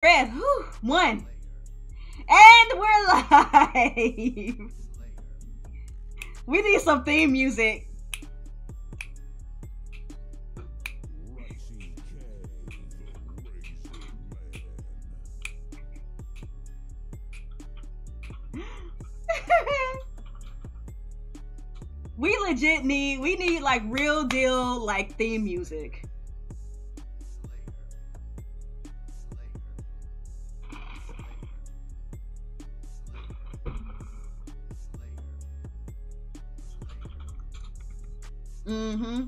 Red, whew, one. And we're live. We need some theme music. We legit need like real deal like theme music. Mm-hmm.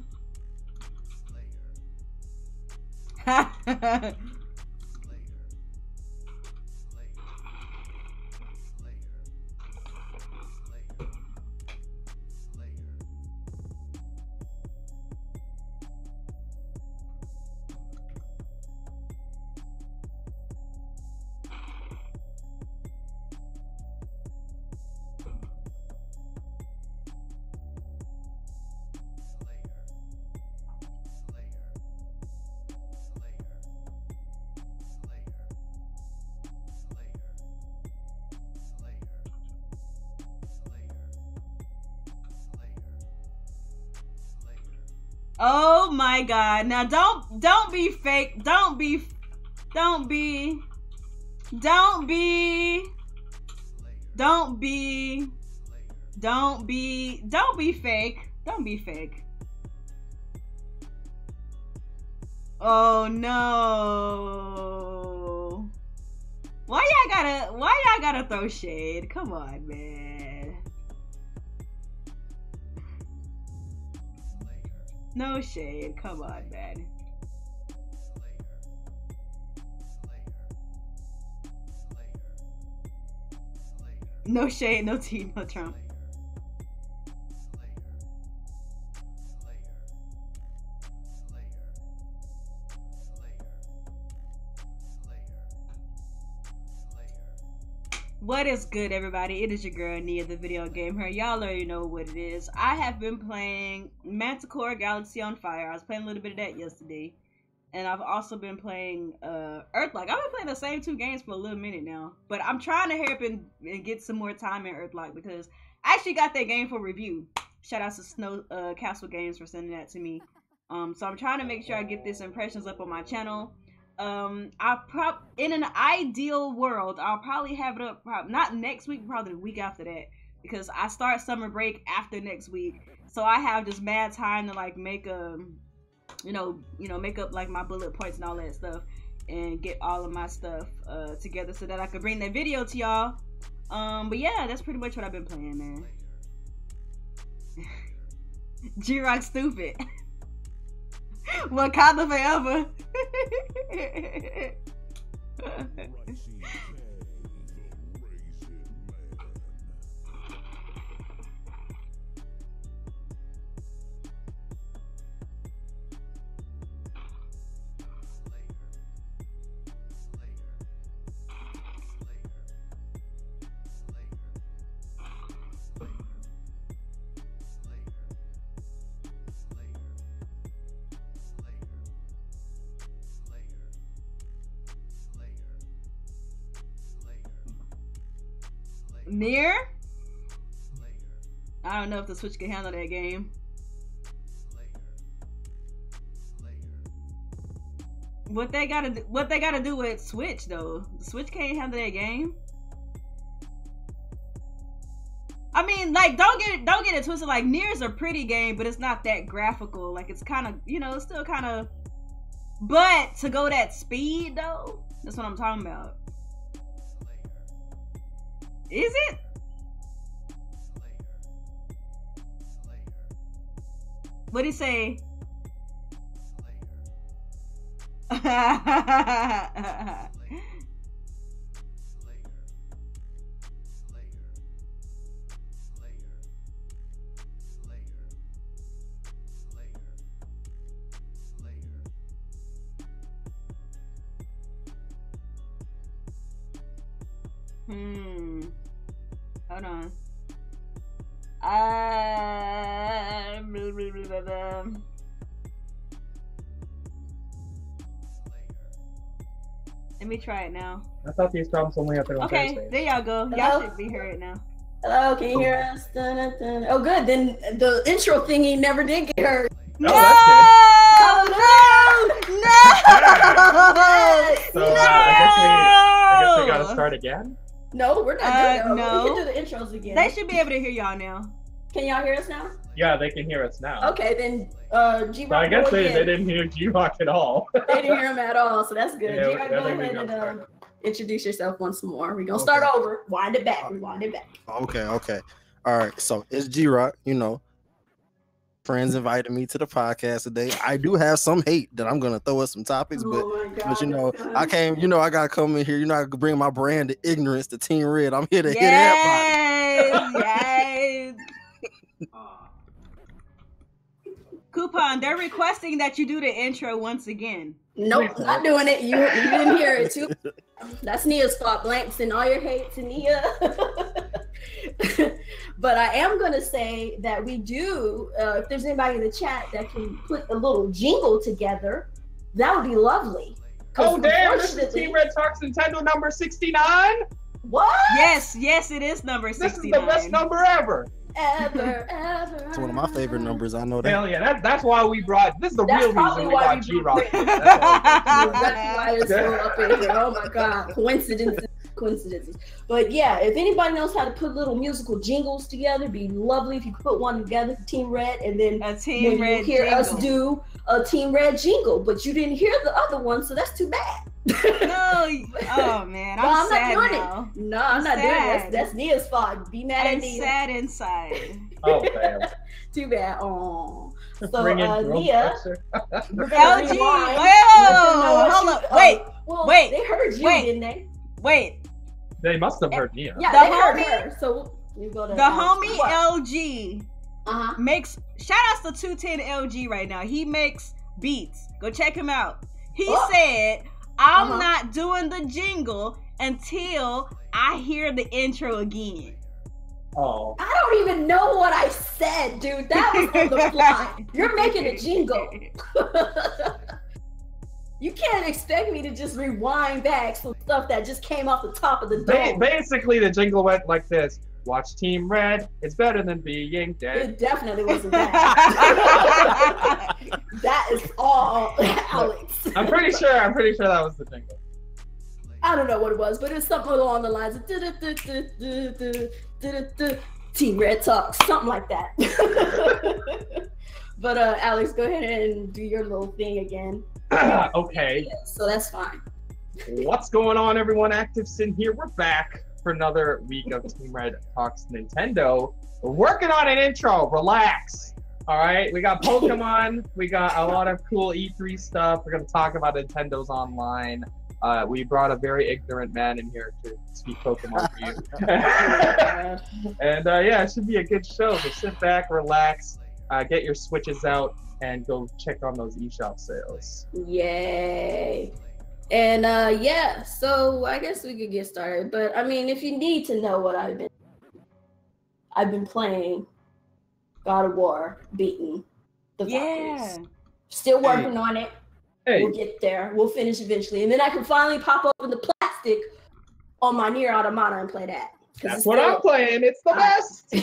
Oh my god. Now don't be fake. Don't be fake. Don't be fake. Oh no. Why y'all gotta throw shade? Come on, man. No shade. Come on, man. No shade, no tea, no Trump. What is good, everybody? It is your girl Nia, the video game her. Y'all already know what it is. I have been playing Manticore Galaxy on Fire. I was playing a little bit of that yesterday. And I've also been playing Earthlock. I've been playing the same two games for a little minute now. But I'm trying to hurry up and get some more time in Earthlock because I actually got that game for review. Shout out to Snow Castle Games for sending that to me. So I'm trying to make sure I get this impressions up on my channel. In an ideal world, I'll probably have it up not next week, probably the week after that, because I start summer break after next week, so I have just mad time to like make make up like my bullet points and all that stuff and get all of my stuff together so that I could bring that video to y'all. But yeah, that's pretty much what I've been playing, man. G-Rock stupid. Wakanda forever. Near? I don't know if the Switch can handle that game. What they gotta do with Switch though? The Switch can't handle that game. I mean, like, don't get it twisted. Like, Nier's a pretty game, but it's not that graphical. Like, it's kind of, it's still kind of. But to go that speed though, that's what I'm talking about. Is it? What'd he say? Hold on. Let me try it now. I thought these problems only happened on Okay, Thursdays. there y'all go. Y'all should be heard now. Hello, can you hear us? Dun, dun, dun. Oh, good. Then the intro thingy never did get heard. No! Oh, that's No! So, No! I guess we gotta start again? No, we're not doing that. no. We can do the intros again. They should be able to hear y'all now. Can y'all hear us now? Yeah, they can hear us now. Okay, then G-Rock. So I guess they didn't hear G-Rock at all. They didn't hear him at all, so that's good. Yeah, G-Rock, go ahead and introduce yourself once more. We're gonna start over. Wind it back. Rewind it back. Okay. All right. So it's G-Rock, you know. Friends invited me to the podcast today. I do have some hate that I'm gonna throw at some topics, but you know, I came, you know, I gotta come in here, you know, I could bring my brand of ignorance to Team Red. I'm here to hit everybody. Yes. Coupon, they're requesting that you do the intro once again. Nope, not doing it. You didn't hear it too. That's Nia's fault. Blanks and all your hate to Nia. But I am going to say that we do, if there's anybody in the chat that can put a little jingle together, that would be lovely. Oh, damn, this is Team Red Talks Nintendo number 69? What? Yes, it is number 69. This is the best number ever. Ever. It's one of my favorite numbers. I know that. Hell yeah, that's why we brought, this is the real reason we brought G-Rock. That's why it's so up in here. Oh my God, coincidences. But yeah, if anybody knows how to put little musical jingles together, it'd be lovely if you could put one together for Team Red, and then a Team Red you hear jingle. us do a Team Red jingle, but you didn't hear the other one, so that's too bad. No, oh man, I'm sad not doing now. it. No, I'm not doing it. That's Nia's fault. Be mad at I'm Nia. sad inside. Oh, damn. Too bad. Oh, so Bring in Nia. LG, hold up, wait. They heard you, didn't they? Wait. They must have heard Nia. Yeah, The they heard homie- her. So you go to The homie LG Uh-huh. makes, shout outs to 210 LG right now. He makes beats. Go check him out. He said, I'm not doing the jingle until I hear the intro again. Oh. I don't even know what I said, dude. That was on the fly. You're making a jingle. You can't expect me to just rewind back some stuff that just came off the top of the dome. Basically, the jingle went like this. Watch Team Red. It's better than being dead. It definitely wasn't that. That is all Alex. I'm pretty sure that was the jingle. I don't know what it was, but it was something along the lines of Team Red Talks, something like that. But Alex, go ahead and do your little thing again. Okay. Yeah, so that's fine. What's going on, everyone? Active Sin here. We're back for another week of Team Red Talks Nintendo. We're working on an intro. Relax. All right. We got Pokemon. We got a lot of cool E3 stuff. We're going to talk about Nintendo's online. We brought a very ignorant man in here to speak Pokemon for you. And yeah, it should be a good show. So sit back, relax, get your Switches out, and go check on those eShop sales. Yay. And yeah, so I guess we could get started. But I mean, if you need to know what I've been playing God of War, beating the Valkyries. Still working on it. Hey. We'll get there. We'll finish eventually. And then I can finally pop open the plastic on my Nier Automata and play that. That's what I'm playing. It's the best.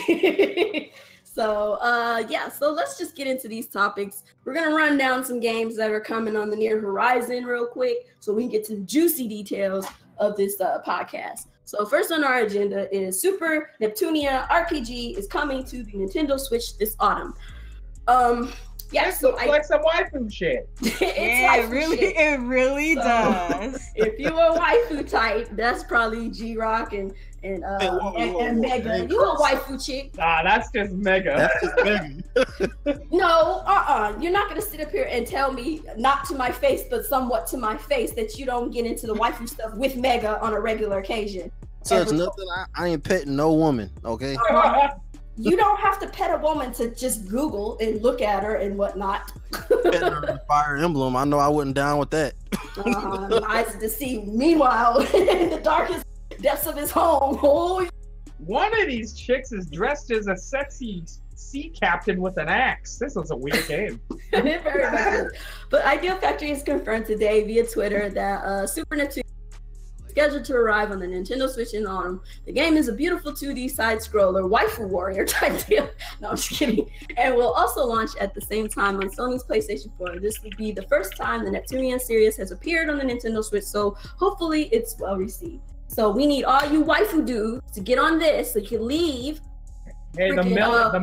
So, yeah, so let's just get into these topics. We're going to run down some games that are coming on the near horizon real quick so we can get to the juicy details of this podcast. So first on our agenda is Super Neptunia RPG is coming to the Nintendo Switch this autumn. Yeah, so like some waifu shit. It really does. If you a waifu type, that's probably G-Rock and Mega. You a waifu chick? Nah, that's just Mega. That's just Mega. No, you're not gonna sit up here and tell me, not to my face, but somewhat to my face, that you don't get into the waifu stuff with Mega on a regular occasion. So it's nothing. I ain't petting no woman. Okay. You don't have to pet a woman to just Google and look at her and whatnot. Fire Emblem. I know I wasn't down with that. Eyes to see. Meanwhile, in the darkest depths of his home, one of these chicks is dressed as a sexy sea captain with an axe. This was a weird game. Very much. But Ideal Factory has confirmed today via Twitter that Super Neptunia scheduled to arrive on the Nintendo Switch in autumn. The game is a beautiful 2D side-scroller, waifu warrior type deal. No, I'm just kidding. And will also launch at the same time on Sony's PlayStation 4. This would be the first time the Neptunia series has appeared on the Nintendo Switch, so hopefully it's well received. So we need all you waifu dudes to get on this so you can leave. Hey, the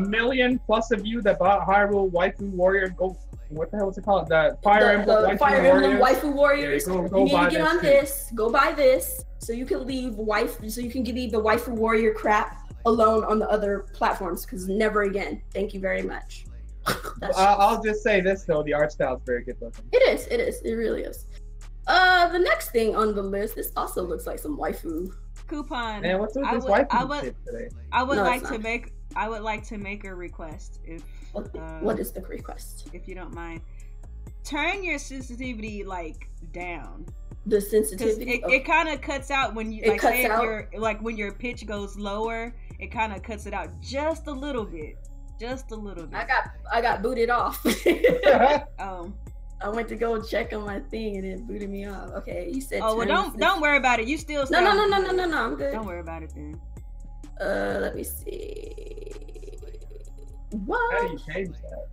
million plus of you that bought Hyrule Waifu Warrior, go. What the hell was it called? The Fire Emblem Waifu Warriors. Yeah, you need to get on this. Go buy this so you can leave the Waifu Warrior crap alone on the other platforms, because never again. Thank you very much. I'll just say this though, the art style is very good looking. It is. It really is. The next thing on the list, this also looks like some waifu. Coupon. Man, what's with this waifu shit today? I would like to make a request. If what is the request? If you don't mind, turn your sensitivity like down. The sensitivity. It kind of cuts out when you when your pitch goes lower. It kind of cuts it out just a little bit. Just a little bit. I got booted off. Oh. I went to go check on my thing and it booted me off. Okay, you said. Oh well, don't worry about it. You still. No. I'm good. Don't worry about it then. Let me see. What? How do you change that?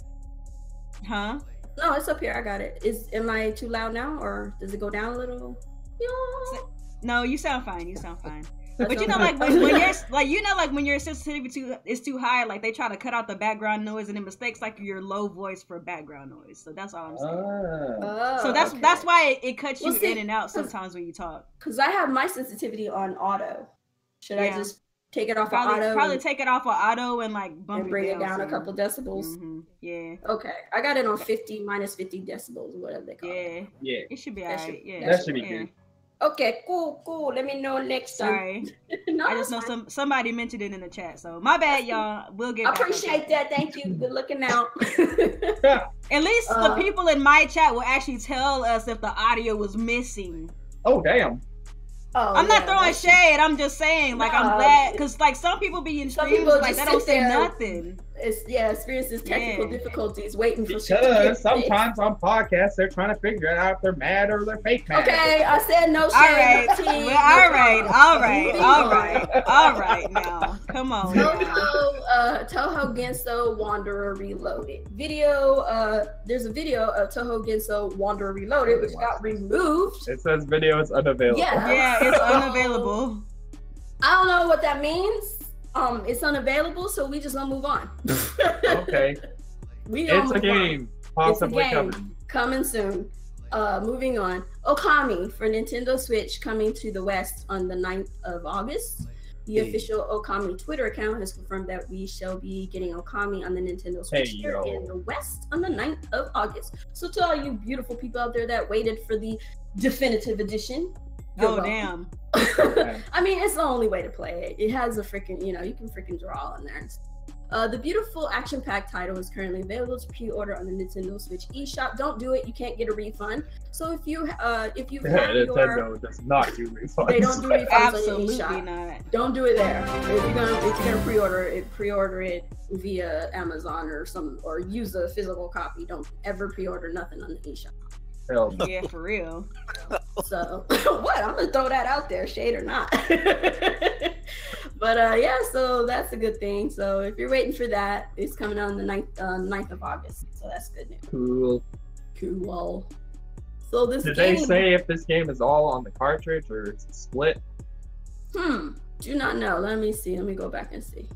Huh? No, it's up here. I got it. Am I too loud now, or does it go down a little? Yeah. No, you sound fine. You sound fine. But you know, like when you're when your sensitivity is too high, like they try to cut out the background noise, and it mistakes like your low voice for background noise. So that's all I'm saying. So that's why it cuts you in and out sometimes when you talk. Because I have my sensitivity on auto. Should I just take it off of auto? Probably take it off of auto and like bring it down a couple decibels. Mm-hmm. Yeah. Okay, I got it on 50 minus 50 decibels, whatever they call it. Yeah. It should be alright. Yeah. That should be good. Okay, cool. Let me know next time. Sorry. No, I just know somebody mentioned it in the chat, so my bad, y'all. We'll get back. I appreciate that. Thank you. Good looking out. At least the people in my chat will actually tell us if the audio was missing. Oh, damn. Oh, I'm not throwing shade. I'm just saying, like, I'm glad, because like some people be in streams like that don't say nothing. Experiences technical difficulties waiting for. Because sometimes on podcasts they're trying to figure out if they're mad or they're fake mad. Okay, I said no shade. All right. Now, come on. Toho Genso Wanderer Reloaded video. There's a video of Toho Genso Wanderer Reloaded, which got removed. It says video is unavailable. Yeah, it's unavailable. I don't know what that means. It's unavailable, so we just gonna move on. Okay. It's a game. Possibly coming soon. Moving on. Okami for Nintendo Switch coming to the West on the 9th of August. The official Okami Twitter account has confirmed that we shall be getting Okami on the Nintendo Switch here in the West on the 9th of August. So to all you beautiful people out there that waited for the definitive edition. Damn. I mean, it's the only way to play it. It has a freaking, you can freaking draw on there. The beautiful action-packed title is currently available to pre-order on the Nintendo Switch eShop. Don't do it; you can't get a refund. So if you Nintendo does not do refunds. They don't do refunds Absolutely on your eShop. Not. Don't do it there. If you're gonna pre-order it via Amazon or use a physical copy. Don't ever pre-order nothing on the eShop. Yeah, for real. So what? I'm gonna throw that out there, shade or not. But so that's a good thing. So if you're waiting for that, it's coming on the 9th of August. So that's good news. Cool. So this Did they say if this game is all on the cartridge or it's split? Do not know. Let me see. Let me go back and see.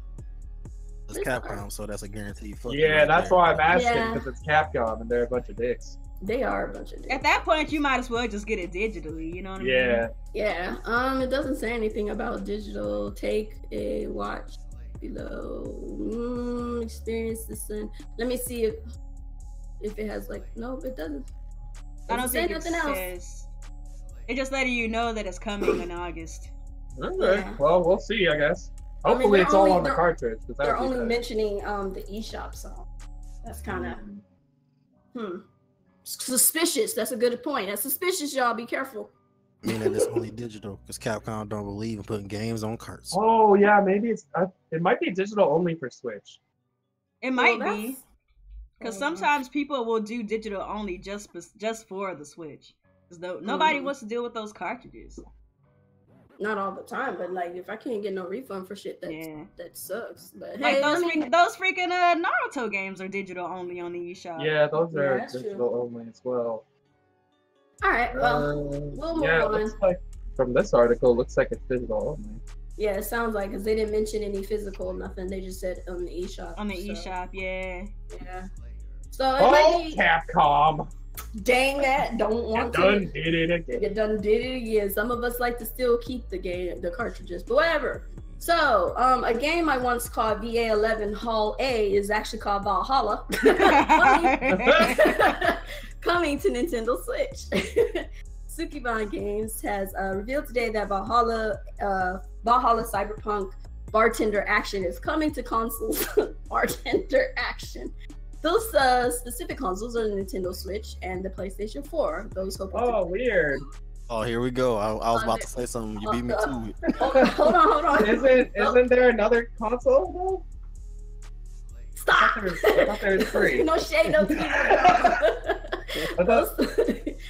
It's Capcom, so that's a guarantee. Yeah, that's why I'm asking, because it's Capcom and they're a bunch of dicks. They are a bunch of dicks. At that point, you might as well just get it digitally. You know what I mean? Yeah. It doesn't say anything about digital. Take a watch below. Experience this. Let me see if it has nope, it doesn't. I don't think nothing else. It just letting you know that it's coming in August. Okay. Yeah. Well, we'll see. I guess. Hopefully, it's all on the cartridge. They're only mentioning the eShop, so that's kind of suspicious. That's a good point. That's suspicious, y'all. Be careful. I mean, it's only digital because Capcom don't believe in putting games on carts. Oh yeah, maybe it might be digital only for Switch. It might be, because sometimes people will do digital only just for the Switch. Because nobody wants to deal with those cartridges. not all the time, but like if I can't get no refund for shit, that sucks. But like hey, those freaking Naruto games are digital only on the eShop. Yeah, those are digital only as well. All right, well, we'll move on. Looks like from this article, looks like it's digital only. Yeah, it sounds like, because they didn't mention any physical, nothing. They just said on the eShop. On the eShop, yeah. Yeah. So it might be, Capcom. Dang that! Don't want to. Done did it again. You done did it again. Some of us like to still keep the cartridges, but whatever. So, a game I once called VA11 Hall A is actually called Valhalla. Coming to Nintendo Switch. Sukiban Games has revealed today that Valhalla Cyberpunk Bartender Action is coming to consoles. Bartender Action. Those specific consoles are the Nintendo Switch and the PlayStation 4. Those hoping weird. Oh, here we go. I was about to say something. You beat me to it. Hold on. Isn't there another console though? Stop! I thought there was three. No shade, no tea. I thought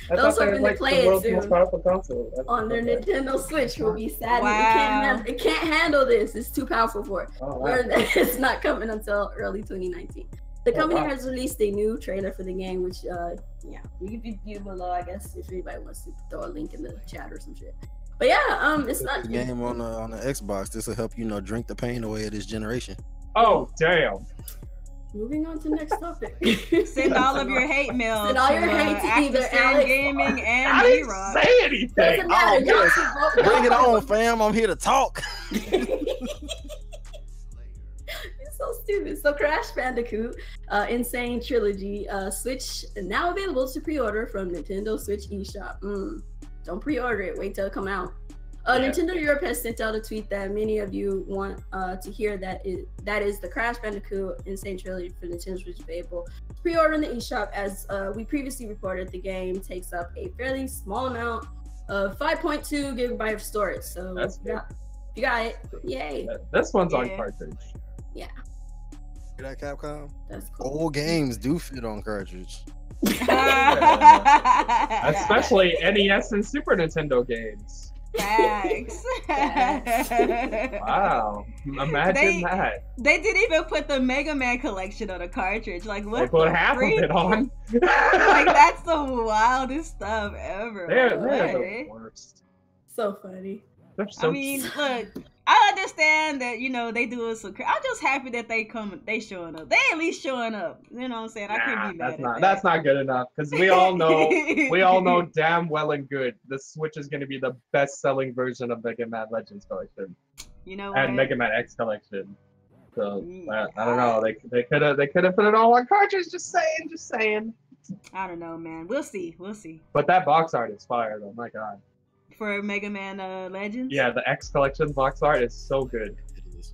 hoping to play the world's it most soon powerful console. on their Nintendo Switch will be sad. Wow. It can't handle this. It's too powerful for it. Oh, wow. It's not coming until early 2019. The company has released a new trailer for the game, which we can view below, I guess, if anybody wants to throw a link in the chat or some shit. But yeah, it's not the game on the Xbox. This will help drink the pain away of this generation. Oh damn! Moving on to the next topic. Send all of your hate mail. Send all your hate to either Alex Gaming and I didn't say anything. Bring it on, fam. I'm here to talk. So stupid. So Crash Bandicoot Insane Trilogy Switch now available to pre-order from Nintendo Switch eShop. Don't pre-order it, wait till it come out. Nintendo Europe has sent out a tweet that many of you want to hear that is the Crash Bandicoot Insane Trilogy for Nintendo Switch available. Pre-order in the eShop, as we previously reported, the game takes up a fairly small amount of 5.2 gigabyte of storage. So you got it, yay. This one's on cartridge. Yeah. Hear that, Capcom? That's cool. Old games do fit on cartridge. Especially NES and Super Nintendo games. Thanks. Wow. Imagine that. They didn't even put the Mega Man collection on a cartridge. Like, what? They put half of it on. Like, that's the wildest stuff ever. They're the worst. So funny. They're so look, I understand that, they do it so crazy. I'm just happy that they showing up. They at least showing up. You know what I'm saying? I couldn't be mad at that. That's not good enough, because we all know damn well and good the Switch is going to be the best-selling version of Mega Man Legends Collection. You know, and Mega Man X Collection. So I don't know. They could have put it all on cartridge. Just saying. I don't know, man. We'll see. But that box art is fire, though. My God. For Mega Man Legends? Yeah, the X Collection box art is so good. It is.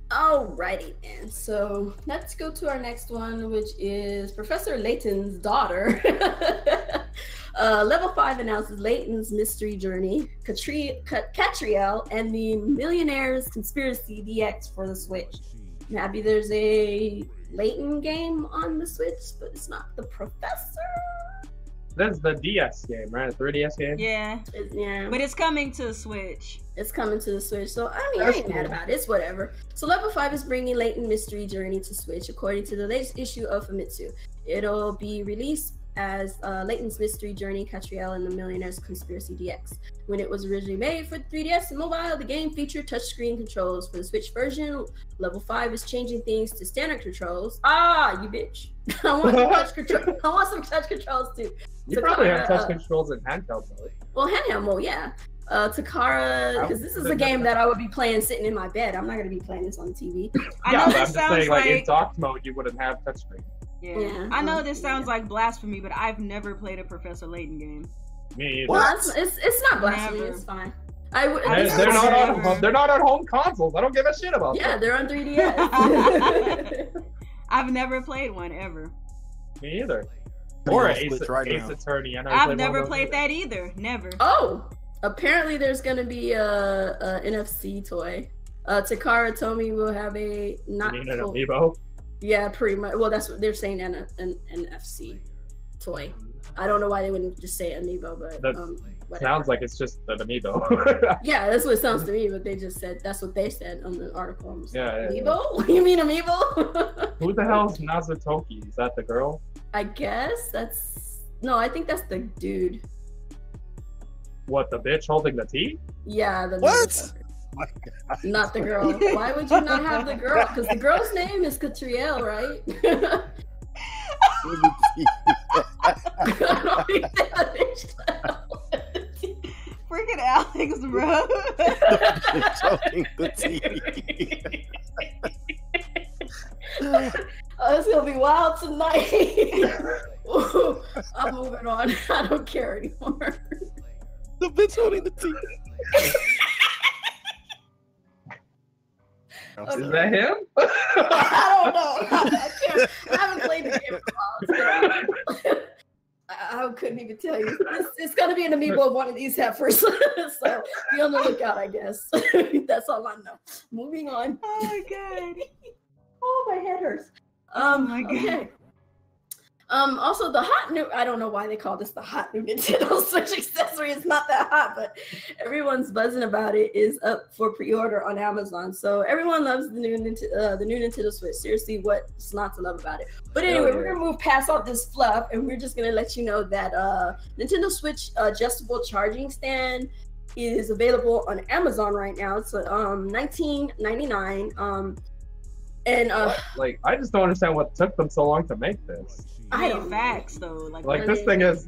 Alrighty then. So let's go to our next one, which is Professor Layton's daughter. Level 5 announces Layton's mystery journey, Catriel, and the Millionaire's Conspiracy DX for the Switch. I'm happy there's a Layton game on the Switch, but it's not the Professor. That's the DS game, right? The 3DS game? Yeah. But it's coming to Switch. It's coming to the Switch. So, I ain't mad about it. It's whatever. So, Level 5 is bringing Layton Mystery Journey to Switch, according to the latest issue of Famitsu. It'll be released as Layton's Mystery Journey, Catriel, and the Millionaire's Conspiracy DX. When it was originally made for 3DS and mobile, the game featured touchscreen controls. For the Switch version, Level 5 is changing things to standard controls. Ah, you bitch. I want some touch controls too. You probably have touch controls in handheld mode. Well, handheld mode, yeah. Takara, because this is a game that I would be playing sitting in my bed. I'm not going to be playing this on TV. I'm just saying, like in docked mode, you wouldn't have touchscreen. Yeah. I know this sounds like blasphemy, but I've never played a Professor Layton game. Me either. Well, it's not blasphemy. Never. It's fine. They're not on home consoles. I don't give a shit about them. Yeah, they're on 3DS. I've never played one ever. Me either. Or Ace Attorney. I've never played that either. Never. Oh, apparently there's gonna be a NFC toy. Takara told me we'll have a not. You mean an amiibo? Yeah, pretty much. Well, that's what they're saying. An NFC toy. I don't know why they wouldn't just say amiibo, but whatever. Sounds like it's just an amiibo. Yeah, that's what it sounds to me, but they just said that's what they said on the article. Yeah. Amiibo? You mean amiibo? Who the hell's Nazutoki? Is that the girl? I guess I think that's the dude. What, the bitch holding the tea? Yeah, the What? not the girl. Why would you not have the girl? Because the girl's name is Catrielle, right? Freaking Alex, bro. Oh, it's gonna be wild tonight. Ooh, I'm moving on. I don't care anymore. The bitch holding the tea. Okay. Is that him? I don't know. I haven't played the game in a while. I couldn't even tell you. It's gonna be an amiibo of one of these heifers. So be on the lookout, I guess. That's all I know. Moving on. Oh my god. Oh, my head hurts. Oh my god. Okay. Also the hot new, I don't know why they call this the hot new Nintendo Switch accessory. It's not that hot, but everyone's buzzing about it, is up for pre-order on Amazon. So everyone loves the new Nintendo Switch. Seriously, what's not to love about it? But anyway, we're gonna move past all this fluff, and we're just gonna let you know that Nintendo Switch adjustable charging stand is available on Amazon right now. It's $19.99. And like, I just don't understand what took them so long to make this. I don't facts though. Like this thing is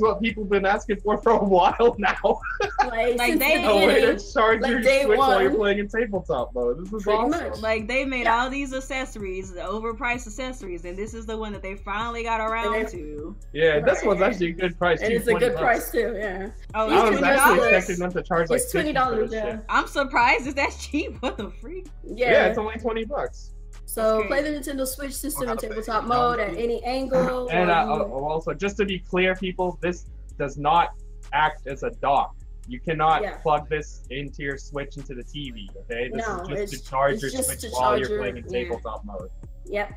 what people have been asking for a while now. Like they A way to charge your Switch while you're one. playing in tabletop mode. This is Pretty awesome. much. Like they made all these accessories, the overpriced accessories, and this is the one that they finally got around to. Yeah, this one's actually a good price. And too, it's a good $20. price too, yeah. Oh, I was actually $20? expecting them to charge like It's $20, $50 for this yeah. shit. I'm surprised it's that cheap. What the freak? Yeah, it's only $20. So That's play great. the Nintendo Switch system in Okay. tabletop mode at any angle. And or also, just to be clear, people, this does not act as a dock. You cannot plug this into your Switch into the TV. Okay, this is just to charge your Switch while you're playing in tabletop mode. Yep,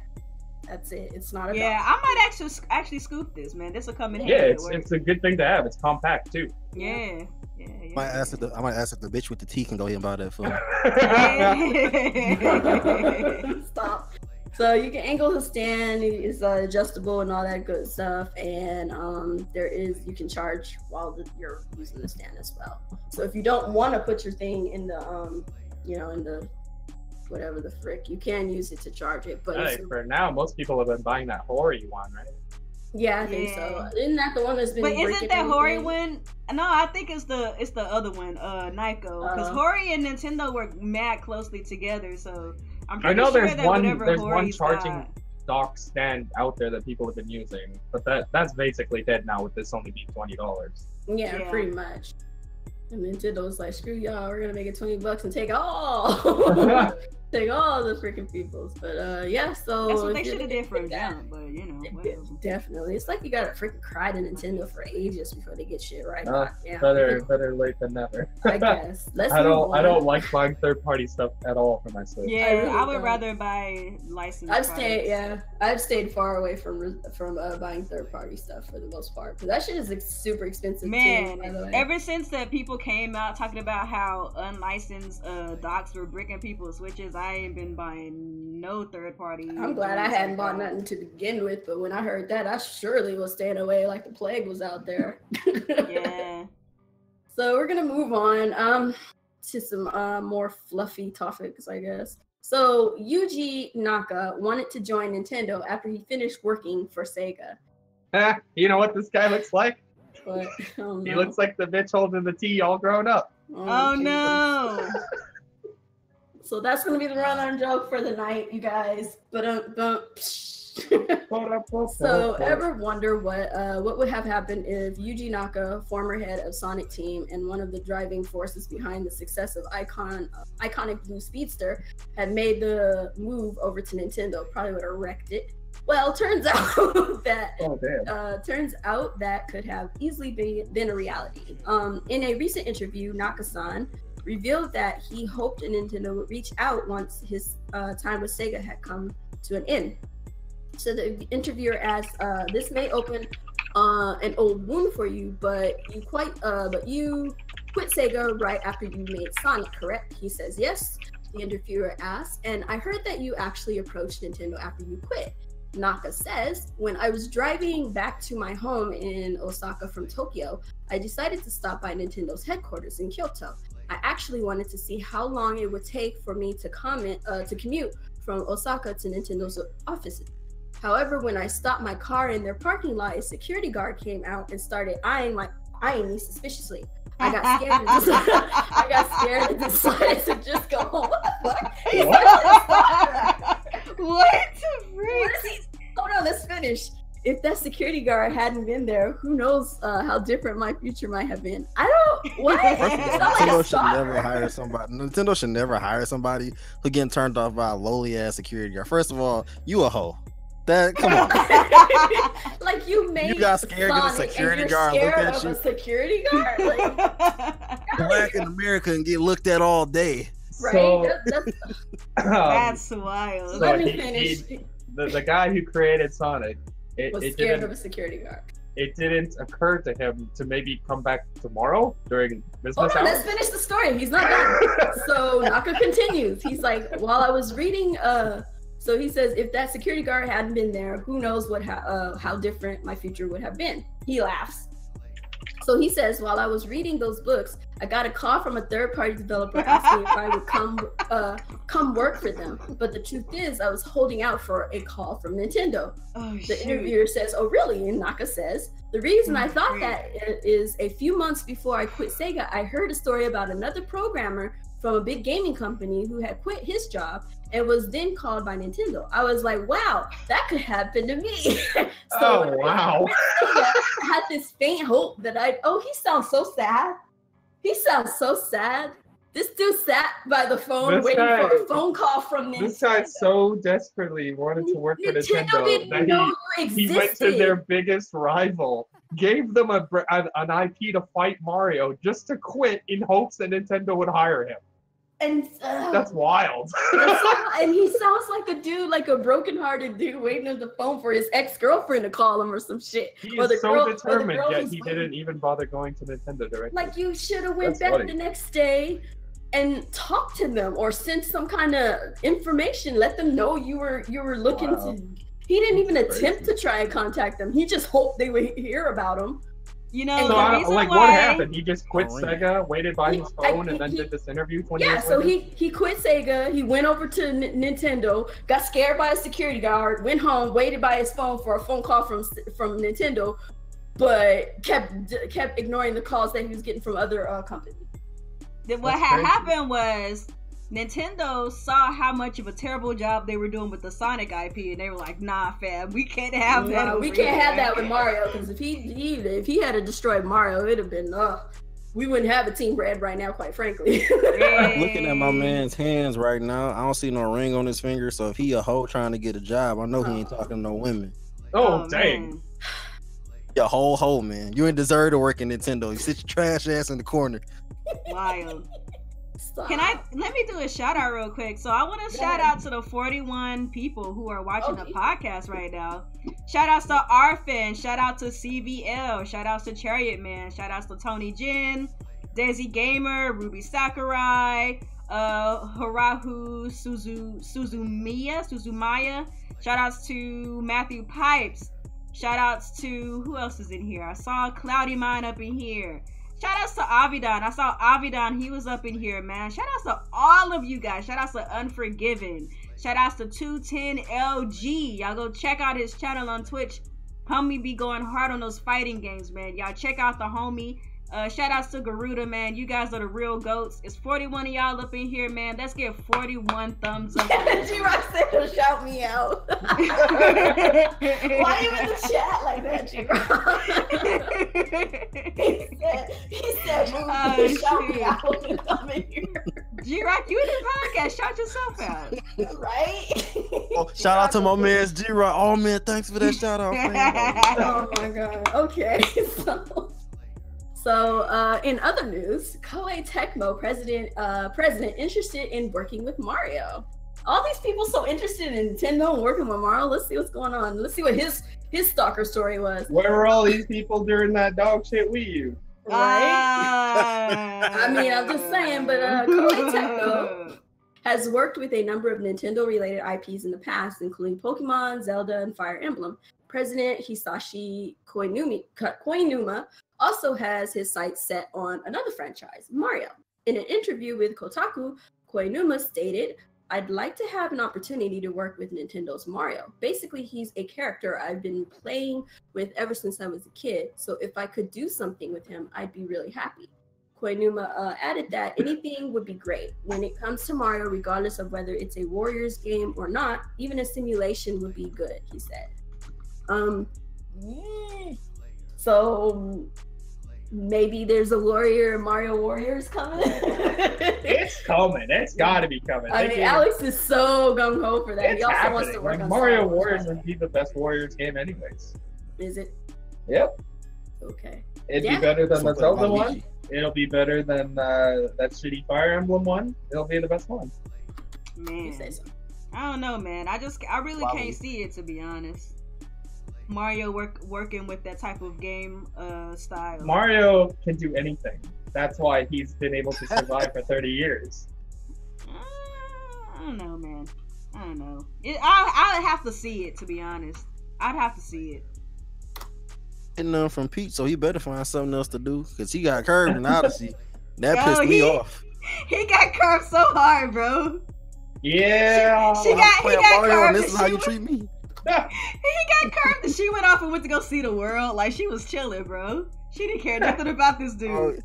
that's it. It's not a Yeah, dock. I might actually scoop this, man. This will come in handy. Yeah, at it's work. a good thing to have. It's compact too. Yeah. I might ask if the bitch with the tea can go ahead and buy that for me. Stop. So you can angle the stand. It's adjustable and all that good stuff. And you can charge while you're using the stand as well. So if you don't want to put your thing in the in the whatever the frick, you can use it to charge it. But Hey, for now, most people have been buying that Hori one, right? yeah, I think so. Isn't that the one that's been? But isn't breaking that Hori everything? one? No, I think it's the other one, Nyko. Because Hori and Nintendo work mad closely together, so I'm pretty I know sure there's that one whatever Hori's charging got- dock stand out there that people have been using, but that's basically dead now with this only being $20. Yeah, Yeah. pretty much. And Nintendo's like, screw y'all, we're gonna make it $20 and take all. Take all the freaking peoples. But yeah, so That's what if they you're should have looking did from for that, jump, but you know, whatever. definitely. It's like you gotta freaking cry to Nintendo for ages before they get shit right. Yeah, Better late than never. I guess. Let's I move on. don't like buying third-party stuff at all for my Switch. Yeah, really I would don't. rather buy licensed. I've stayed far away from buying third-party stuff for the most part, because that shit is super expensive. Man, too, by the way. ever since that people came out talking about how unlicensed docks were bricking people's Switches, I ain't been buying no third party. I'm glad I hadn't bought nothing to begin with, but when I heard that, I surely was staying away like the plague was out there. Yeah. So we're gonna move on to some more fluffy topics, I guess. So Yuji Naka wanted to join Nintendo after he finished working for Sega. You know what this guy looks like? But oh no. He looks like the bitch holding the tea all grown up. Oh Jesus. no. So that's gonna be the run-on joke for the night, you guys. So ever wonder what would have happened if Yuji Naka, former head of Sonic Team and one of the driving forces behind the success of iconic Blue Speedster, had made the move over to Nintendo? Probably would have wrecked it. Well, turns out that could have easily been a reality. In a recent interview, Naka-san revealed that he hoped Nintendo would reach out once his time with Sega had come to an end. So the interviewer asked, this may open an old wound for you, but you quit Sega right after you made Sonic, correct? He says yes. The interviewer asks, and I heard that you actually approached Nintendo after you quit. Naka says, when I was driving back to my home in Osaka from Tokyo, I decided to stop by Nintendo's headquarters in Kyoto. I actually wanted to see how long it would take for me to commute from Osaka to Nintendo's offices. However, when I stopped my car in their parking lot, a security guard came out and started eyeing me suspiciously. I got scared and decided to just go home. What the fuck? What the freak? Hold on, let's finish. If that security guard hadn't been there, who knows how different my future might have been. I don't. What? Nintendo should never hire somebody. Nintendo should never hire somebody who getting turned off by a lowly ass security guard. First of all, you a hoe. That come on. Like you got scared of a security guard look at you. A security guard, like, black in America and get looked at all day. Right? So, that's wild. So Let me finish. The guy who created Sonic was scared of a security guard. It didn't occur to him to maybe come back tomorrow during business hours. Let's finish the story. He's not done. So Naka continues. He's like, while I was reading, so he says, if that security guard hadn't been there, who knows how different my future would have been. He laughs. So he says, while I was reading those books, I got a call from a third-party developer asking if I would come work for them. But the truth is, I was holding out for a call from Nintendo. Oh, the interviewer says, oh, really? And Naka says, the reason I thought that is a few months before I quit Sega, I heard a story about another programmer from a big gaming company who had quit his job and was then called by Nintendo. I was like, wow, that could happen to me. So wow. I had this faint hope that he sounds so sad. He sounds so sad. This dude sat by the phone waiting for a phone call from Nintendo. This guy so desperately wanted to work for Nintendo didn't know he went to their biggest rival, gave them an IP to fight Mario just to quit in hopes that Nintendo would hire him. And that's wild. And he sounds like a dude, like a broken-hearted dude waiting on the phone for his ex-girlfriend to call him or some shit. He is so determined, yet he didn't even bother going to Nintendo directly. Like, you should have went back the next day and talked to them or sent some kind of information. Let them know you were looking to. He didn't even attempt to try and contact them. He just hoped they would hear about him. You know, so what happened? He just quit Sega, waited by his phone, and then did this interview 20 years later? Yeah, so he quit Sega, he went over to Nintendo, got scared by a security guard, went home, waited by his phone for a phone call from Nintendo, but kept ignoring the calls that he was getting from other companies. Then what had happened was Nintendo saw how much of a terrible job they were doing with the Sonic IP, and they were like, "Nah, fam, we can't have that. We can't have that with Mario, because if he had destroyed Mario, it'd have been we wouldn't have a Team Red right now, quite frankly." I'm looking at my man's hands right now. I don't see no ring on his finger, so if he a hoe trying to get a job, I know he ain't talking to no women. Oh dang. Man. You a whole hoe, man. You ain't deserve to work in Nintendo. You sit your trash ass in the corner. Wild. Let me do a shout out real quick. So I want to shout out to the 41 people who are watching the podcast right now. Shout outs to Arfin, shout out to CVL, shout outs to Chariot Man, shout outs to Tony Jin, Daisy Gamer, Ruby Sakurai, Harahu Suzumaya, shout outs to Matthew Pipes, shout outs to who else is in here? I saw Cloudy Mine up in here. Shout outs to Avidan. I saw Avidan. He was up in here, man. Shout outs to all of you guys. Shout outs to Unforgiven. Shout outs to 210LG. Y'all go check out his channel on Twitch. Homie be going hard on those fighting games, man. Y'all check out the homie. Shout outs to Garuda, man. You guys are the real goats. It's 41 of y'all up in here, man. Let's get 41 thumbs up. G-Rock said he'll shout me out. Why you in the chat like that, G-Rock? he said shout me out and come in here. G-Rock, you in the podcast. Shout yourself out. Right? Oh, shout out to my man G-Rock. Oh, man, thanks for that shout out, man. Oh, my God. Okay. So in other news, Koei Tecmo president interested in working with Mario. All these people so interested in Nintendo and working with Mario. Let's see what's going on. Let's see what his his stalker story was. Where were all these people during that dog shit Wii U? Right? I mean, I'm just saying, but Koei Tecmo has worked with a number of Nintendo-related IPs in the past, including Pokemon, Zelda, and Fire Emblem. President Hisashi Koinuma also has his sights set on another franchise, Mario. In an interview with Kotaku, Koinuma stated, "I'd like to have an opportunity to work with Nintendo's Mario. Basically, he's a character I've been playing with ever since I was a kid, so if I could do something with him, I'd be really happy." Koinuma added that anything would be great. When it comes to Mario, regardless of whether it's a Warriors game or not, even a simulation would be good, he said. So maybe there's a Mario Warriors coming. It's coming. It's got to be coming. I mean, Alex is so gung ho for that. It's he also happening. wants to work on Mario Warriors would be the best Warriors game, anyways. Is it? Yep. Okay. It'd be better than the Zelda one. It'll be better than that shitty Fire Emblem one. It'll be the best one. Man, I don't know, man. I really can't see it, to be honest. Mario working with that type of game style. Mario can do anything. That's why he's been able to survive for 30 years. I don't know, man. I don't know. I'd have to see it, to be honest. I'd have to see it. Getting none from Pete, so he better find something else to do because he got curved in Odyssey. That pissed me off. He got curved so hard, bro. Yeah. He got curved. This is how you treat me. He got curved and she went off and went to go see the world. Like, she was chilling, bro. She didn't care nothing about this dude.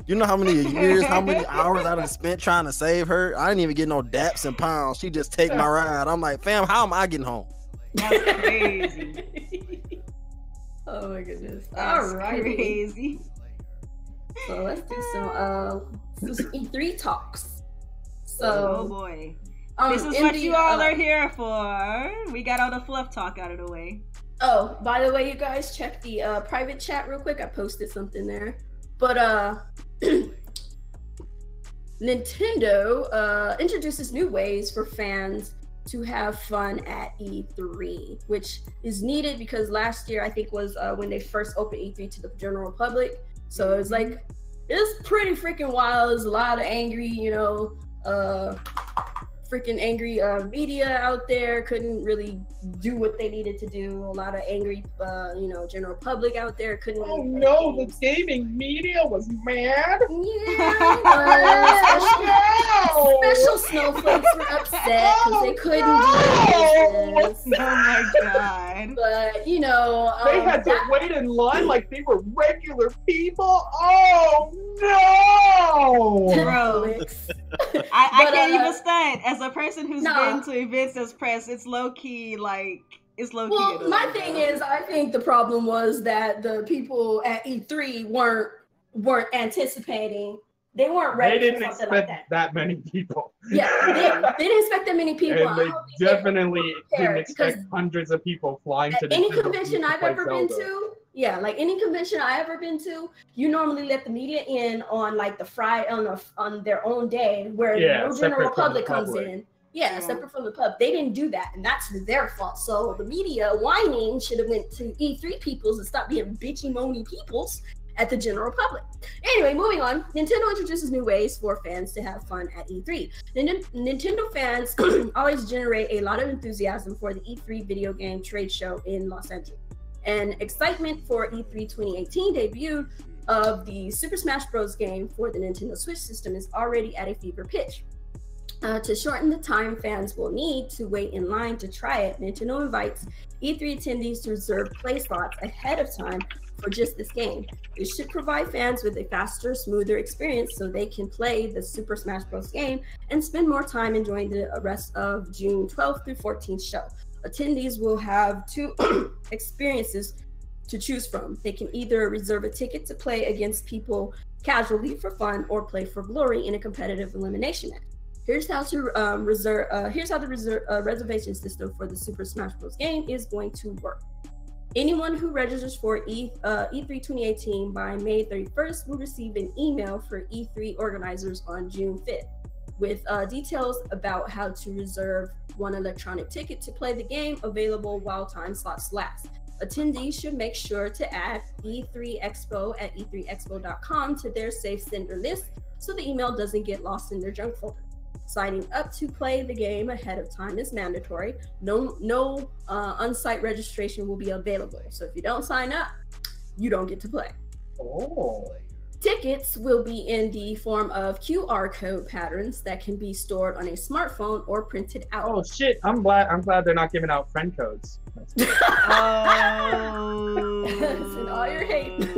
You know how many years, how many hours I done spent trying to save her? I didn't even get no daps and pounds. She just take my ride. I'm like, fam, how am I getting home? That's crazy. Oh my goodness. That's crazy. So let's do some E3 talks. So, oh boy. This is what you all are here for. We got all the fluff talk out of the way. Oh, by the way, you guys, check the private chat real quick. I posted something there. But Nintendo introduces new ways for fans to have fun at E3, which is needed because last year I think was when they first opened E3 to the general public. So it's like, it's pretty freaking wild. There's a lot of angry, freaking angry media out there, couldn't really do what they needed to do. A lot of angry, general public out there couldn't. Oh no, the gaming media was mad. Yeah, special snowflakes were upset because they couldn't do business. Oh my god! But they had to wait in line like they were regular people. Oh no, bro! I can't even stand. As a person who's been to events as press, it's low key, like, it's low key. Well, my thing is, I think the problem was that the people at E3 weren't anticipating. They weren't ready. They didn't expect that many people. Yeah, they didn't expect that many people. And they definitely didn't expect hundreds of people flying to any convention I've ever been to. Yeah, like any convention I ever been to, you normally let the media in on like the Friday on their own day, where no general public comes in. Yeah, separate from the pub. They didn't do that, and that's their fault. So the media whining should have went to E3 peoples and stopped being bitchy moany peoples at the general public. Anyway, moving on. Nintendo introduces new ways for fans to have fun at E3. Nintendo fans always generate a lot of enthusiasm for the E3 video game trade show in Los Angeles. And excitement for E3 2018 debut of the Super Smash Bros. Game for the Nintendo Switch system is already at a fever pitch. To shorten the time fans will need to wait in line to try it, Nintendo invites E3 attendees to reserve play slots ahead of time for just this game. This should provide fans with a faster, smoother experience so they can play the Super Smash Bros. Game and spend more time enjoying the rest of June 12th through 14th show. Attendees will have two experiences to choose from. They can either reserve a ticket to play against people casually for fun or play for glory in a competitive elimination match. Here's how the reservation system for the Super Smash Bros. Game is going to work. Anyone who registers for E3 2018 by May 31st will receive an email for E3 organizers on June 5th with details about how to reserve one electronic ticket to play the game available while time slots last. attendees should make sure to add E3Expo at e3expo.com to their safe sender list so the email doesn't get lost in their junk folder. Signing up to play the game ahead of time is mandatory. No on-site registration will be available. So if you don't sign up, you don't get to play. Oh. Tickets will be in the form of QR code patterns that can be stored on a smartphone or printed out. Oh shit! I'm glad they're not giving out friend codes. And all your hate.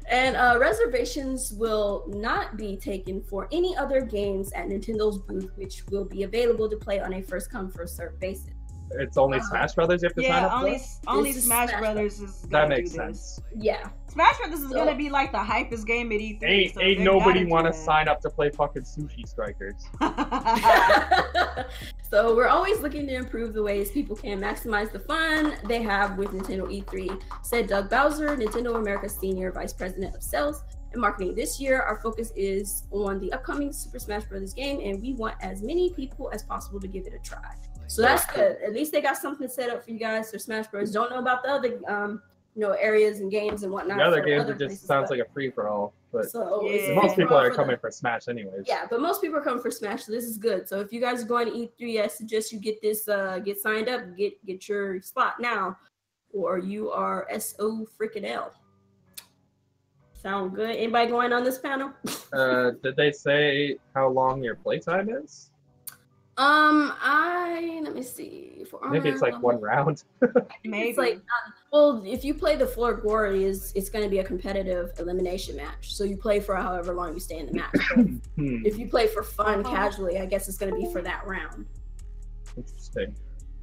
And reservations will not be taken for any other games at Nintendo's booth, which will be available to play on a first come first served basis. It's only Smash Brothers you have to sign up for? Only Smash Brothers is that gonna makes do sense. This. Yeah. Smash Brothers is gonna be like the hypest game at E3. Ain't nobody want to sign up to play fucking Sushi Strikers. So we're always looking to improve the ways people can maximize the fun they have with Nintendo E3, said Doug Bowser, Nintendo America's Senior Vice President of Sales and Marketing. This year, our focus is on the upcoming Super Smash Bros. Game, and we want as many people as possible to give it a try. So that's good. At least they got something set up for you guys for Smash Bros. Don't know about the other, areas and games and whatnot. The other games, it just sounds like a free for all. But so most people are coming for Smash anyways. Yeah, but most people are coming for Smash, so this is good. So if you guys are going to E3, I suggest you get this, get signed up, get your spot now, or you are SO freaking L. Sound good? Anybody going on this panel? Did they say how long your playtime is? Let me see. Maybe it's like one round. Maybe. It's like, well, if you play the floor glory, it's going to be a competitive elimination match. So you play for however long you stay in the match. If you play for fun, casually, I guess it's going to be for that round. Interesting.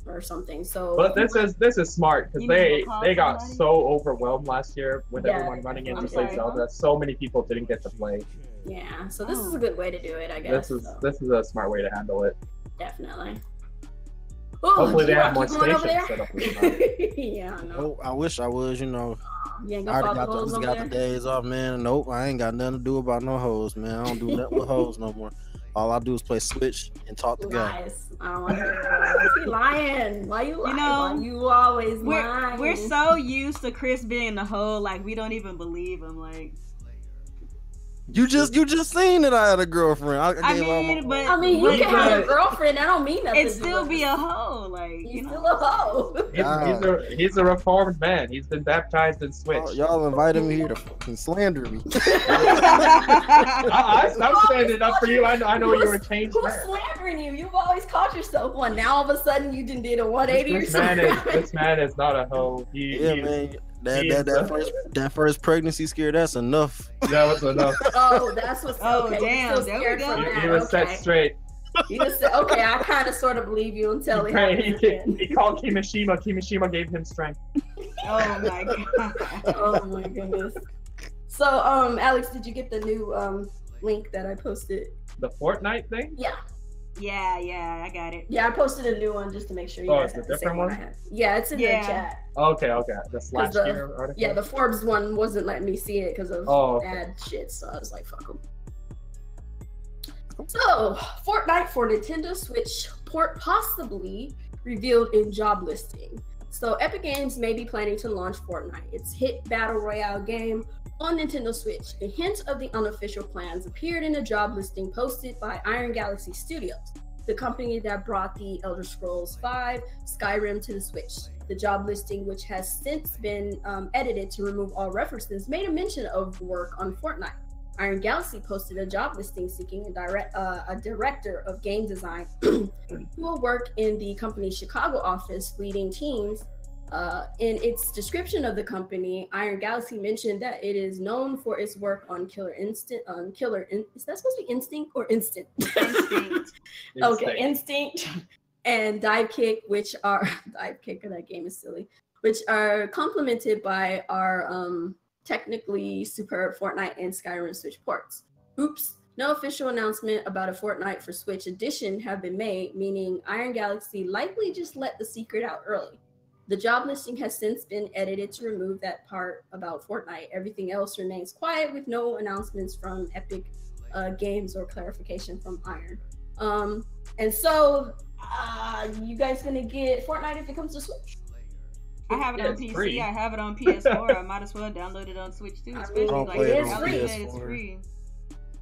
Or something. So, but this is smart because they got so overwhelmed last year with everyone running in to play Zelda. So many people didn't get to play. Yeah, so this is a good way to do it, I guess. This is a smart way to handle it. Definitely. Hopefully they have more stations set up. Yeah, I know. Oh, I wish I was, You ain't I gonna already got the days off, man. Nope, I ain't got nothing to do about no hoes, man. I don't do nothing with hoes no more. All I do is play Switch and talk to guys. I don't want to hear that. He lying. Why you lying? Why you always lying? We're so used to Chris being in the hole, like we don't even believe him. Like you just seen that I had a girlfriend. I mean, you can have a girlfriend. That don't mean nothing. It still be a hoe. Like you still a hoe. He's a reformed man. He's been baptized in Switch. Y'all invited me here to fucking slander me. I'm standing up for you. I know you're a changed man. Who's slandering you? You've always called yourself one. Now all of a sudden you did a 180 or something. This man is not a hoe. Man. That first pregnancy scare, that's enough. That was enough. Oh, that's what's okay. Damn, there we go. He was set straight. He just said, okay, I kind of sort of believe you until he called Kimishima. Kimishima gave him strength. Oh my god. Oh my goodness. So, Alex, did you get the new link that I posted? The Fortnite thing? Yeah, I got it. Yeah, I posted a new one just to make sure you guys have the same one. Yeah, it's in the chat. Okay. The slash year article? Yeah, the Forbes one wasn't letting me see it because of ad shit, so I was like, fuck them. So, Fortnite for Nintendo Switch port possibly revealed in job listing. So, Epic Games may be planning to launch Fortnite, its hit battle royale game, on Nintendo Switch. A hint of the unofficial plans appeared in a job listing posted by Iron Galaxy Studios, the company that brought the Elder Scrolls V Skyrim to the Switch. The job listing, which has since been edited to remove all references, made a mention of work on Fortnite. Iron Galaxy posted a job listing seeking a director of game design who will work in the company's Chicago office, leading teams. In its description of the company, Iron Galaxy mentioned that it is known for its work on Killer Instinct. Is that supposed to be Instinct or Instant? Instinct. Okay, Instinct and Dive Kick, which are Dive Kick. That game is silly. Which are complemented by our technically superb Fortnite and Skyrim Switch ports. Oops. No official announcement about a Fortnite for Switch edition have been made, meaning Iron Galaxy likely just let the secret out early. The job listing has since been edited to remove that part about Fortnite. Everything else remains quiet with no announcements from Epic Games or clarification from Iron. And so, you guys gonna get Fortnite if it comes to Switch? I have it on it's PC. free. I have it on PS4. I might as well download it on Switch too. Especially don't like play it now on that PS4. it's free.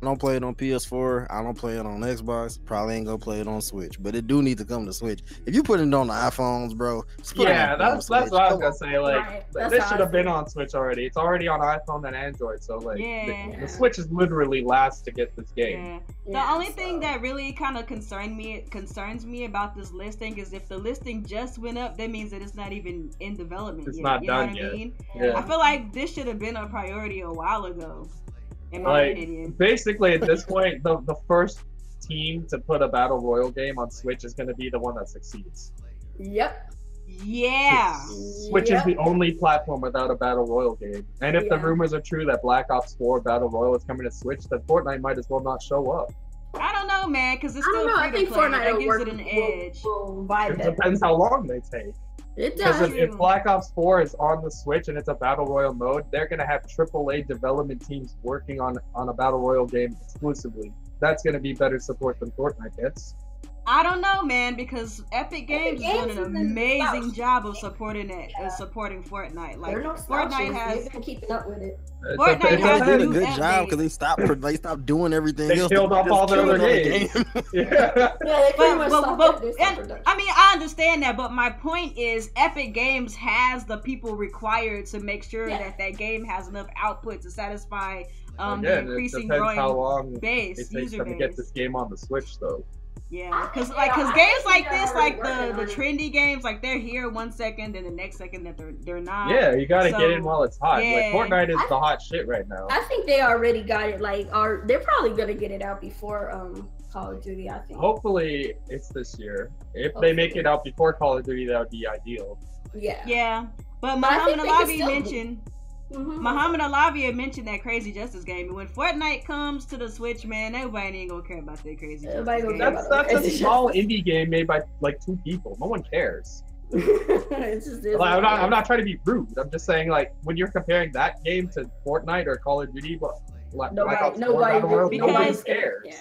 I don't play it on PS4. I don't play it on Xbox. Probably ain't gonna play it on Switch, but it do need to come to Switch. If you put it on the iPhones, bro, just put it Yeah, on that's Switch. what I was gonna say. Like, Right. That's this how should I have been feel. on Switch already. It's already on iPhone and Android, so like, Yeah. the Switch is literally last to get this game. Yeah. The Yeah, only thing that really kind of concerns me about this listing is if the listing just went up, that means that it's not even in development It's yet. not you know done what yet. I mean? Yeah. I feel like this should have been a priority a while ago, in my Like, opinion. basically at this point, the first team to put a battle royal game on Switch is going to be the one that succeeds. Yep. Yeah. Switch is the only platform without a battle royal game. And if the Yeah. rumors are true that Black Ops 4 battle royal is coming to Switch, then Fortnite might as well not show up. I don't know, man, because it's I don't still know. I free think to play. Fortnite That will gives work. it an edge. Will vibe It better. depends how long they take. It Because does. if Black Ops 4 is on the Switch and it's a battle royal mode, they're gonna have AAA development teams working on a battle royal game exclusively. That's gonna be better support than Fortnite gets. I don't know, man, because Epic Games is doing Games an isn't amazing slouch. job of supporting it, Yeah. supporting Fortnite. Like They're no Fortnite slouches. has. They've been keeping up with it. Fortnite They has did a new good job updates. because they stopped doing everything They else. killed off Just all the killed other the games. game. Yeah. Yeah, they pretty much stopped their and, production. I mean, I understand that, but my point is, Epic Games has the people required to make sure Yeah. that game has enough output to satisfy the Again, it increasing depends how growing long base, it takes user them to base. get this game on the Switch, though. Yeah, because I think games like they're this, already like working the on it. trendy games, like they're here 1 second, and the next second that they're not. Yeah, you gotta So, get in while it's hot. yeah. Like, Fortnite is the hot shit right now. I think they already got it. They're probably gonna get it out before Call of Duty. I think. Hopefully, it's this year. If they make it out before Call of Duty, that would be ideal. Yeah. Yeah, but I Muhammad think they can Alavi still- mentioned. Mhm. Muhammad Alavi had mentioned that Crazy Justice game, and when Fortnite comes to the Switch, man, nobody ain't gonna care about that Crazy Everybody Justice gonna game. care That's a small indie game made by like 2 people. No one cares. It's just this. Like, I'm not trying to be rude. I'm just saying, like, when you're comparing that game to Fortnite or Call of Duty, but like Black Ops 4 Battle Royale, nobody cares. Yeah.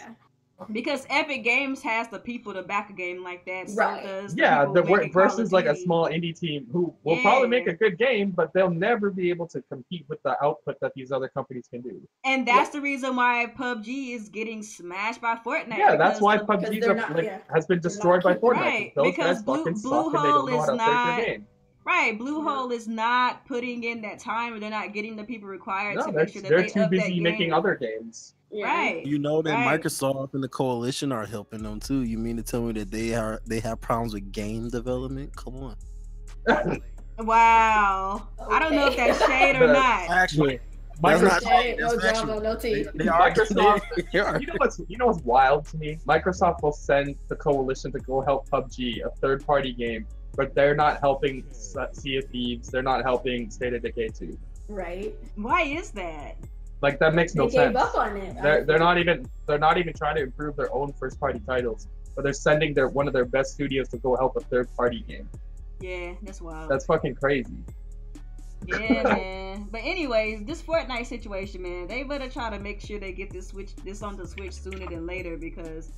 Because Epic Games has the people to back a game like that. So Right. does Yeah, people the making Call of versus like a Duty. small indie team who will probably make Yeah. a good game, but they'll never be able to compete with the output that these other companies can do. And that's the reason why PUBG is getting smashed by Fortnite. Yeah, that's because why the- PUBG they're not- has been destroyed by keeping- Fortnite. Right, Those because guys fucking Blue suck and they Hole don't know how is to play not- their game. Right, Blue Yeah. Hole is not putting in that time, or they're not getting the people required No, to they're make sure that they're they too up that busy making game. other games. Yeah. Right. You know that Right. Microsoft and the coalition are helping them too. You mean to tell me that they have problems with game development? Come on. Wow. I don't know if that's shade or The- not. Actually, that's not Microsoft, shade, No that's drama, factual. no tea. They are. Microsoft- They are. you know what's wild to me? Microsoft will send the coalition to go help PUBG, a third-party game, but they're not helping Sea of Thieves. They're not helping State of Decay 2. Right. Why is that? Like, that makes They no gave sense. up on it. They're not even trying to improve their own first-party titles, but they're sending one of their best studios to go help a third-party game. Yeah, that's wild. That's fucking crazy. Yeah, man. But anyways, this Fortnite situation, man, they better try to make sure they get this on the Switch sooner than later, because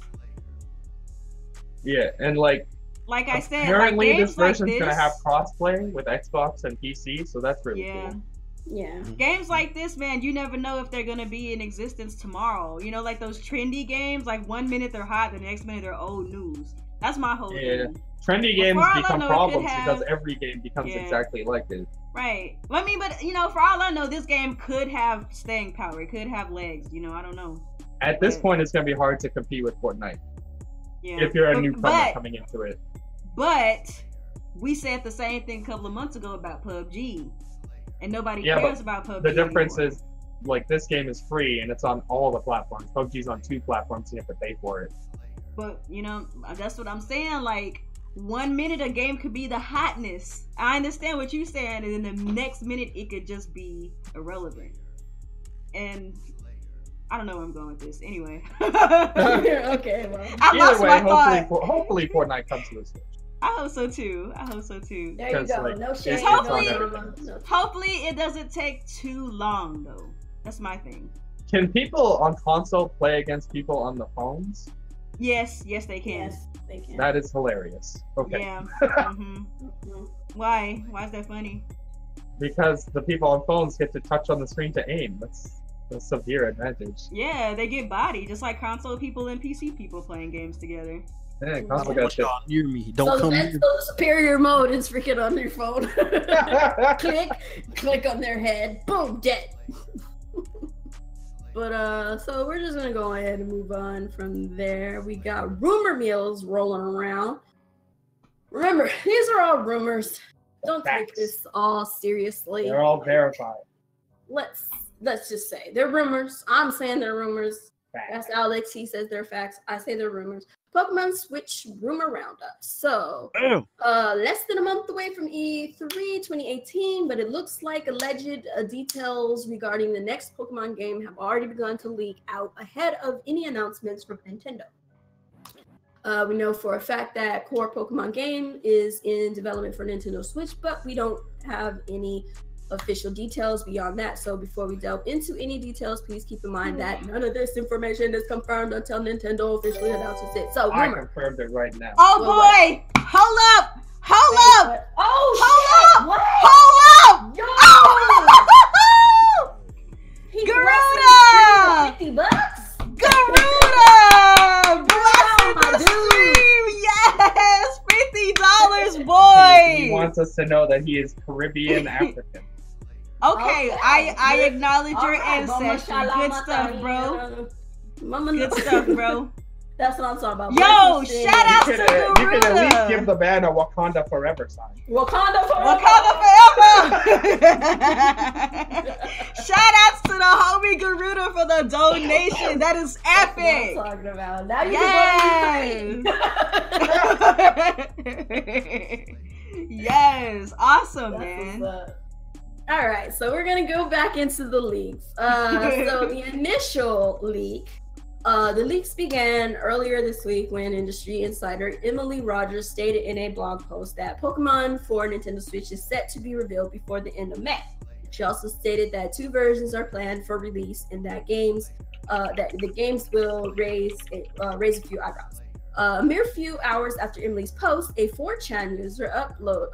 Yeah, and like I said, apparently like, this games like version's this, gonna have crossplay with Xbox and PC, so that's really yeah. cool. Yeah. Games like this, man, you never know if they're gonna be in existence tomorrow. You know, like those trendy games, like 1 minute they're hot, the next minute they're old news. That's my whole Yeah. thing. Trendy Well, games for all I become know, it could problems have- because every game becomes Yeah. exactly like it. Right. Well, I mean, but you know, for all I know, this game could have staying power. It could have legs. You know, I don't know. At this Yeah. point, it's gonna be hard to compete with Fortnite Yeah. if you're a But- newcomer but- coming into it. But we said the same thing a couple of months ago about PUBG, and nobody Yeah, cares but about PUBG. The difference anymore. is, like, this game is free and it's on all the platforms. PUBG's on 2 platforms, you have to pay for it. But you know, that's what I'm saying. Like 1 minute a game could be the hotness. I understand what you're saying, and then the next minute it could just be irrelevant. And I don't know where I'm going with this. Anyway, Okay, well. I lost Either way, my thought. hopefully Fortnite comes to the Switch. I hope so too. I hope so too. There you Because, go. like, No shade. it's no hopefully- drama, no- Hopefully it doesn't take too long though. That's my thing. Can people on console play against people on the phones? Yes, they can. Yes, they can. That is hilarious. Okay. Yeah. Mm-hmm. Why? Why is that funny? Because the people on phones get to touch on the screen to aim. That's a severe advantage. Yeah, they get body, just like console people and PC people playing games together. Yeah, I console don't guys want y'all near me. Don't come near me. So the superior mode is freaking on your phone. click on their head, boom, dead. But so we're just gonna go ahead and move on from there. We got rumor mills rolling around. Remember, these are all rumors. Don't take this all seriously. They're all verified. Let's just say they're rumors. I'm saying they're rumors. Facts. That's Alex. He says they're facts. I say they're rumors. Pokemon Switch rumor roundup. So, less than a month away from E3 2018, but it looks like alleged details regarding the next Pokemon game have already begun to leak out ahead of any announcements from Nintendo. We know for a fact that core Pokemon game is in development for Nintendo Switch, but we don't have any official details beyond that. So before we delve into any details, please keep in mind that none of this information is confirmed until Nintendo officially announces it. So I confirmed it right now. Oh boy! Hold up! Hold up! Oh Hold shit! up! What? Hold up! Yo! Oh! He Garuda! $50? Garuda! Blessing my the dude. stream! Yes! $50, boy! He wants us to know that he is Caribbean African. Okay, I acknowledge your Alright, ancestry. Good stuff, bro. Mama, Good stuff, bro. That's what I'm talking about. Yo, Blessing shout out to You can at least Garuda. give the man a Wakanda Forever sign. Wakanda forever. Wakanda forever. Shout outs to the homie Garuda for the donation. That is That's epic. what I'm talking about. Now you Yes. Yes, awesome, man. All right, so we're gonna go back into the leaks. So the initial leak, the leaks began earlier this week when industry insider Emily Rogers stated in a blog post that Pokemon for Nintendo Switch is set to be revealed before the end of May. She also stated that 2 versions are planned for release, and that the games will raise a few eyebrows. A mere few hours after Emily's post, a 4chan user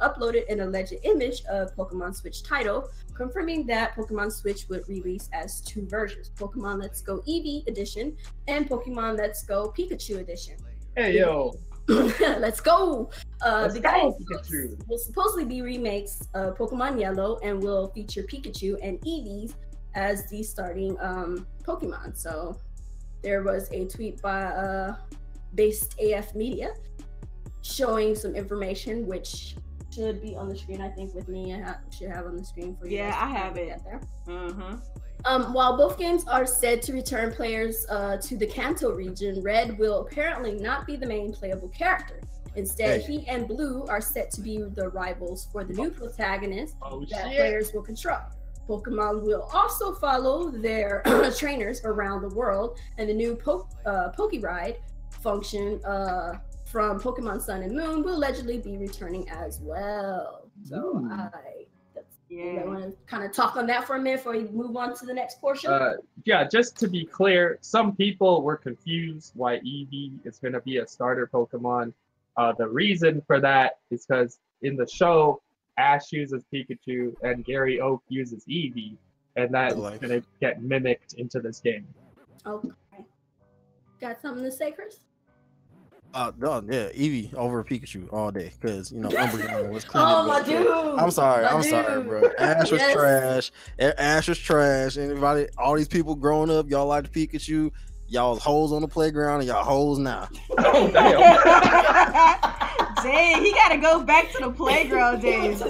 uploaded an alleged image of Pokemon Switch title, confirming that Pokemon Switch would release as 2 versions, Pokemon Let's Go Eevee Edition and Pokemon Let's Go Pikachu Edition. Hey, yo. Let's go! Let's The go, guys Pikachu. will supposedly be remakes of Pokemon Yellow and will feature Pikachu and Eevee as the starting Pokemon. So there was a tweet by Based AF Media showing some information, which should be on the screen. I think with me, I should have on the screen for you. Yeah, guys I have to it. get there. Mm-hmm. While both games are said to return players to the Kanto region, Red will apparently not be the main playable character. Instead, he and Blue are set to be the rivals for the new protagonist that players will control. Pokemon will also follow their trainers around the world, and the new Pokeride function from Pokemon Sun and Moon will allegedly be returning as well. So I want to kind of talk on that for a minute before we move on to the next portion. Yeah, just to be clear, some people were confused why Eevee is going to be a starter Pokemon. The reason for that is because in the show, Ash uses Pikachu and Gary Oak uses Eevee, and that is going to get mimicked into this game. Okay. Got something to say, Chris? No, yeah, Eevee over Pikachu all day, because Umbreon was clean. Oh my dude! I'm sorry, bro. Ash was trash. Ash was trash. Anybody, all these people growing up, y'all like the Pikachu. Y'all was hoes on the playground, and y'all hoes now. Oh damn! Dang, he gotta go back to the playground days.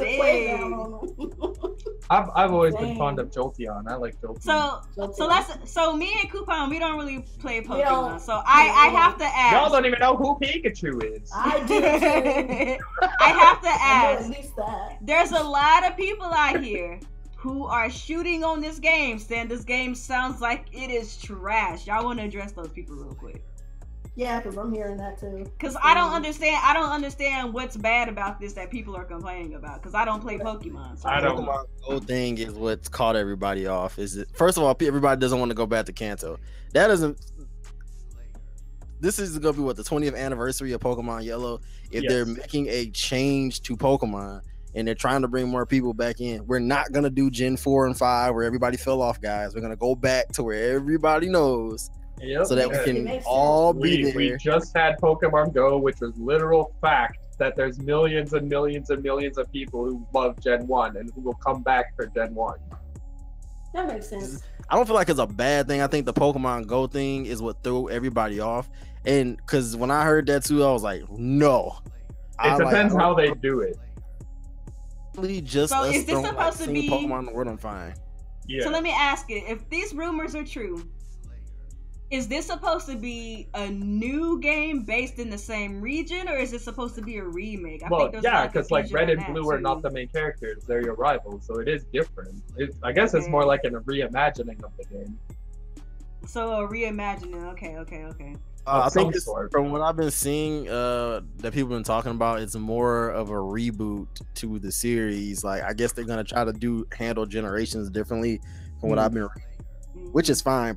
I've always been fond of Jolteon. I like Jolteon. So me and Coupon, we don't really play Pokemon. So I have to ask. Y'all don't even know who Pikachu is. I do. I have to ask. At least that. There's a lot of people out here who are shooting on this game, saying this game sounds like it is trash. Y'all want to address those people real quick? Yeah, because I'm hearing that too. Because I don't understand what's bad about this that people are complaining about. Because I don't play Pokemon. So I don't. The whole thing is what's caught everybody off. Is it first of all, everybody doesn't want to go back to Kanto. That doesn't. this is gonna be what the 20th anniversary of Pokemon Yellow. If they're making a change to Pokemon and they're trying to bring more people back in, we're not gonna do Gen 4 and 5 where everybody fell off, guys. We're gonna go back to where everybody knows, so that we can all be there. We just had Pokemon Go, which was literal fact that there's millions and millions and millions of people who love Gen 1 and who will come back for Gen 1. That makes sense. I don't feel like it's a bad thing. I think the Pokemon Go thing is what threw everybody off. And because when I heard that too, I was like, no. It depends how they do it. Just so us is this supposed to be Pokemon in the world? I'm fine. Yeah. So let me ask you, if these rumors are true, is this supposed to be a new game based in the same region, or is it supposed to be a remake? Because like Red and Blue are not the main characters; they're your rivals, so it is different. I guess it's more like a reimagining of the game. So a reimagining. Okay. I think from what I've been seeing, that people have been talking about, it's more of a reboot to the series. Like, I guess they're gonna try to handle generations differently from what I've been reading, which is fine.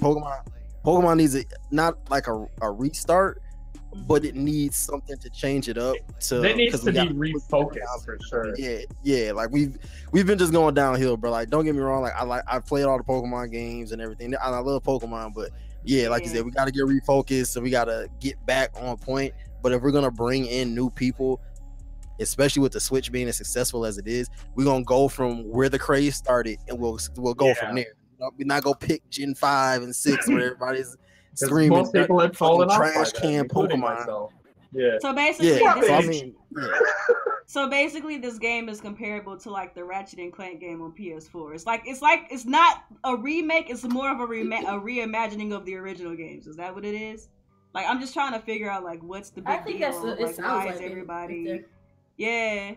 Pokemon needs not like a restart, but it needs something to change it up. It needs to be refocused for sure. Yeah. Like we've been just going downhill, bro. Like, don't get me wrong. I've played all the Pokemon games and everything. I love Pokemon, but you said, we got to get refocused and we got to get back on point. But if we're gonna bring in new people, especially with the Switch being as successful as it is, we're gonna go from where the craze started and we'll go from there. We're not gonna pick Gen 5 and 6 where everybody's screaming. Most people have fallen off trash can Pokemon. Yeah. So basically, so basically, this game is comparable to like the Ratchet and Clank game on PS4. It's not a remake. It's more of a reimagining of the original games. Is that what it is? Like, I'm just trying to figure out like what's the big deal. It sounds like everybody. Yeah.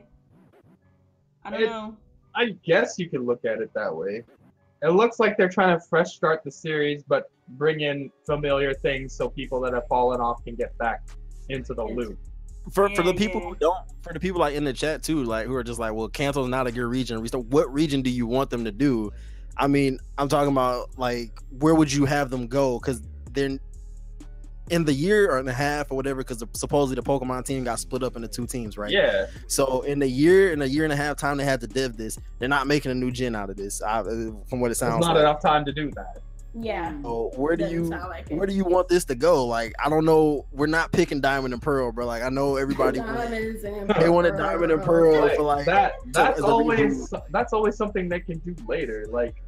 I don't know. I guess you could look at it that way. It looks like they're trying to fresh start the series, but bring in familiar things so people that have fallen off can get back into the loop. For the people who don't, for the people like in the chat too, like who are just like, well, Kanto's not a good region. What region do you want them to do? I mean, I'm talking about like, where would you have them go? Because they're in the year and a half or whatever, because supposedly the Pokemon team got split up into 2 teams, right? Yeah. So in a year and a half time they had to dev this, they're not making a new gen out of this. From what it sounds, it's not enough time to do that. Yeah. So where do you want this to go? Like, I don't know. We're not picking Diamond and Pearl, bro. Like, I know everybody they wanted Diamond and Pearl for like that's always something they can do later. Like,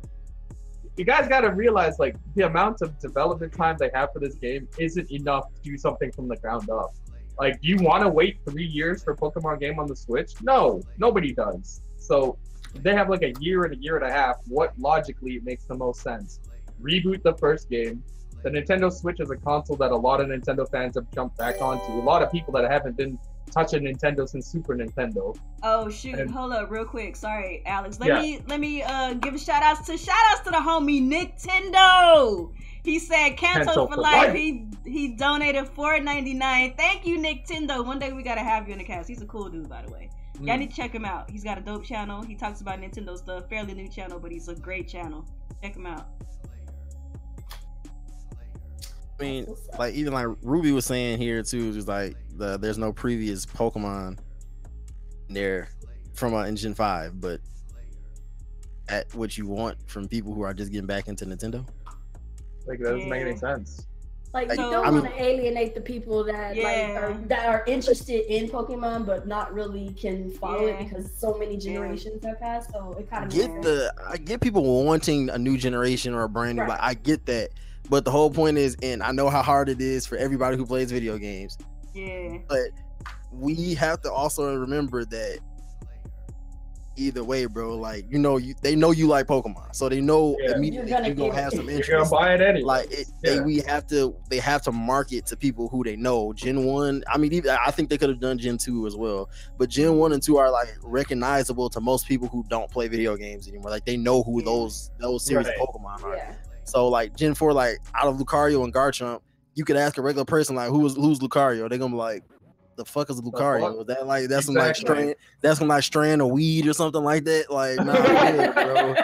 you guys got to realize, like, the amount of development time they have for this game isn't enough to do something from the ground up. Like, do you want to wait 3 years for a Pokemon game on the Switch? No, nobody does. So they have like a year and a half. What logically makes the most sense? Reboot the first game. The Nintendo Switch is a console that a lot of Nintendo fans have jumped back onto. A lot of people that haven't been touching Nintendo since Super Nintendo. Oh shoot! Hold up, real quick. Sorry, Alex. Let me give a shout outs to the homie Nintendo. He said Kanto for life. He donated $4.99. Thank you, Nintendo. One day we gotta have you in the cast. He's a cool dude, by the way. Y'all need to check him out. He's got a dope channel. He talks about Nintendo stuff. Fairly new channel, but he's a great channel. Check him out. I mean, like, even like Ruby was saying here too, just like there's no previous Pokemon there from Gen 5, but at what you want from people who are just getting back into Nintendo. Like, that doesn't make any sense. Like, you don't want to alienate the people that are interested in Pokemon but not really can follow it because so many generations have passed. So it kind of I get people wanting a new generation or a brand new. Like, I get that. But the whole point is, and I know how hard it is for everybody who plays video games. Yeah. But we have to also remember that either way, bro, like, you know, they know you like Pokemon, so they know immediately you're gonna have some interest. You're gonna buy it anyway. Like, they have to market to people who they know. Gen 1, I mean, even, I think they could have done Gen 2 as well, but Gen 1 and 2 are like recognizable to most people who don't play video games anymore. Like, they know who those series of Pokemon are. Yeah. So like Gen 4, like, out of Lucario and Garchomp, you could ask a regular person like, who's Lucario? They're gonna be like, the fuck is Lucario? That like that's some like strand of weed or something like that. Like, nah, bro.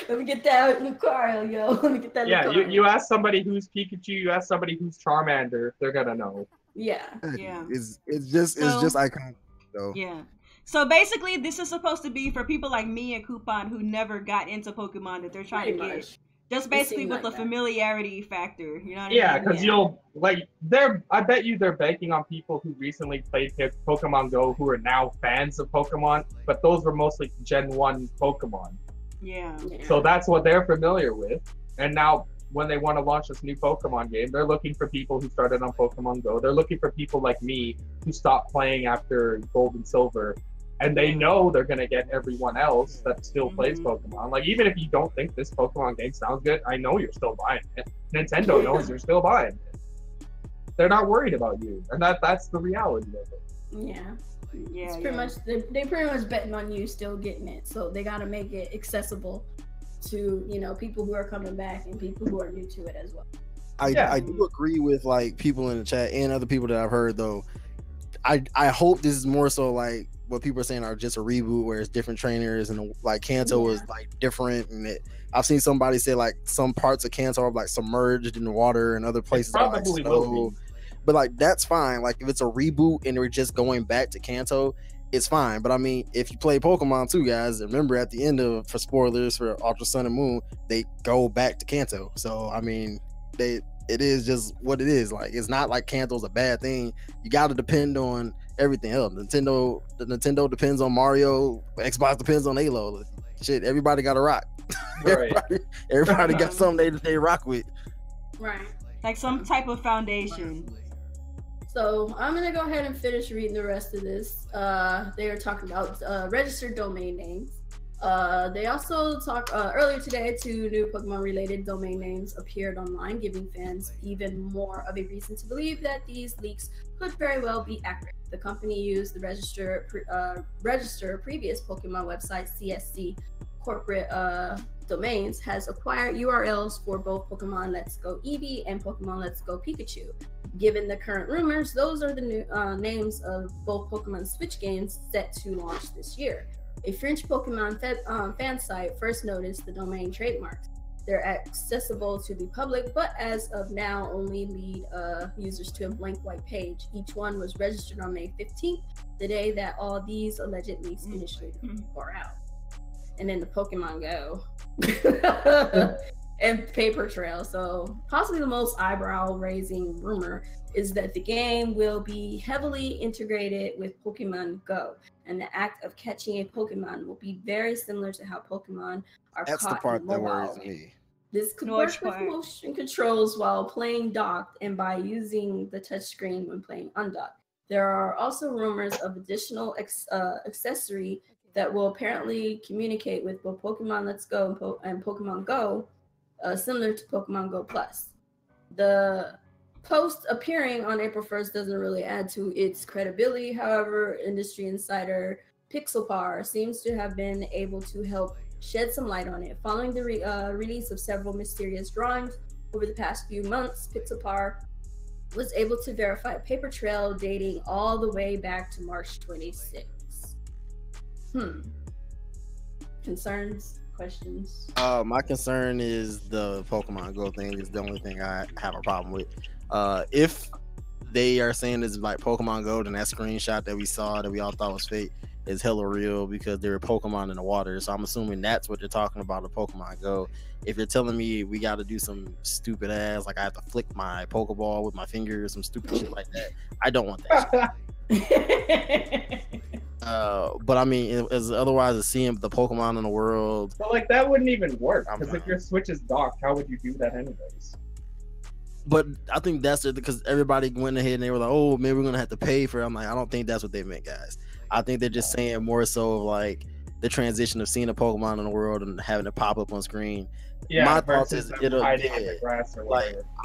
Let me get that Lucario, yo. Let me get that. Yeah, Lucario. you ask somebody who's Pikachu, you ask somebody who's Charmander, they're gonna know. Yeah. Yeah. It's just iconic though. Yeah. So basically, this is supposed to be for people like me and Coupon who never got into Pokemon that they're trying to get. Just basically with a familiarity factor, you know what I mean? Yeah, because you'll I bet you they're banking on people who recently played Pokemon Go who are now fans of Pokemon, but those were mostly Gen 1 Pokemon. Yeah. So that's what they're familiar with. And now when they want to launch this new Pokemon game, they're looking for people who started on Pokemon Go. They're looking for people like me who stopped playing after Gold and Silver. And they know they're going to get everyone else that still plays Pokemon. Like, even if you don't think this Pokemon game sounds good, I know you're still buying it. Nintendo knows you're still buying it. They're not worried about you. And that's the reality of it. Yeah. Yeah. It's pretty much, they pretty much betting on you still getting it. So they got to make it accessible to, you know, people who are coming back and people who are new to it as well. I do agree with, like, people in the chat and other people that I've heard, though. I hope this is more so, like, what people are saying are just a reboot where it's different trainers and like Kanto is like different, and I've seen somebody say like some parts of Kanto are like submerged in the water and other places are like snow. But like that's fine. Like if it's a reboot and we're just going back to Kanto, it's fine. But I mean, if you play Pokemon 2, guys, remember at the end of, for spoilers for Ultra Sun and Moon, they go back to Kanto. So I mean, it is just what it is. Like it's not like Kanto's a bad thing. You got to depend on everything else. The Nintendo depends on Mario. Xbox depends on Halo. Shit, everybody got a rock. Right. everybody got something they rock with. Right. Like some type of foundation. So I'm gonna go ahead and finish reading the rest of this. They were talking about registered domain names. They also talked earlier today, 2 new Pokemon related domain names appeared online, giving fans even more of a reason to believe that these leaks could very well be accurate. The company used the register previous Pokemon website CSC corporate domains has acquired URLs for both Pokemon Let's Go Eevee and Pokemon Let's Go Pikachu. Given the current rumors, those are the new names of both Pokemon Switch games set to launch this year. A French Pokemon fan site first noticed the domain trademarks. They're accessible to the public, but as of now, only lead users to a blank white page. Each one was registered on May 15th, the day that all these alleged leaks initially were out. And then the Pokemon Go and Paper Trail. So possibly the most eyebrow-raising rumor is that the game will be heavily integrated with Pokemon Go, and the act of catching a Pokemon will be very similar to how Pokemon are That's caught the part in that mobile. worries me. This could work with motion controls while playing docked and by using the touchscreen when playing undocked. There are also rumors of additional accessory that will apparently communicate with both Pokemon Let's Go and Pokemon Go, similar to Pokemon Go Plus. The post appearing on April 1st doesn't really add to its credibility. However, industry insider Pixelpar seems to have been able to help shed some light on it. Following the release of several mysterious drawings over the past few months, Pixelpar was able to verify a paper trail dating all the way back to March 26. Concerns? Questions? My concern is the Pokemon Go thing is the only thing I have a problem with. If they are saying it's like Pokemon Go, then that screenshot that we saw that we all thought was fake is hella real because there were Pokemon in the water. So I'm assuming that's what they're talking about, the Pokemon Go. If you're telling me we got to do some stupid ass, like I have to flick my Pokeball with my fingers, some stupid shit like that, I don't want that shit. But I mean, otherwise, seeing the Pokemon in the world. But like that wouldn't even work because if your Switch is docked, how would you do that anyways? But I think that's it because everybody went ahead and they were like, "Oh, maybe we're gonna have to pay for it." I'm like, I don't think that's what they meant, guys. I think they're just saying more so of like the transition of seeing a Pokemon in the world and having it pop up on screen. Yeah, my thoughts is it'll like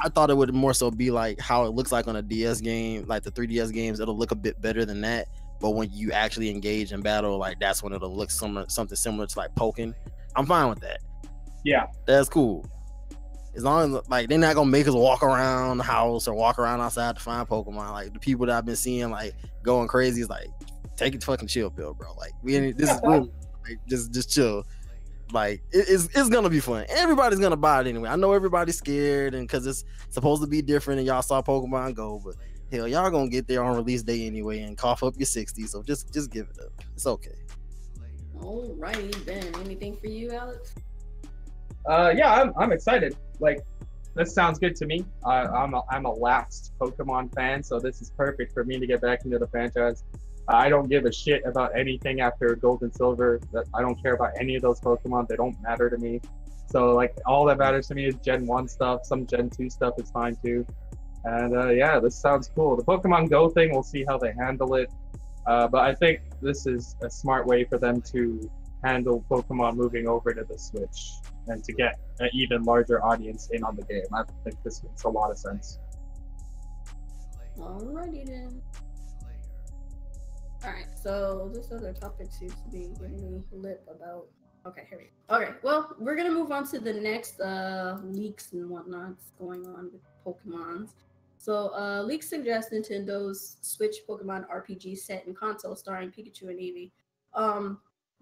I thought it would more so be like how it looks like on a DS game, like the 3DS games. It'll look a bit better than that. But when you actually engage in battle, like that's when it'll look something similar to like poking. I'm fine with that. Yeah, that's cool. As long as like they're not gonna make us walk around the house or walk around outside to find Pokemon. Like the people that I've been seeing like going crazy is like take a fucking chill pill, bro. Like this is real. Like just chill. Like it's gonna be fun. Everybody's gonna buy it anyway. I know everybody's scared and because it's supposed to be different and y'all saw Pokemon Go, but hell, y'all gonna get there on release day anyway and cough up your 60. So just give it up. It's okay. Alrighty then. Anything for you, Alex? Yeah, I'm excited. Like, this sounds good to me. I'm a lapsed Pokemon fan, so this is perfect for me to get back into the franchise. I don't give a shit about anything after Gold and Silver. I don't care about any of those Pokemon. They don't matter to me. So, like, all that matters to me is Gen 1 stuff. Some Gen 2 stuff is fine, too. And, yeah, this sounds cool. The Pokemon Go thing, we'll see how they handle it. But I think this is a smart way for them to handle Pokemon moving over to the Switch and to get an even larger audience in on the game. I think this makes a lot of sense. Alrighty then. Alright, so this other topic seems to be giving me lip about. Okay, here we go. Okay, well, we're gonna move on to the next leaks and whatnot's going on with Pokemon. So, leaks suggest Nintendo's Switch Pokemon RPG set and console starring Pikachu and Eevee.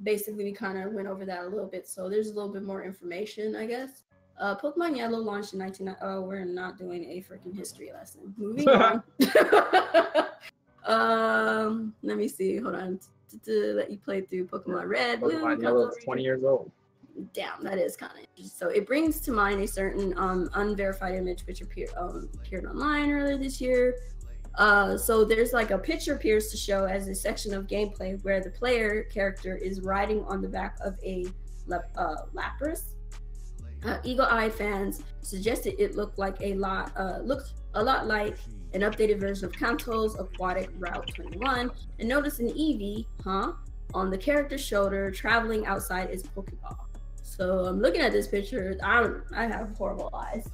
Basically, we kind of went over that a little bit, so there's a little bit more information, I guess. Pokemon Yellow launched in 1990. Oh, we're not doing a freaking history lesson. Moving on. Let me see. Hold on. To let you play through Pokemon Red. Pokemon Yellow is 20 years old. Damn, that is kind of interesting. So it brings to mind a certain unverified image which appeared online earlier this year. So there's like a picture appears to show as a section of gameplay where the player character is riding on the back of a Lapras. Eagle Eye fans suggested it looked a lot like an updated version of Kanto's Aquatic Route 21, and notice an Eevee, on the character's shoulder traveling outside its Pokeball. So I'm looking at this picture. I have horrible eyes,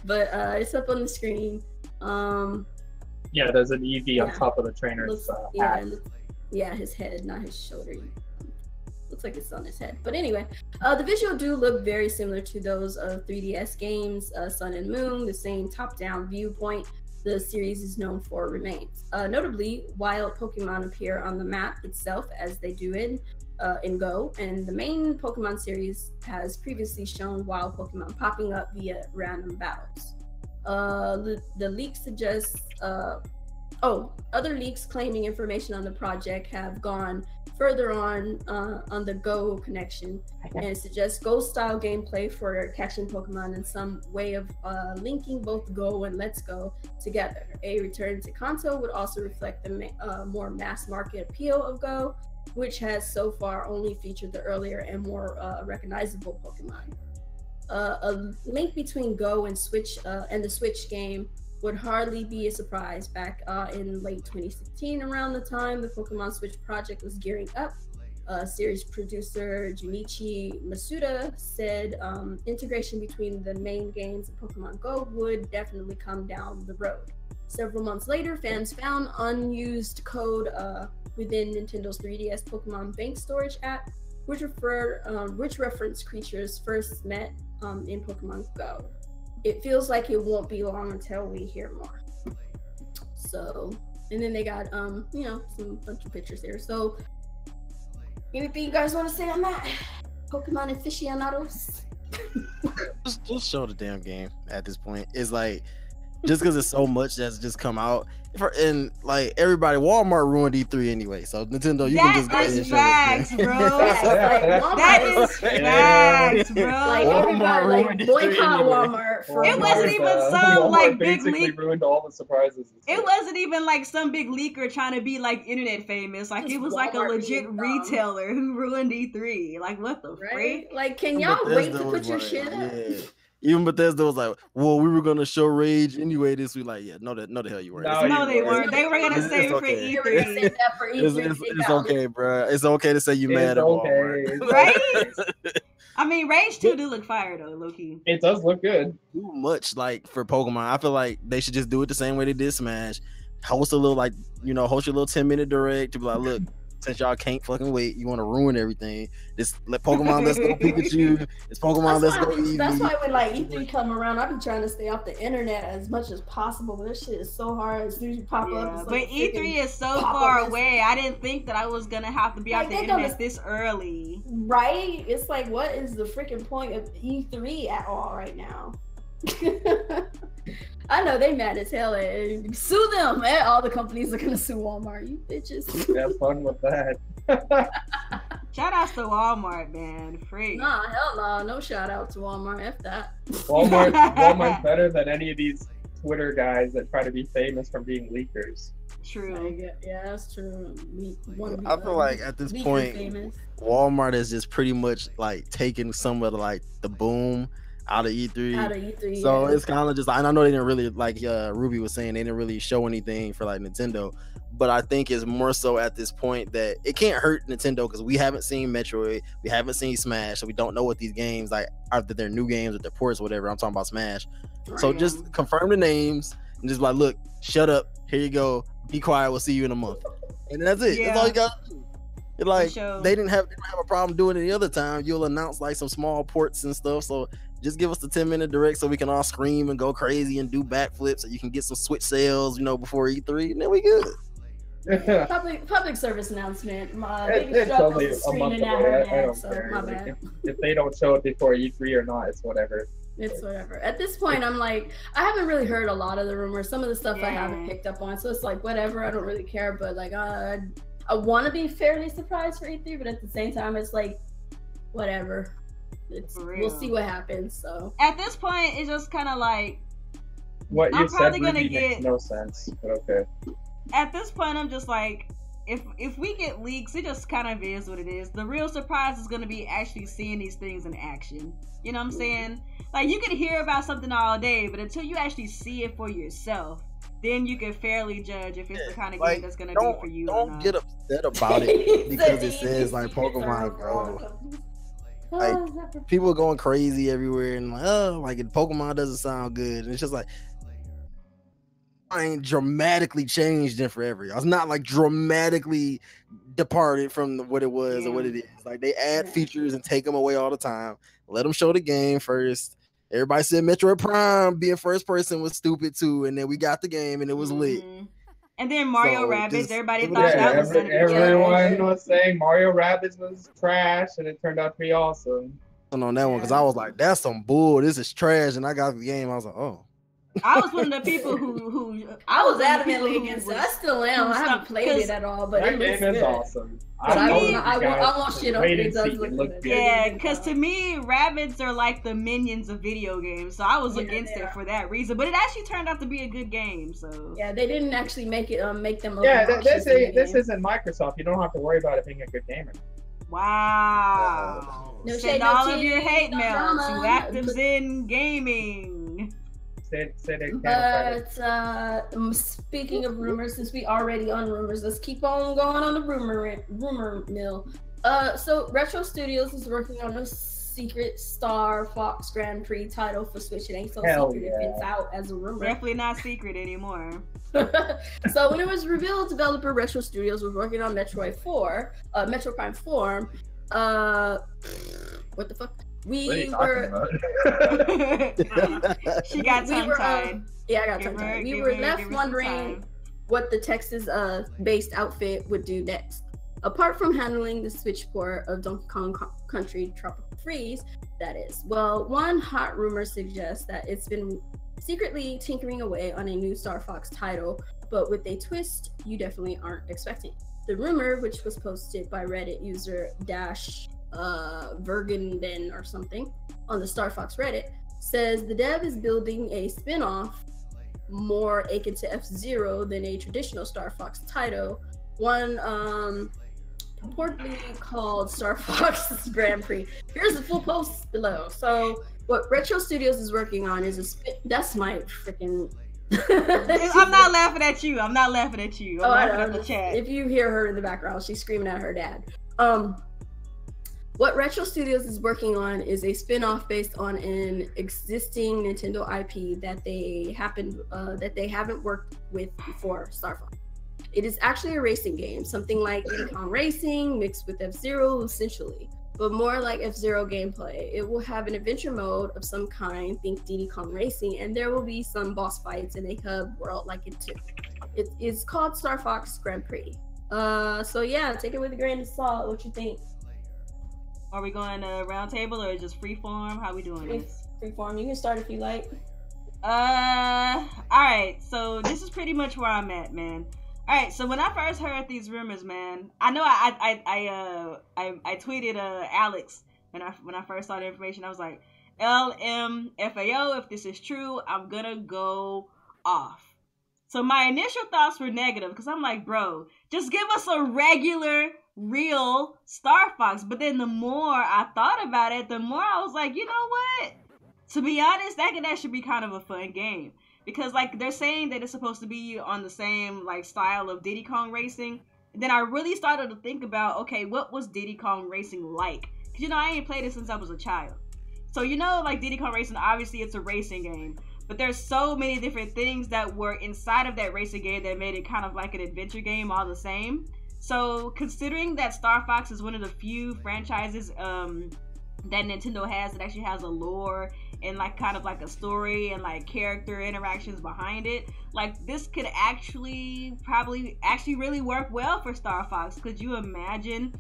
but it's up on the screen. Yeah, there's an Eevee on top of the trainer's hat. Yeah, his head, not his shoulder. Looks like it's on his head. But anyway, the visual do look very similar to those of 3DS games, Sun and Moon. The same top-down viewpoint the series is known for remains. Notably, wild Pokemon appear on the map itself as they do in Go, and the main Pokemon series has previously shown wild Pokemon popping up via random battles. The leak suggests other leaks claiming information on the project have gone further on the Go connection and suggests Go-style gameplay for catching Pokemon and some way of linking both Go and Let's Go together. A return to console would also reflect the more mass market appeal of Go, which has so far only featured the earlier and more recognizable Pokemon. A link between Go and Switch and the Switch game would hardly be a surprise. Back in late 2016, around the time the Pokemon Switch project was gearing up, series producer Junichi Masuda said integration between the main games and Pokemon Go would definitely come down the road. Several months later, fans found unused code within Nintendo's 3DS Pokemon Bank Storage app, which referenced creatures first met in Pokemon Go. It feels like it won't be long until we hear more. So, and then they got some bunch of pictures there. So, anything you guys want to say on that? Pokemon aficionados? just show the damn game at this point. It's like just because it's so much that's just come out. And like everybody, Walmart ruined E3 anyway. So Nintendo, you can just go ahead and show facts, bro. That is facts, bro. Like everybody, like boycott Walmart. It wasn't even some like big leak. Ruined all the surprises. It wasn't even like some big leaker trying to be like internet famous. Like it was like a legit retailer who ruined E3. Like what the freak? Like, can y'all wait to put your shit up? Yeah. Even Bethesda was like, well, we were gonna show Rage anyway this week. Like, yeah, no the hell you weren't. No, they weren't. They were gonna save it for E3. It's okay, bro. It's okay to say you mad at Walmart. Right? I mean, Rage 2 do look fire though, low-key. It does look good. Too much like for Pokemon. I feel like they should just do it the same way they did Smash. Host a little host your little 10-minute direct to be like, look, since y'all can't fucking wait, you want to ruin everything. Just let Pokemon Let's Go Pikachu. It's Pokemon Let's Go Eevee. That's why when like E3 come around, I be trying to stay off the internet as much as possible. But this shit is so hard. As soon as you pop up, it's like but E3 is so far away. I didn't think that I was gonna have to be off the internet this early. Right? It's like, what is the freaking point of E3 at all right now? I know they mad as hell. Sue them. All the companies are gonna sue Walmart. You bitches. Have fun with that. Shout outs to Walmart, man. Free. Nah, hell no. No shout out to Walmart. F that. Walmart's better than any of these Twitter guys that try to be famous from being leakers. True. Yeah, that's true. I feel like at this point, Walmart is just pretty much like taking some of the boom out of E3. So it's kind of just, I know they didn't really, like Ruby was saying, they didn't really show anything for like Nintendo, but I think it's more so at this point that it can't hurt Nintendo because we haven't seen Metroid, we haven't seen Smash, so we don't know what these games like, either they're new games or they're ports or whatever. I'm talking about Smash. So just confirm the names and just like, look, shut up, here you go, be quiet, we'll see you in a month, and that's it. That's all you got to do. It's like they didn't have a problem doing it the other time. You'll announce like some small ports and stuff, so just give us the 10-minute direct so we can all scream and go crazy and do backflips so you can get some Switch sales, before E3, and then we good. Public service announcement. It's only a month away. I don't care. My bad. If they don't show it before E3 or not, it's whatever. It's whatever. At this point, I'm like, I haven't really heard a lot of the rumors. Some of the stuff I haven't picked up on, so it's like whatever. I don't really care, but like I want to be fairly surprised for E3, but at the same time, it's like whatever. We'll see what happens. So at this point, it's just kind of like what you said really makes no sense. But okay. At this point, I'm just like, if we get leaks, it just kind of is what it is. The real surprise is going to be actually seeing these things in action. You know what I'm saying? Like, you can hear about something all day, but until you actually see it for yourself, then you can fairly judge if it's the kind of game that's going to be for you. Don't get upset about it because it says like Pokemon Go. Like, people are going crazy everywhere and like Pokemon doesn't sound good, and it's just like I ain't dramatically changed in forever. It's not like dramatically departed from what it was or what it is. Like, they add features and take them away all the time. Let them show the game first. Everybody said Metroid Prime being first person was stupid too, and then we got the game and it was lit. And then Mario Rabbids, everybody thought that was gonna be everyone was saying Mario Rabbids was trash, and it turned out to be awesome. On that one, because I was like, that's some bull. This is trash, and I got the game. I was like, oh. I was one of the people who I was adamantly against it. I still am. I haven't played it at all, but that it game looks is good. Awesome. I want shit on it. Does look good. Yeah, because to me, Rabbids are like the minions of video games, so I was against it for that reason. But it actually turned out to be a good game. So yeah, they didn't actually make it make them. This isn't Microsoft. You don't have to worry about it being a good game. Wow. Send all of your hate mail to Actives in Gaming. But speaking of rumors, since we already on rumors, let's keep on going on the rumor mill. So Retro Studios is working on a secret Star Fox Grand Prix title for Switch. It ain't so secret if it's out as a rumor. Definitely not secret anymore. So when it was revealed, developer Retro Studios was working on Metroid Prime 4. What the fuck? We were. She got tongue-tied. Yeah, I got tongue-tied. We were left wondering what the Texas-based outfit would do next. Apart from handling the Switch port of Donkey Kong Country Tropical Freeze, that is. Well, one hot rumor suggests that it's been secretly tinkering away on a new Star Fox title, but with a twist you definitely aren't expecting. The rumor, which was posted by Reddit user Vergenden or something on the Star Fox Reddit, says the dev is building a spin-off more akin to F-Zero than a traditional Star Fox title, one purportedly called Star Fox Grand Prix. Here's the full post below. So what Retro Studios is working on is that's my freaking I'm not laughing at you. I'm laughing at laughing at the chat. If you hear her in the background, she's screaming at her dad. What Retro Studios is working on is a spin-off based on an existing Nintendo IP that they haven't worked with before, Star Fox. It is actually a racing game, something like Diddy Kong Racing mixed with F-Zero, essentially, but more like F-Zero gameplay. It will have an adventure mode of some kind, think Diddy Kong Racing, and there will be some boss fights in a hub world like it too. It is called Star Fox Grand Prix. So yeah, take it with a grain of salt. What you think? Are we going round table or just free form? How we doing this? Free form. You can start if you like. All right. So this is pretty much where I'm at, man. All right. So when I first heard these rumors, man, I know I tweeted Alex when I first saw the information. I was like, LMFAO. If this is true, I'm gonna go off. So my initial thoughts were negative because I'm like, bro, just give us a regular, real Star Fox. But then the more I thought about it, the more I was like, you know what? To be honest, that should be kind of a fun game. Because, like, they're saying that it's supposed to be on the same, like, style of Diddy Kong Racing. And then I really started to think about, okay, what was Diddy Kong Racing like? Because, you know, I ain't played it since I was a child. So, you know, like, Diddy Kong Racing, obviously it's a racing game. But there's so many different things that were inside of that racing game that made it kind of like an adventure game all the same. So considering that Star Fox is one of the few franchises that Nintendo has that actually has a lore and like kind of like a story and like character interactions behind it, like this could actually really work well for Star Fox. Could you imagine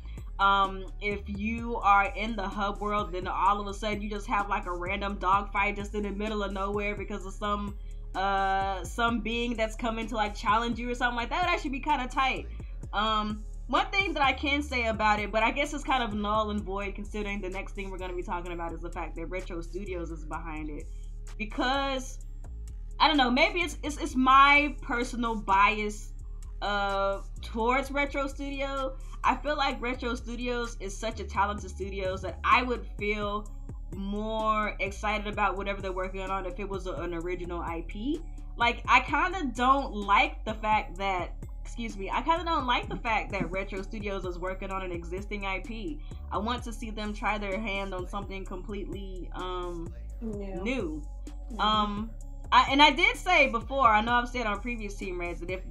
if you are in the hub world, then all of a sudden you just have like a random dogfight just in the middle of nowhere because of some being that's coming to like challenge you or something like that? Would actually be kind of tight. One thing that I can say about it, but I guess it's kind of null and void considering the next thing we're going to be talking about is the fact that Retro Studios is behind it. Because I don't know, maybe it's my personal bias towards Retro Studio. I feel like Retro Studios is such a talented studio that I would feel more excited about whatever they're working on if it was an original IP. Like, I kind of don't like the fact that Retro Studios is working on an existing IP. I want to see them try their hand on something completely new. I did say before, I know I've said on previous Team Reds, that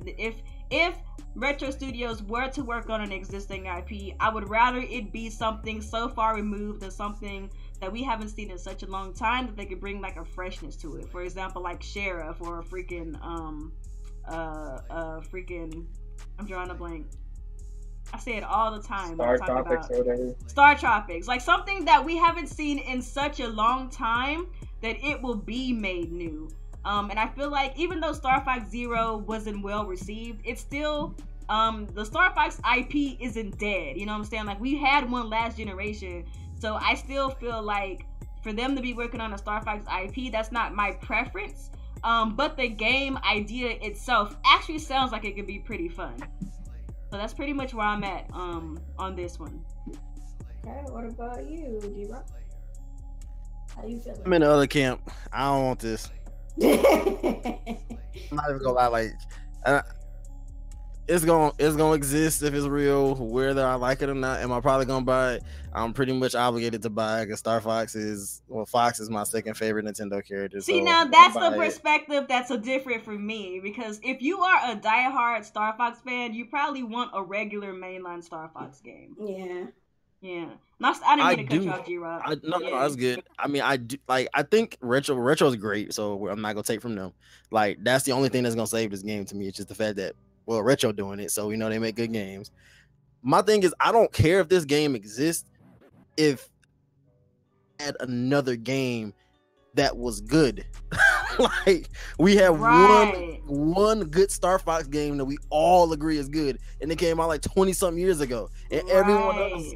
if Retro Studios were to work on an existing IP, I would rather it be something so far removed than something that we haven't seen in such a long time that they could bring like a freshness to it. For example, like Sheriff or a freaking I'm drawing a blank. I say it all the time. Star Tropics or whatever. Star Tropics. Like something that we haven't seen in such a long time that it will be made new. And I feel like even though Star Fox Zero wasn't well received, it's still the Star Fox IP isn't dead. You know what I'm saying? Like we had one last generation, so I still feel like for them to be working on a Star Fox IP, that's not my preference. But the game idea itself actually sounds like it could be pretty fun. So that's pretty much where I'm at on this one. Okay, what about you, G-Rock? How you feeling? I'm in the other camp. I don't want this. I'm not even gonna lie, like it's gonna exist if it's real, whether I like it or not. Am I probably gonna buy it? I'm pretty much obligated to buy it because Fox is my second favorite Nintendo character. See, so now that's the perspective that's a different for me, because if you are a diehard Star Fox fan, you probably want a regular mainline Star Fox game. Yeah. I didn't mean to cut you off, G-Rock. No, that's good. I mean, I do, like, I think retro is great, so I'm not gonna take from them. Like, that's the only thing that's gonna save this game to me. It's just the fact that, well, Retro doing it, so we know they make good games. My thing is, I don't care if this game exists if I had another game that was good. Like, we have one good Star Fox game that we all agree is good, and it came out like 20-something years ago, and everyone else.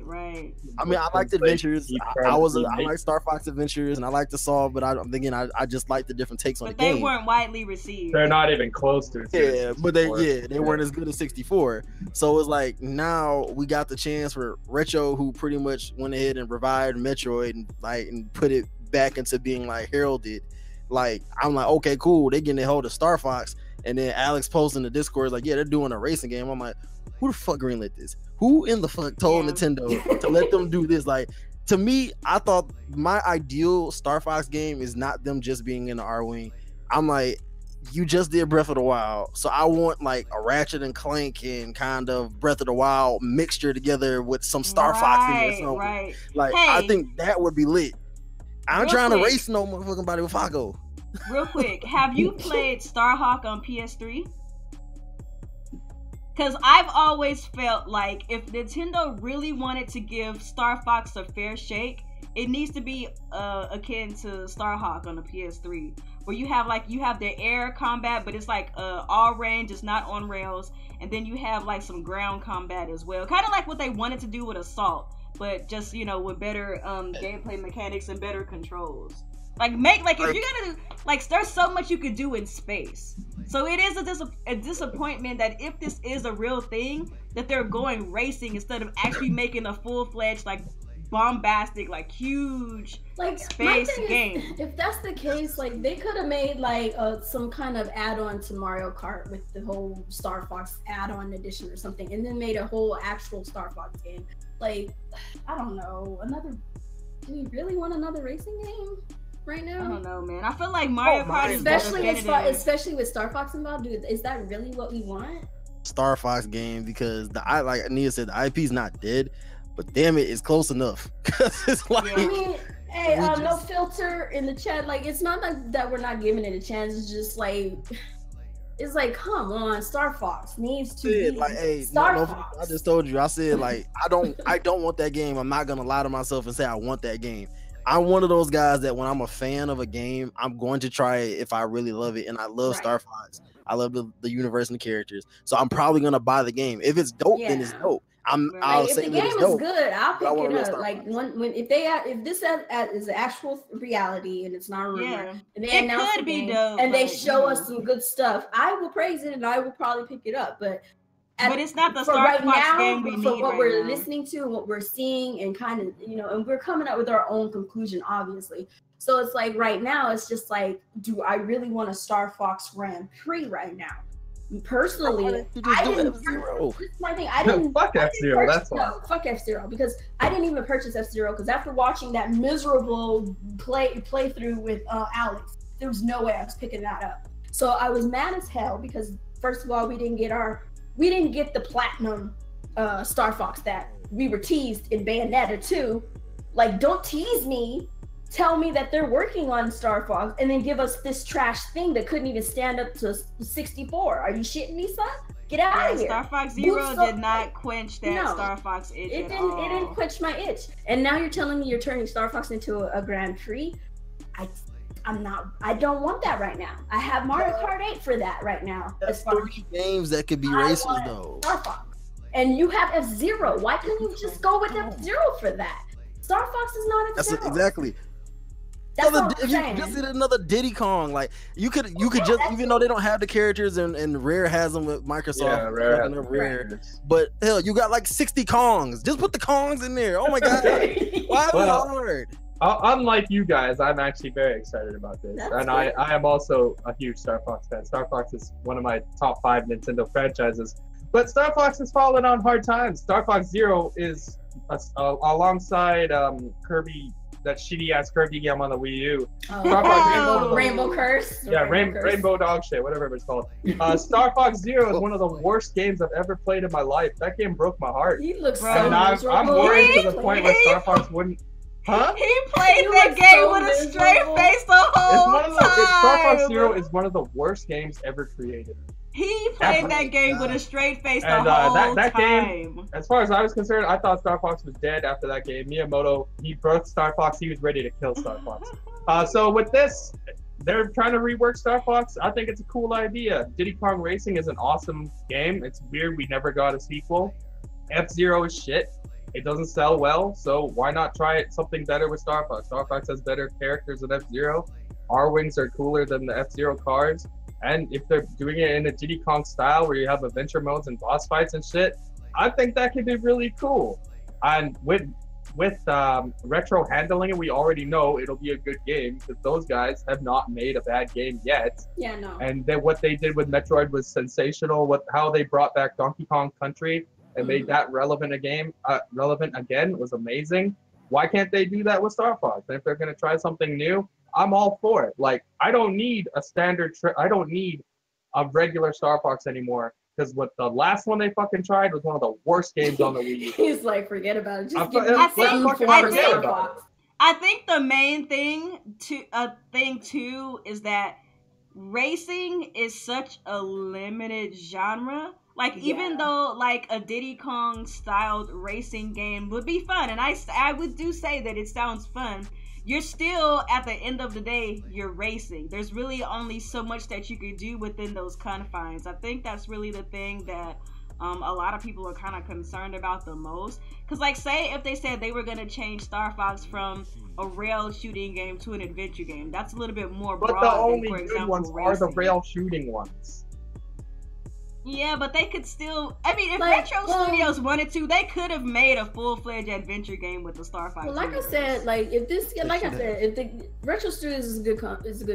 I mean, I liked Adventures. I like Star Fox Adventures, and I like the Solve, but I'm thinking I just like the different takes on the game. But they weren't widely received. They're not even close to it. Yeah, but they weren't as good as 64. So it's like now we got the chance for Retro, who pretty much went ahead and revived Metroid and put it back into being like heralded. Like, I'm like, okay, cool, they getting a hold of Star Fox, and then Alex posting in the Discord like, yeah, they're doing a racing game. I'm like, who the fuck greenlit this? Who in the fuck told Nintendo to let them do this? Like, to me, I thought my ideal Star Fox game is not them just being in the R-Wing. I'm like, you just did Breath of the Wild, so I want like a Ratchet and Clank and kind of Breath of the Wild mixture together with some Star Fox in there or something. Right. Like Hey, I think that would be lit. I'm real trying quick. to race no motherfucking body with Fago. Real quick, have you played Starhawk on PS3? Because I've always felt like if Nintendo really wanted to give Star Fox a fair shake, it needs to be akin to Starhawk on the PS3, where you have the air combat, but it's like all range, it's not on rails, and then you have like some ground combat as well, kind of like what they wanted to do with Assault, but just with better gameplay mechanics and better controls. If you're gonna do, there's so much you could do in space. So it is a disappointment that if this is a real thing, that they're going racing instead of actually making a full-fledged bombastic, huge space game. If that's the case, they could have made some kind of add-on to Mario Kart with the whole Star Fox add-on edition or something, and then made a whole actual Star Fox game. I don't know, do we really want another racing game right now? I don't know, man. I feel like Mario Kart is especially with Star Fox involved, dude. Is that really what we want? Star Fox game, because like Nia said, the IP is not dead, but damn it, it's close enough. It's I mean, hey, no filter in the chat. It's not that we're not giving it a chance. It's just come on, Star Fox needs to be Star Fox. I just told you. I said I don't want that game. I'm not gonna lie to myself and say I want that game. I'm one of those guys that when I'm a fan of a game, I'm going to try it if I really love it. And I love Star Fox. I love the universe and the characters. So I'm probably gonna buy the game. If it's dope, then it's dope. I'll say if the game is dope, good, I'll pick it up. If this is actual reality and it's not a rumor, and they announce the game and they show us some good stuff, I will praise it and I will probably pick it up. But it's not the Star Fox game we need. For what we're listening to and what we're seeing, and kind of and we're coming up with our own conclusion, obviously. So it's right now, it's just do I really want a Star Fox Grand Prix right now? Personally, I didn't. This is my thing. I didn't. Fuck F-Zero. That's why. No, fuck F-Zero, because I didn't even purchase F-Zero, because after watching that miserable playthrough with Alex, there was no way I was picking that up. So I was mad as hell because first of all, we didn't get the platinum Star Fox that we were teased in Bayonetta 2. Don't tease me. Tell me that they're working on Star Fox and then give us this trash thing that couldn't even stand up to 64. Are you shitting me, son? Get out of here. Star Fox Zero did not quench that Star Fox itch. It didn't quench my itch. And now you're telling me you're turning Star Fox into a Grand Prix? I don't want that right now. I have Mario Kart 8 for that right now. That's 3 games that could be races though. Star Fox. And you have F-Zero. Why couldn't you just go with F-Zero for that? Star Fox is not F-Zero. That's exactly. That's if you just did another Diddy Kong, you could just, even though they don't have the characters and Rare has them with Microsoft, Rare. But hell, you got 60 Kongs. Just put the Kongs in there. Oh my god, why is it hard? Unlike you guys, I'm actually very excited about this, I am also a huge Star Fox fan. Star Fox is one of my top 5 Nintendo franchises, but Star Fox has fallen on hard times. Star Fox Zero is alongside Kirby. That shitty ass Kirby game on the Wii U. Rainbow Curse. Yeah, Rainbow Dog shit, whatever it's called. Star Fox Zero is one of the worst games I've ever played in my life. That game broke my heart. You look so I'm worried to the point where Star Fox wouldn't. Huh? He played that game with a straight face the whole time. Star Fox Zero is one of the worst games ever created. He played that game with a straight face the whole that time. Game, as far as I was concerned, I thought Star Fox was dead after that game. Miyamoto, he birthed Star Fox. He was ready to kill Star Fox. So with this, they're trying to rework Star Fox. I think it's a cool idea. Diddy Kong Racing is an awesome game. It's weird we never got a sequel. F-Zero is shit. It doesn't sell well, so why not try something better with Star Fox? Star Fox has better characters than F-Zero. R-Wings are cooler than the F-Zero cars. And if they're doing it in a Diddy Kong style where you have adventure modes and boss fights and shit, I think that could be really cool. And with retro handling, we already know it'll be a good game because those guys have not made a bad game yet. Yeah, no. And then what they did with Metroid was sensational. How they brought back Donkey Kong Country and made that relevant again was amazing. Why can't they do that with Star Fox? And if they're going to try something new, I'm all for it. Like, I don't need a standard I don't need a regular Star Fox anymore. Because what the last one they fucking tried was one of the worst games on the Wii. He's like, forget about it. Just give I think the main thing too is that racing is such a limited genre. Like, even though like a Diddy Kong styled racing game would be fun, and I would do say that it sounds fun, you're still, at the end of the day, you're racing. There's really only so much that you can do within those confines. I think that's really the thing that a lot of people are kind of concerned about the most. Because, like, say if they said they were going to change Star Fox from a rail shooting game to an adventure game, that's a little bit more broad. But the only than, for good example, ones are the rail shooting ones. Yeah, but they could still. I mean, if Retro Studios wanted to, they could have made a full-fledged adventure game with the Star Fox. Well, like I said, if the Retro Studios is a good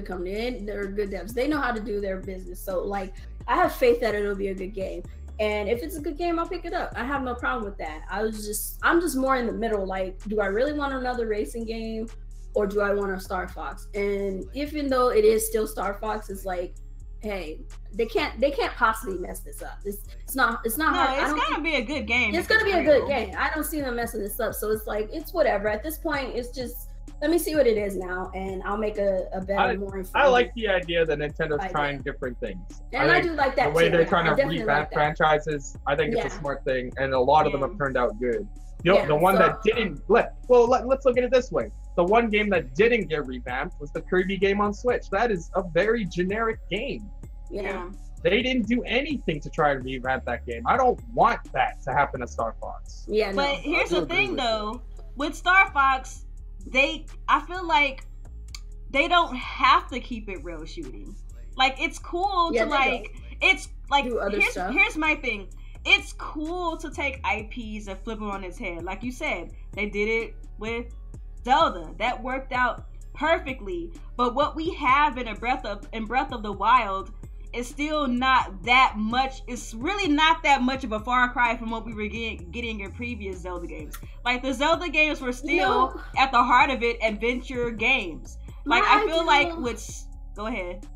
company, they're good devs. They know how to do their business. So, like, I have faith that it'll be a good game. And if it's a good game, I'll pick it up. I have no problem with that. I'm just more in the middle. Like, do I really want another racing game, or do I want a Star Fox? And even though it is still Star Fox, it's like, hey, they can't possibly mess this up. It's not hard. It's gonna be a good game. It's gonna be a good game. I don't see them messing this up. So it's like, it's whatever. At this point, it's just, let me see what it is now, and I'll make a better, more informed. I like the idea that Nintendo's trying different things. And I do like that the way too. they're trying to revamp franchises. I think it's a smart thing, and a lot of them have turned out good. The one that didn't let's look at it this way. The one game that didn't get revamped was the Kirby game on Switch. That is a very generic game. Yeah. They didn't do anything to try and revamp that game. I don't want that to happen to Star Fox. Yeah, but here's the thing though, with Star Fox, I feel like they don't have to keep it rail shooting. Like, it's cool to here's my thing. It's cool to take IPs and flip them on its head. Like you said, they did it with Zelda. That worked out perfectly. But what we have in Breath of the Wild is still not that much. It's really not that much of a far cry from what we were getting in previous Zelda games. Like, the Zelda games were still at the heart of it adventure games. Like, I feel like go ahead.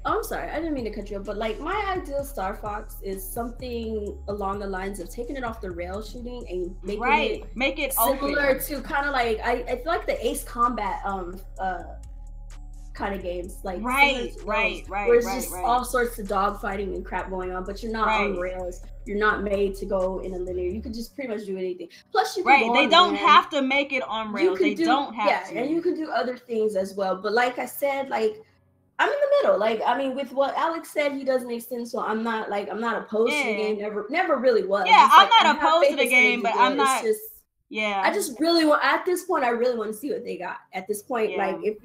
Oh, I'm sorry, I didn't mean to cut you off, but like, my ideal Star Fox is something along the lines of taking it off the rail shooting and make it similar to kind of like, I feel like the Ace Combat kind of games, like where it's just all sorts of dog fighting and crap going on, but you're not on rails. You're not made to go in a linear. You can just pretty much do anything. Plus, you can they don't have to make it on rails. They don't have to. And you can do other things as well. But like I said, like, I'm in the middle. Like, I mean, with what Alex said, he doesn't extend, so I'm not opposed to the game. Never really was. Yeah, I'm not opposed to the game, but I'm not. It's just, I just really want, at this point, I really want to see what they got. At this point, like, if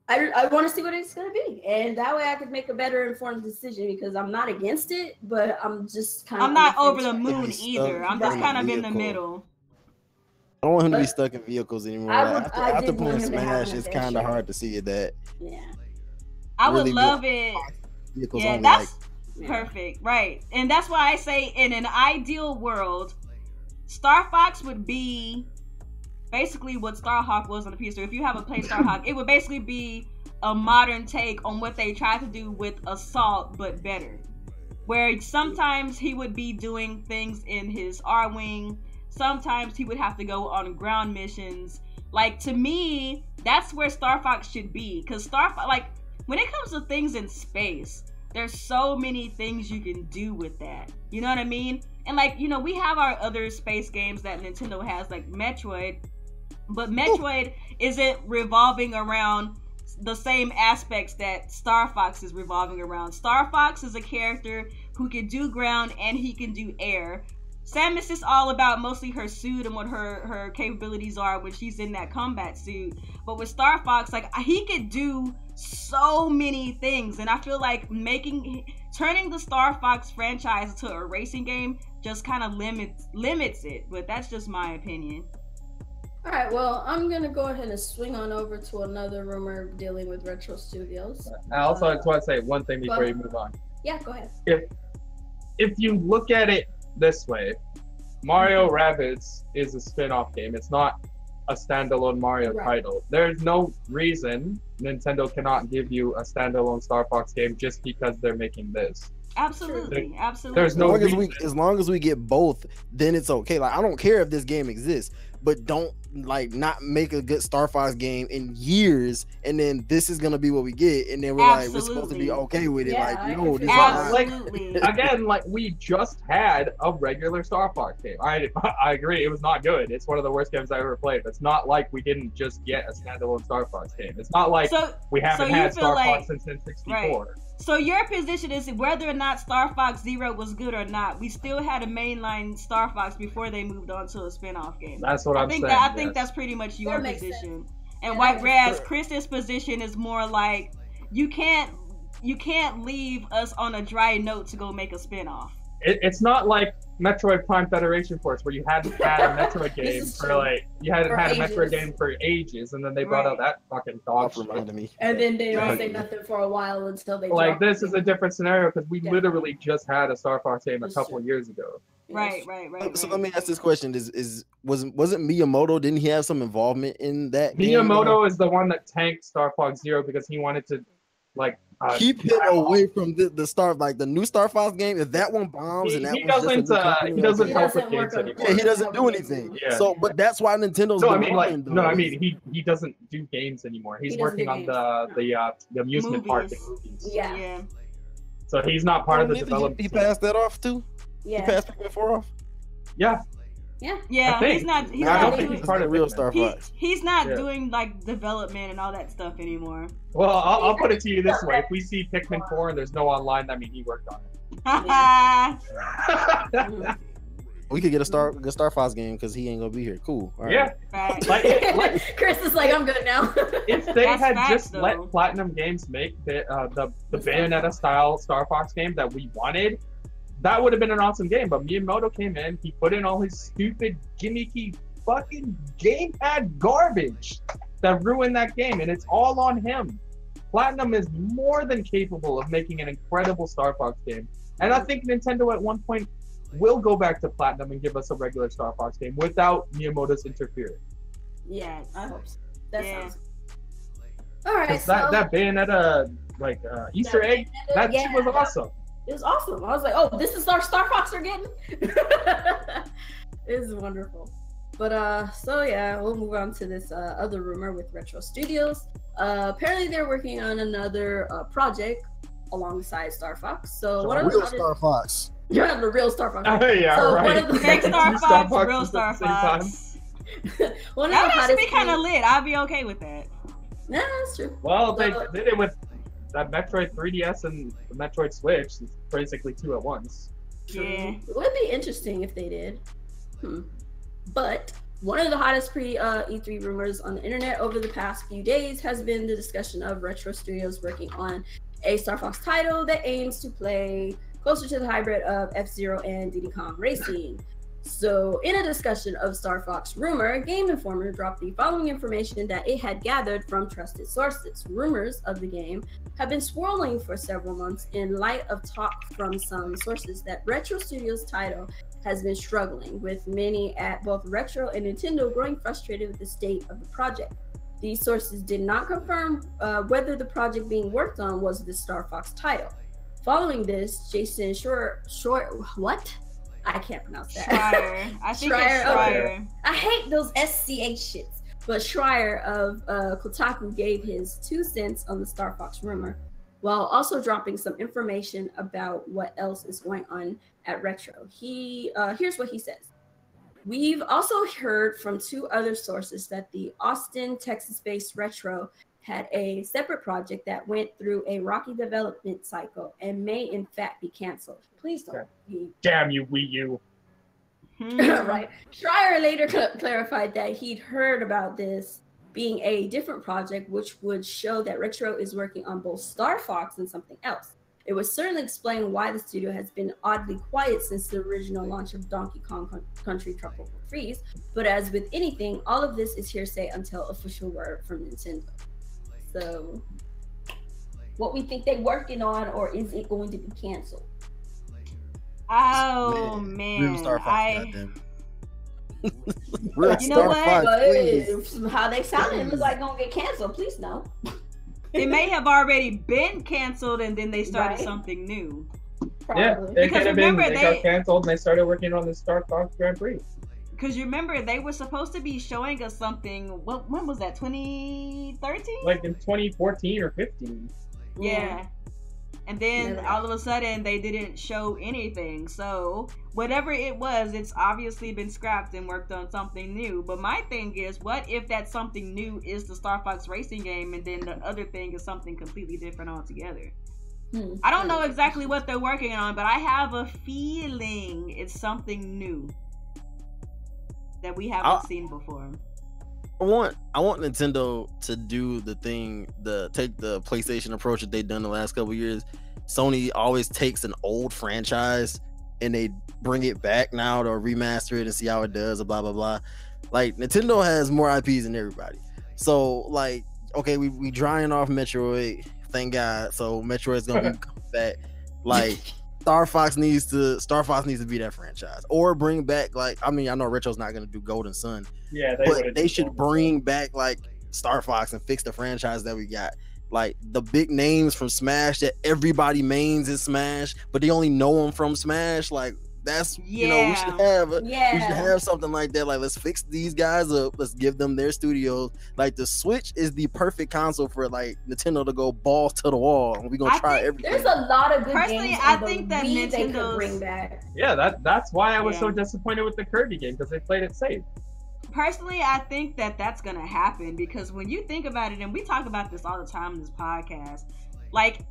I want to see what it's gonna be, and that way I could make a better informed decision, because I'm not against it, but I'm just kind of. I'm not over the moon either. I'm just kind of in the middle. I don't want him to be stuck in vehicles anymore. After playing Smash, it's kind of hard to see that. Yeah. I would love it. Yeah, that's perfect. Right. And that's why I say, in an ideal world, Star Fox would be basically what Starhawk was on the PS2. If you haven't played Starhawk, it would basically be a modern take on what they tried to do with Assault, but better. Where sometimes he would be doing things in his R-Wing. Sometimes he would have to go on ground missions. Like, to me, that's where Star Fox should be. Because when it comes to things in space, there's so many things you can do with that. You know what I mean? And like, you know, we have our other space games that Nintendo has, like Metroid, but Metroid isn't revolving around the same aspects that Star Fox is revolving around. Star Fox is a character who can do ground and he can do air. Samus is all about mostly her suit and what her capabilities are when she's in that combat suit. But with Star Fox, like, he could do so many things, and I feel like turning the Star Fox franchise into a racing game just kind of limits it. But that's just my opinion. All right, well, I'm gonna go ahead and swing on over to another rumor dealing with Retro Studios. I also just want to say one thing before you move on. Yeah, go ahead. If you look at it this way, Mario Rabbids is a spin-off game. It's not a standalone Mario title. There's no reason Nintendo cannot give you a standalone Star Fox game just because they're making this. Absolutely, absolutely. There's no reason. As long as we get both, then it's okay. Like, I don't care if this game exists, but don't like not make a good Star Fox game in years, and then this is gonna be what we get, and then we're supposed to be okay with it. Like, no, this absolutely. Like, again, like we just had a regular Star Fox game. I agree, it was not good. It's one of the worst games I ever played. But it's not like we didn't just get a standalone Star Fox game. It's not like we haven't had Star Fox since N64. Right. So your position is whether or not Star Fox Zero was good or not, we still had a mainline Star Fox before they moved on to a spin-off game. That's what I'm saying. I think that's pretty much your position. And whereas Chris's position is more like you can't leave us on a dry note to go make a spin-off. It's not like Metroid Prime Federation Force where you hadn't had a Metroid game for like a Metroid game for ages, and then they brought out that fucking dog shit. And then they don't say nothing for a while until they like this is a different scenario because we literally just had a Star Fox game a couple of years ago. Right. So let me ask this question: wasn't Miyamoto? Didn't he have some involvement in that? Miyamoto is the one that tanked Star Fox Zero because he wanted to keep it away from the Star, like the new Star Fox game. If that one bombs and that he doesn't help with games anymore. Yeah, he doesn't do anything. Yeah. So, but that's why Nintendo's. He doesn't do games anymore. He's working on the amusement park in movies. Yeah. So he's not part of the development. He passed that off too. Yeah. He passed Pikmin 4 off. Yeah. Yeah, he's not. I don't think he's part of real Star Fox. He's not doing like development and all that stuff anymore. Well, I'll put it to you this way: if we see Pikmin 4 and there's no online, that means he worked on it. We could get a Star Fox game because he ain't gonna be here. Cool. All right. Yeah. Right. Chris is like, I'm good now. If they had just let Platinum Games make the Bayonetta style Star Fox game that we wanted, that would have been an awesome game. But Miyamoto came in, he put in all his stupid, gimmicky, fucking gamepad garbage that ruined that game, and it's all on him. Platinum is more than capable of making an incredible Star Fox game, and I think Nintendo at one point will go back to Platinum and give us a regular Star Fox game without Miyamoto's interference. Yeah, I hope so. That sounds all right. That Bayonetta Easter egg, that shit was awesome. It was awesome. I was like, oh, this is our Star Fox we're getting. It is wonderful. But so yeah, we'll move on to this other rumor with Retro Studios. Apparently they're working on another project alongside Star Fox. So what real Star Fox. Yeah, the real Star Fox. Yeah, so right. One of the fake Star Fox, real Star Fox. That would actually be kind of lit. I'd be okay with that. Yeah, that's true. Well, they did it with that Metroid 3DS and the Metroid Switch. It's basically two at once. Yeah. It would be interesting if they did. But one of the hottest pre-E3 rumors on the internet over the past few days has been the discussion of Retro Studios working on a Star Fox title that aims to play closer to the hybrid of F-Zero and Diddy Kong Racing. So, in a discussion of Star Fox rumor, Game Informer dropped the following information that it had gathered from trusted sources. Rumors of the game have been swirling for several months in light of talk from some sources that Retro Studios' title has been struggling, with many at both Retro and Nintendo growing frustrated with the state of the project. These sources did not confirm whether the project being worked on was the Star Fox title. Following this, Jason what? I can't pronounce that. Schreier. I think it's Schreier. I hate those SCH shits. But Schreier of Kotaku gave his 2 cents on the Star Fox rumor, while also dropping some information about what else is going on at Retro. Here's what he says. We've also heard from 2 other sources that the Austin, Texas-based Retro had a separate project that went through a rocky development cycle and may in fact be canceled. Please don't. Damn you, Wii U. Right. Schreier later clarified that he'd heard about this being a different project, which would show that Retro is working on both Star Fox and something else. It would certainly explain why the studio has been oddly quiet since the original launch of Donkey Kong Country Tropical Freeze. But as with anything, all of this is hearsay until official word from Nintendo. So, what we think they're working on, or is it going to be canceled? Oh man, Real You know Star what? Fox, But please. how they sounded, it was like gonna get canceled. Please no. It may have already been canceled and then they started Right. something new. Yeah, Probably. it Because could have been. remember, They they- got canceled and they started working on the Star Fox Grand Prix. Because you remember, they were supposed to be showing us something. When was that? 2013? Like in 2014 or 15. Yeah. And then Never. all of a sudden they didn't show anything. So whatever it was, it's obviously been scrapped and worked on something new. But my thing is, what if that something new is the Star Fox racing game and then the other thing is something completely different altogether? I don't know exactly what they're working on, but I have a feeling it's something new that we haven't seen before. I want Nintendo to do the thing, take the PlayStation approach that they've done the last couple of years. Sony always takes an old franchise and they bring it back now to remaster it and see how it does, blah blah blah. Like Nintendo has more IPs than everybody. So like, okay, we drying off Metroid, thank God. So Metroid's gonna be coming back. Like Star Fox needs to be that franchise, or bring back, like, I mean, I know Retro's not gonna do Golden Sun, Yeah, but they should bring back like Star Fox and fix the franchise that we got. Like the big names from Smash that everybody mains in Smash, but they only know them from Smash. Like that's you know, we should have something like that. Like, let's fix these guys up. Let's give them their studios. Like the Switch is the perfect console for like Nintendo to go balls to the wall, and we're gonna try everything. There's a lot of good Personally, games. I on the think that Wii they could Nintendo's- bring back. Yeah, that's why I was Yeah. so disappointed with the Kirby game, because they played it safe. Personally, I think that that's gonna happen because when you think about it, and we talk about this all the time in this podcast, like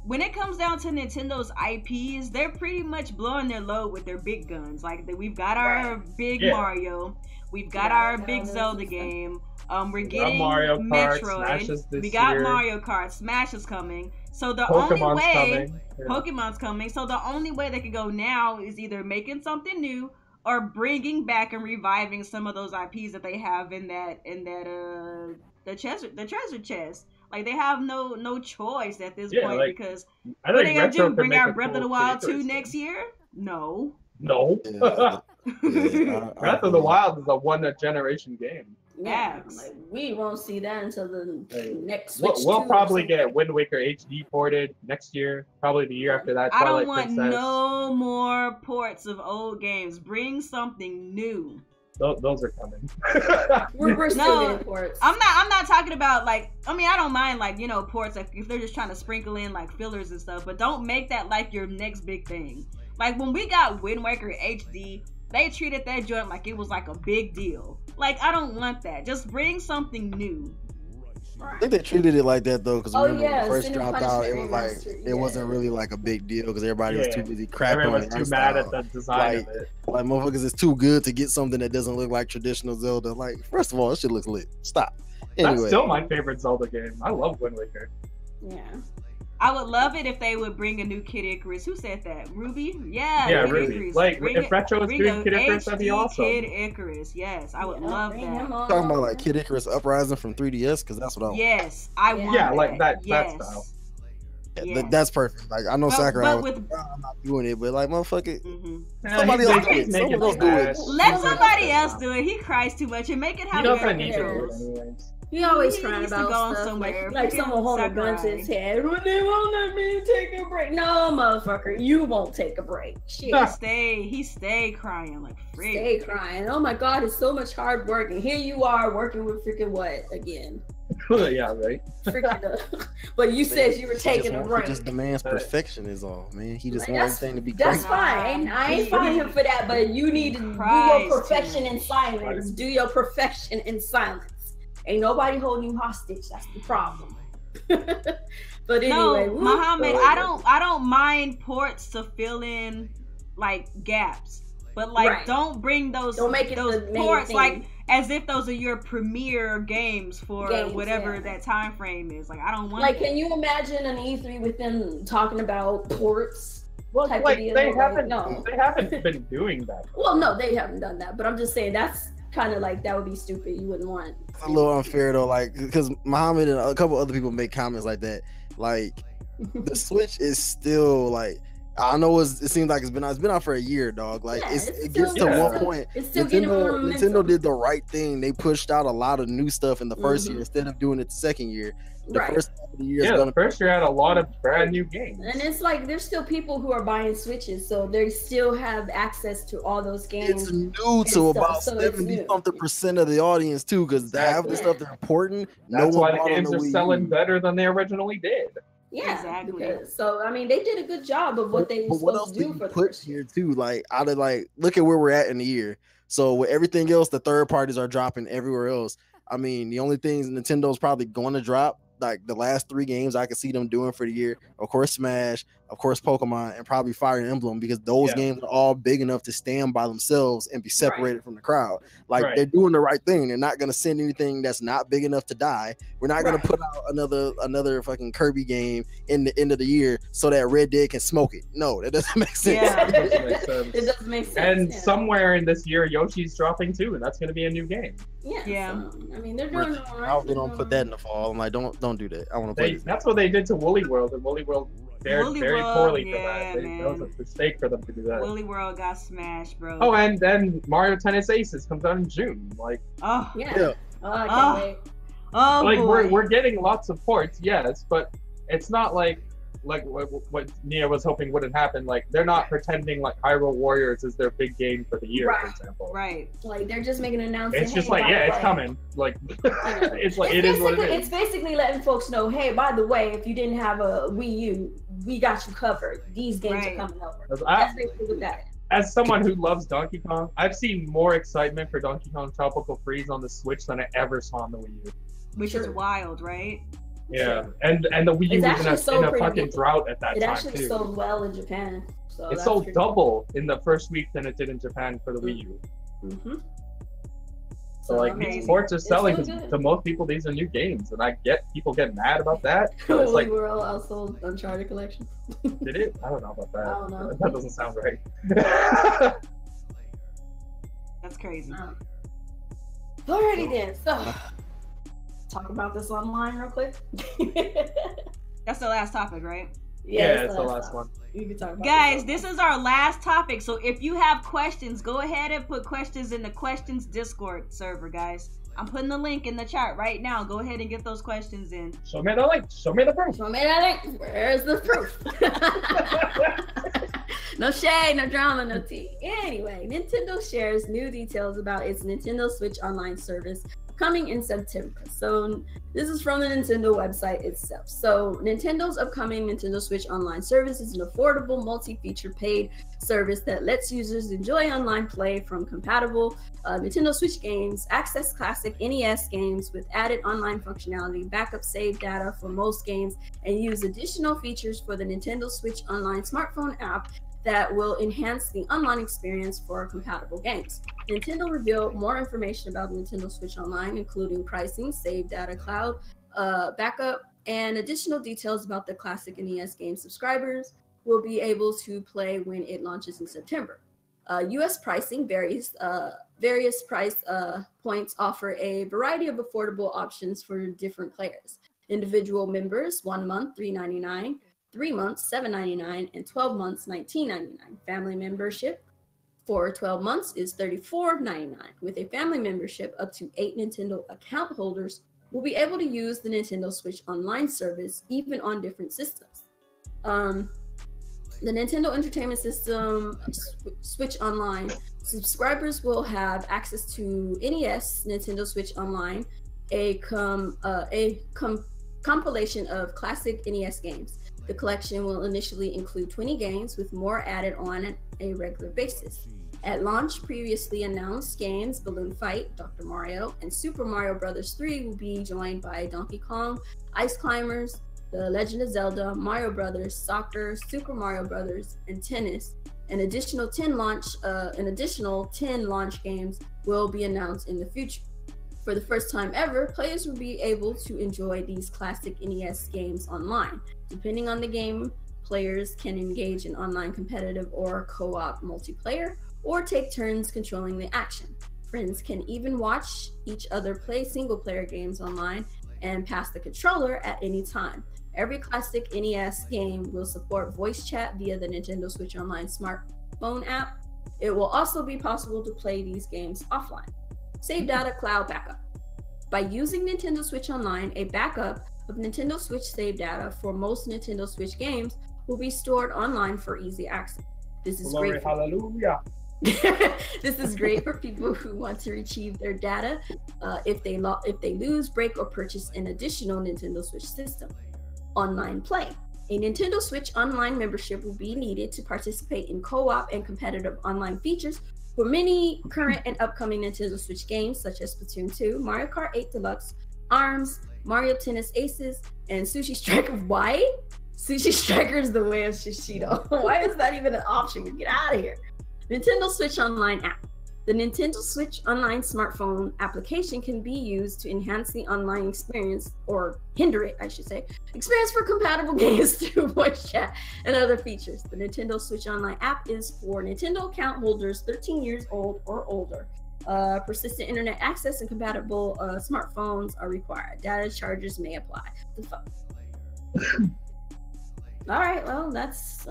when it comes down to Nintendo's IPs, they're pretty much blowing their load with their big guns. Like we've got our big Mario, we've got our big Zelda game. We're getting Mario Kart, Smash is Metroid. this We got year. Mario Kart. Smash is coming. So the only Pokemon's way coming. Yeah. Pokemon's coming. So the only way they can go now is either making something new or bringing back and reviving some of those IPs that they have in that the treasure chest. Like they have no choice at this point, like, because I what are think they gonna Retro do? could Bring make out a Breath of cool the Wild 2 Icarus next game. year? No. No. Yeah, Breath of the Wild is a one-generation game. Yeah, Facts. like we won't see that until the next We'll, Switch. we'll 2 or probably something. get Wind Waker HD ported next year, probably the year after that. I Twilight don't want Princess. no more ports of old games. Bring something new. Those are coming. We're still No, getting ports. I'm not talking about like, I mean, I don't mind like, you know, ports like if they're just trying to sprinkle in like fillers and stuff, but don't make that like your next big thing. Like when we got Wind Waker HD, they treated that joint like it was like a big deal. Like I don't want that. Just bring something new. I think they treated it like that though, because when it first Sin and dropped out, it was Punishment like Remastered, it wasn't really like a big deal because everybody was too busy crapping on Everyone's the too art mad style. at the design of it. Like motherfuckers, it's too good to get something that doesn't look like traditional Zelda. Like, first of all, this shit looks lit. Stop. Anyway, That's still my favorite Zelda game. I love Wind Waker. Yeah. I would love it if they would bring a new Kid Icarus. Who said that? Ruby? Yeah, Yeah, Kid Ruby. Icarus. Like, Bring if it- Retro is bring doing a Kid Icarus, that'd be HD awesome. Kid Icarus. Yes, I would love Bring him that. on talking about over. like Kid Icarus Uprising from 3DS, because that's what I want. Yes, I want Yeah, that. like that Yes. style. Yeah, Yes. that's perfect. Like I know But- Sakurai but was with- I'm not doing it, but like motherfucker, Mhm. somebody else do it. Make Someone else do Smash. it. Let somebody else do it. He cries too much and make it He have doesn't better need to do it controls. anyways. He always He crying needs to about go stuff. somewhere. Like someone holding a gun to Sakurai. his head. When they won't let me take a break. No, motherfucker, you won't take a break. Shit. He stay crying like freak. Stay crying. Oh my god, it's so much hard work. And here you are working with freaking what again? Yeah, right. Freaking but you said you were taking a He break. just demands perfection is all, man. He just Like, wants everything to be That's great. fine. I ain't fighting him for that, but you need to do Christ, your perfection Tim. in silence. Do your perfection in silence. Ain't nobody holding you hostage. That's the problem. But anyway, No, woo. Muhammad, I don't mind ports to fill in like gaps. But like Right. don't bring those Don't make it those the main ports thing. like as if those are your premier games for Games, whatever yeah. that time frame is. Like I don't want Like, that. can you imagine an E3 with them talking about ports? Well, Type of like deal, they like, haven't, no. they haven't been doing that. Well, no, they haven't done that. But I'm just saying that's kind of like that would be stupid. You wouldn't want. It's a little unfair though, like because Muhammad and a couple other people make comments like that. Like the Switch is still like, I know it seems like it's been out for a year, dog. Like Yeah, it gets to one point. It's still getting Nintendo did the right thing. They pushed out a lot of new stuff in the first year instead of doing it the second year. The first half of the year, the first year had a lot of brand new games. And it's like there's still people who are buying Switches, so they still have access to all those games. It's new to about 70-something% of the audience too, because half the stuff they're important. That's why the games are selling better than they originally did. Yeah, exactly. So I mean, they did a good job of what they were supposed to do for the first year too. Like out of look at where we're at in the year. So with everything else, the third parties are dropping everywhere else. I mean, the only things Nintendo's probably going to drop, like the last 3 games I could see them doing for the year, of course Smash, of course Pokemon, and probably Fire Emblem, because those games are all big enough to stand by themselves and be separated from the crowd. Like they're doing the right thing. They're not going to send anything that's not big enough to die. We're not going to put out another fucking Kirby game in the end of the year so that Red Dead can smoke it. No, that doesn't make sense. Yeah. It doesn't make sense. And somewhere in this year, Yoshi's dropping too, and that's going to be a new game. Yeah. So, I mean, they're doing it all right. I hope they don't put that in the fall. I'm like, don't do that. I want to play. That's what they did to Woolly World, and Woolly World fared very poorly for that. That was a mistake for them to do that. Woolly World got smashed, bro. Oh, and then Mario Tennis Aces comes out in June. Like, oh yeah. Oh, I can't wait. Oh, like boy. we're getting lots of ports, yes, but it's not like what Nia was hoping wouldn't happen. Like they're not pretending like Hyrule Warriors is their big game for the year, for example. Right. Like they're just making an announcement. It's just like, it's coming. Like it's like it is what it is. It's basically letting folks know, hey, by the way, if you didn't have a Wii U, we got you covered. These games are coming over. That's basically what that is. As someone who loves Donkey Kong, I've seen more excitement for Donkey Kong Tropical Freeze on the Switch than I ever saw on the Wii U. Which is wild, right? Yeah, and the Wii U was in a fucking drought at that time too. It actually sold well in Japan. So it sold double in the first week than it did in Japan for the Wii U. Mm-hmm. So like these ports are selling because to most people these are new games, and I get people get mad about that. But it's like we're all also Uncharted collection. Did it? I don't know about that. I don't know. That doesn't sound right. That's crazy. Alrighty then. So talk about this online real quick. That's the last topic, right? Yeah, it's the last one. You can talk about guys, this is our last topic. So if you have questions, go ahead and put questions in the questions Discord server, guys. I'm putting the link in the chat right now. Go ahead and get those questions in. Show me the link. Show me the proof. Show me that link. Where's the proof? No shade, no drama, no tea. Anyway, Nintendo shares new details about its Nintendo Switch Online service coming in September. So this is from the Nintendo website itself. So Nintendo's upcoming Nintendo Switch Online service is an affordable multi-feature paid service that lets users enjoy online play from compatible Nintendo Switch games, access classic NES games with added online functionality, backup save data for most games, and use additional features for the Nintendo Switch Online smartphone app that will enhance the online experience for compatible games. Nintendo revealed more information about Nintendo Switch Online, including pricing, save data cloud, backup, and additional details about the classic NES game subscribers will be able to play when it launches in September. US pricing varies. Various price points offer a variety of affordable options for different players. Individual members, 1 month, $3.99, 3 months, $7.99, and 12 months, $19.99. Family membership for 12 months is $34.99. With a family membership, up to 8 Nintendo account holders will be able to use the Nintendo Switch Online service, even on different systems. The Nintendo Entertainment System Switch Online subscribers will have access to NES Nintendo Switch Online, a compilation of classic NES games. The collection will initially include 20 games, with more added on a regular basis. At launch, previously announced games Balloon Fight, Dr. Mario, and Super Mario Bros. 3 will be joined by Donkey Kong, Ice Climbers, The Legend of Zelda, Mario Brothers, Soccer, Super Mario Brothers, and Tennis. An additional 10 launch games will be announced in the future. For the first time ever, players will be able to enjoy these classic NES games online. Depending on the game, players can engage in online competitive or co-op multiplayer, or take turns controlling the action. Friends can even watch each other play single-player games online and pass the controller at any time. Every classic NES game will support voice chat via the Nintendo Switch Online smartphone app. It will also be possible to play these games offline. Save data cloud backup. By using Nintendo Switch Online, a backup of Nintendo Switch save data for most Nintendo Switch games will be stored online for easy access. This is Glory, great. hallelujah. This is great for people who want to retrieve their data if they lose, break, or purchase an additional Nintendo Switch system. Online play. A Nintendo Switch Online membership will be needed to participate in co-op and competitive online features for many current and upcoming Nintendo Switch games such as Splatoon 2, Mario Kart 8 Deluxe, ARMS, Mario Tennis Aces, and Sushi Striker. Why? Sushi Striker is the way of Shishido. Why is that even an option? Get out of here. Nintendo Switch Online app. The Nintendo Switch Online smartphone application can be used to enhance the online experience, or hinder it, I should say, experience for compatible games through voice chat and other features. The Nintendo Switch Online app is for Nintendo account holders 13 years old or older. Persistent internet access and compatible smartphones are required. Data charges may apply. All right, well, that's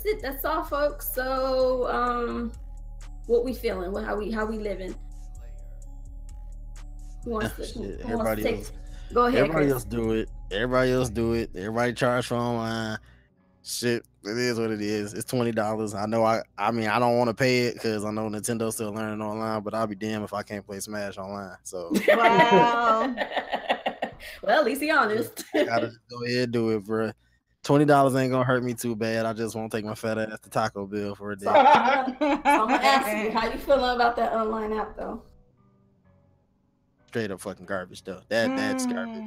it. That's all, folks. So, what we feeling? How we living? Who wants to? Everybody else. Go ahead. Everybody Chris. else do it. Everybody else do it. Everybody charge for online. Shit, it is what it is. It's $20. I know. I mean, I don't want to pay it because I know Nintendo's still learning online. But I'll be damned if I can't play Smash online. So. Wow. Well, at least he honest. Gotta just go ahead and do it, bro. $20 ain't gonna hurt me too bad. I just won't take my fat ass to Taco Bell for a day. So I'm gonna ask you, how you feeling about that online app though? Straight up fucking garbage though. That's garbage.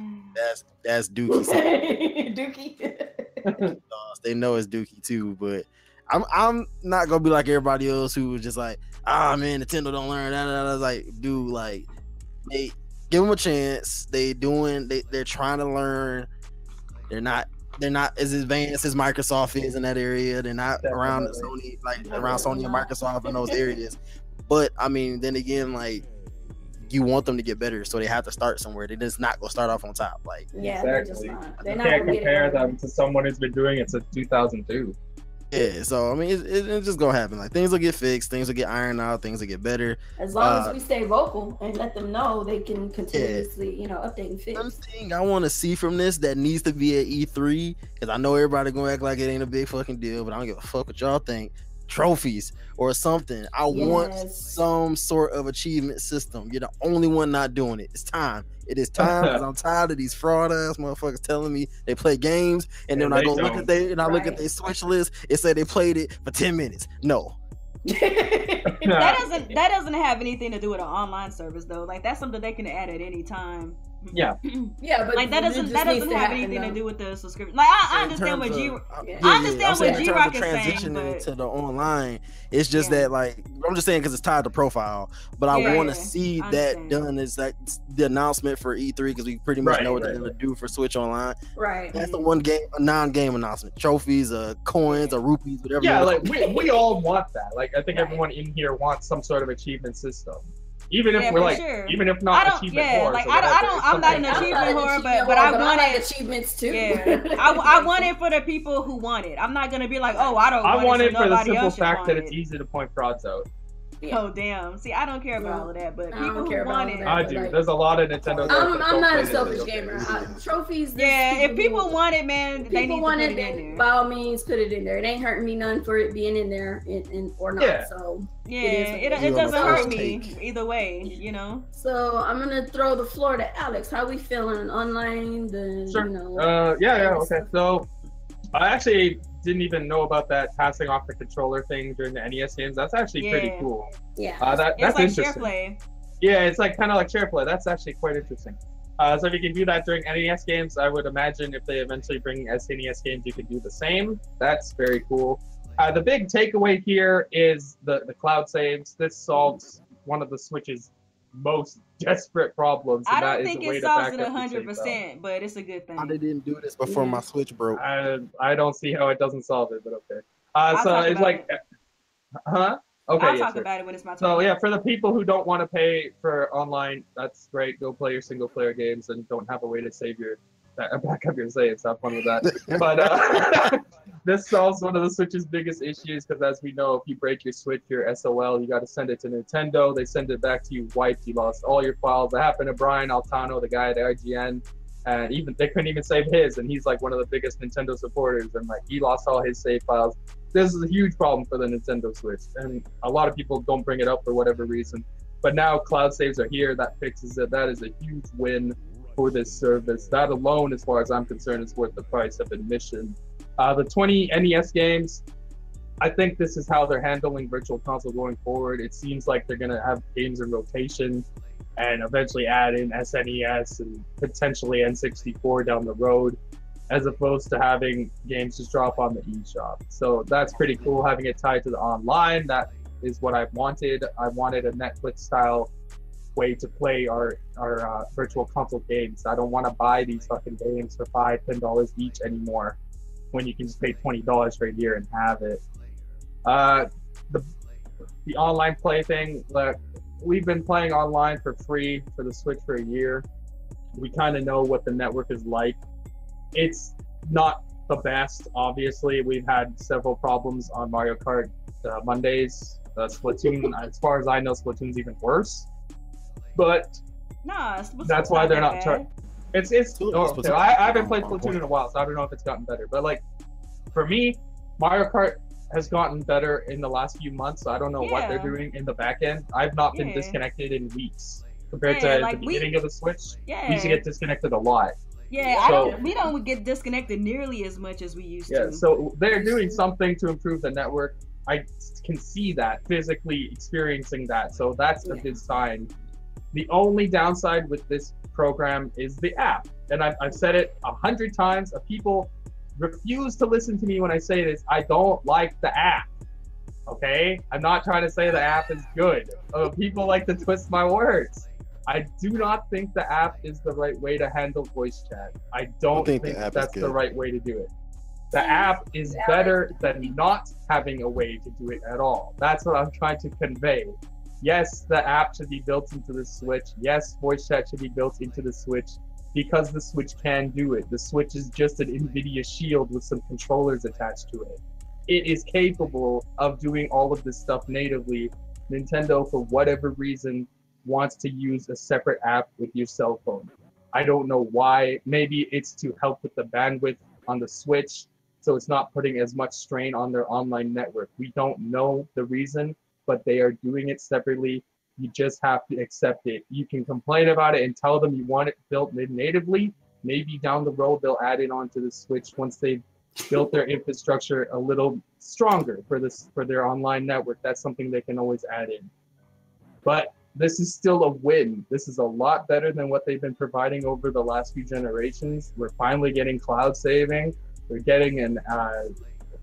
That's Dookie. Dookie. They know it's Dookie too, but I'm not gonna be like everybody else who was just like, man, Nintendo don't learn that. I was like, dude, like they give them a chance. They're trying to learn. They're not as advanced as Microsoft is in that area. They're not around Sony, around Sony and Microsoft in those areas. But I mean, then again, like you want them to get better, so they have to start somewhere. They're just not gonna start off on top. Like yeah, exactly. They're you not can't compare them to someone who's been doing it since 2002. Yeah, so I mean, it's just gonna happen. Like things will get fixed, things will get ironed out, things will get better. As long as we stay vocal and let them know they can continuously, update and fix. One thing I want to see from this that needs to be at E3, because I know everybody gonna act like it ain't a big fucking deal, but I don't give a fuck what y'all think. Trophies or something. I want some sort of achievement system. You're the only one not doing it. It's time. It is time because I'm tired of these fraud ass motherfuckers telling me they play games and then when I go look at their Switch list, it said they played it for 10 minutes. No. that doesn't have anything to do with an online service though. Like that's something they can add at any time. Yeah. Yeah, but like that doesn't have anything to do with the subscription. Like I understand what G-Rock is saying, but to the online, it's just that like I'm just saying because it's tied to profile. But I want to see that done. Is like the announcement for E3 because we pretty much know what they're gonna do for Switch Online. Right. That's the one game, a non-game announcement. Trophies, coins, or rupees, whatever. Yeah, like we all want that. Like I think everyone in here wants some sort of achievement system. Even if even if not achievement whores. Like I'm not an achievement whore, but I want achievements too. Yeah, I want it for the people who want it. I'm not gonna be like, oh, I want it for the simple fact that it's easy to point frauds out. Yeah. Oh damn! See, I don't care about all of that, but people who want it, I do. There's a lot of Nintendo. I'm not a selfish gamer. Trophies. Yeah, if people want it, man, they need to put it in there. By all means, put it in there. It ain't hurting me none for it being in there, or not. Yeah. So it doesn't hurt me either way, So I'm gonna throw the floor to Alex. How we feeling online? Sure. Okay. So I actually didn't even know about that passing off the controller thing during the NES games. That's actually pretty cool. Yeah. That's like interesting. Share play. Yeah, it's like kind of like share play. That's actually quite interesting. So if you can do that during NES games, I would imagine if they eventually bring SNES games, you can do the same. That's very cool. The big takeaway here is the cloud saves. This solves one of the Switch's most desperate problems. I don't think it solves it 100%, but it's a good thing. They didn't do this before my Switch broke. I don't see how it doesn't solve it, but okay. So it's like, huh? Okay, I'll yes, talk sir. about it when it's my turn. So yeah, for the people who don't want to pay for online, that's great. Go play your single player games and don't have a way to save your back up your saves. Have fun with that. But this solves one of the Switch's biggest issues because, as we know, if you break your Switch, your SOL, you got to send it to Nintendo. They send it back to you wiped. You lost all your files. That happened to Brian Altano, the guy at IGN. And even they couldn't even save his, and he's like one of the biggest Nintendo supporters, and like he lost all his save files. This is a huge problem for the Nintendo Switch, and a lot of people don't bring it up for whatever reason. But now cloud saves are here, that fixes it. That is a huge win for this service. That alone, as far as I'm concerned, is worth the price of admission. The 20 NES games, I think this is how they're handling Virtual Console going forward. It seems like they're gonna have games in rotation and eventually add in SNES and potentially N64 down the road, as opposed to having games just drop on the eShop. So that's pretty cool, having it tied to the online. That is what I wanted. I wanted a Netflix-style way to play our Virtual Console games. I don't want to buy these fucking games for $5, $10 each anymore, when you can just pay $20 for a year and have it. The online play thing, look, we've been playing online for free for the Switch for a year. We kind of know what the network is like. It's not the best, obviously. We've had several problems on Mario Kart Mondays. Splatoon, as far as I know, Splatoon's even worse. But that's why they're not charged. I haven't played Splatoon in a while, so I don't know if it's gotten better. But like, for me, Mario Kart has gotten better in the last few months. So I don't know what they're doing in the back end. I've not been disconnected in weeks compared to like the beginning of the Switch. We used to get disconnected a lot. Yeah, we don't get disconnected nearly as much as we used to. Yeah, so they're doing something to improve the network. I can see that, physically experiencing that. So that's a good sign. The only downside with this program is the app. And I've said it 100 times. People refuse to listen to me when I say this. I don't like the app. Okay? I'm not trying to say the app is good. People like to twist my words. I do not think the app is the right way to handle voice chat. I don't think that's the right way to do it. The app is better than not having a way to do it at all. That's what I'm trying to convey. Yes, the app should be built into the Switch. Yes, voice chat should be built into the Switch because the Switch can do it. The Switch is just an NVIDIA Shield with some controllers attached to it. It is capable of doing all of this stuff natively. Nintendo, for whatever reason, wants to use a separate app with your cell phone. I don't know why. Maybe it's to help with the bandwidth on the Switch, so it's not putting as much strain on their online network. We don't know the reason, but they are doing it separately. You just have to accept it. You can complain about it and tell them you want it built natively. Maybe down the road they'll add it onto the Switch once they've built their infrastructure a little stronger for their online network. That's something they can always add in. But this is still a win. This is a lot better than what they've been providing over the last few generations. We're finally getting cloud saving. We're getting an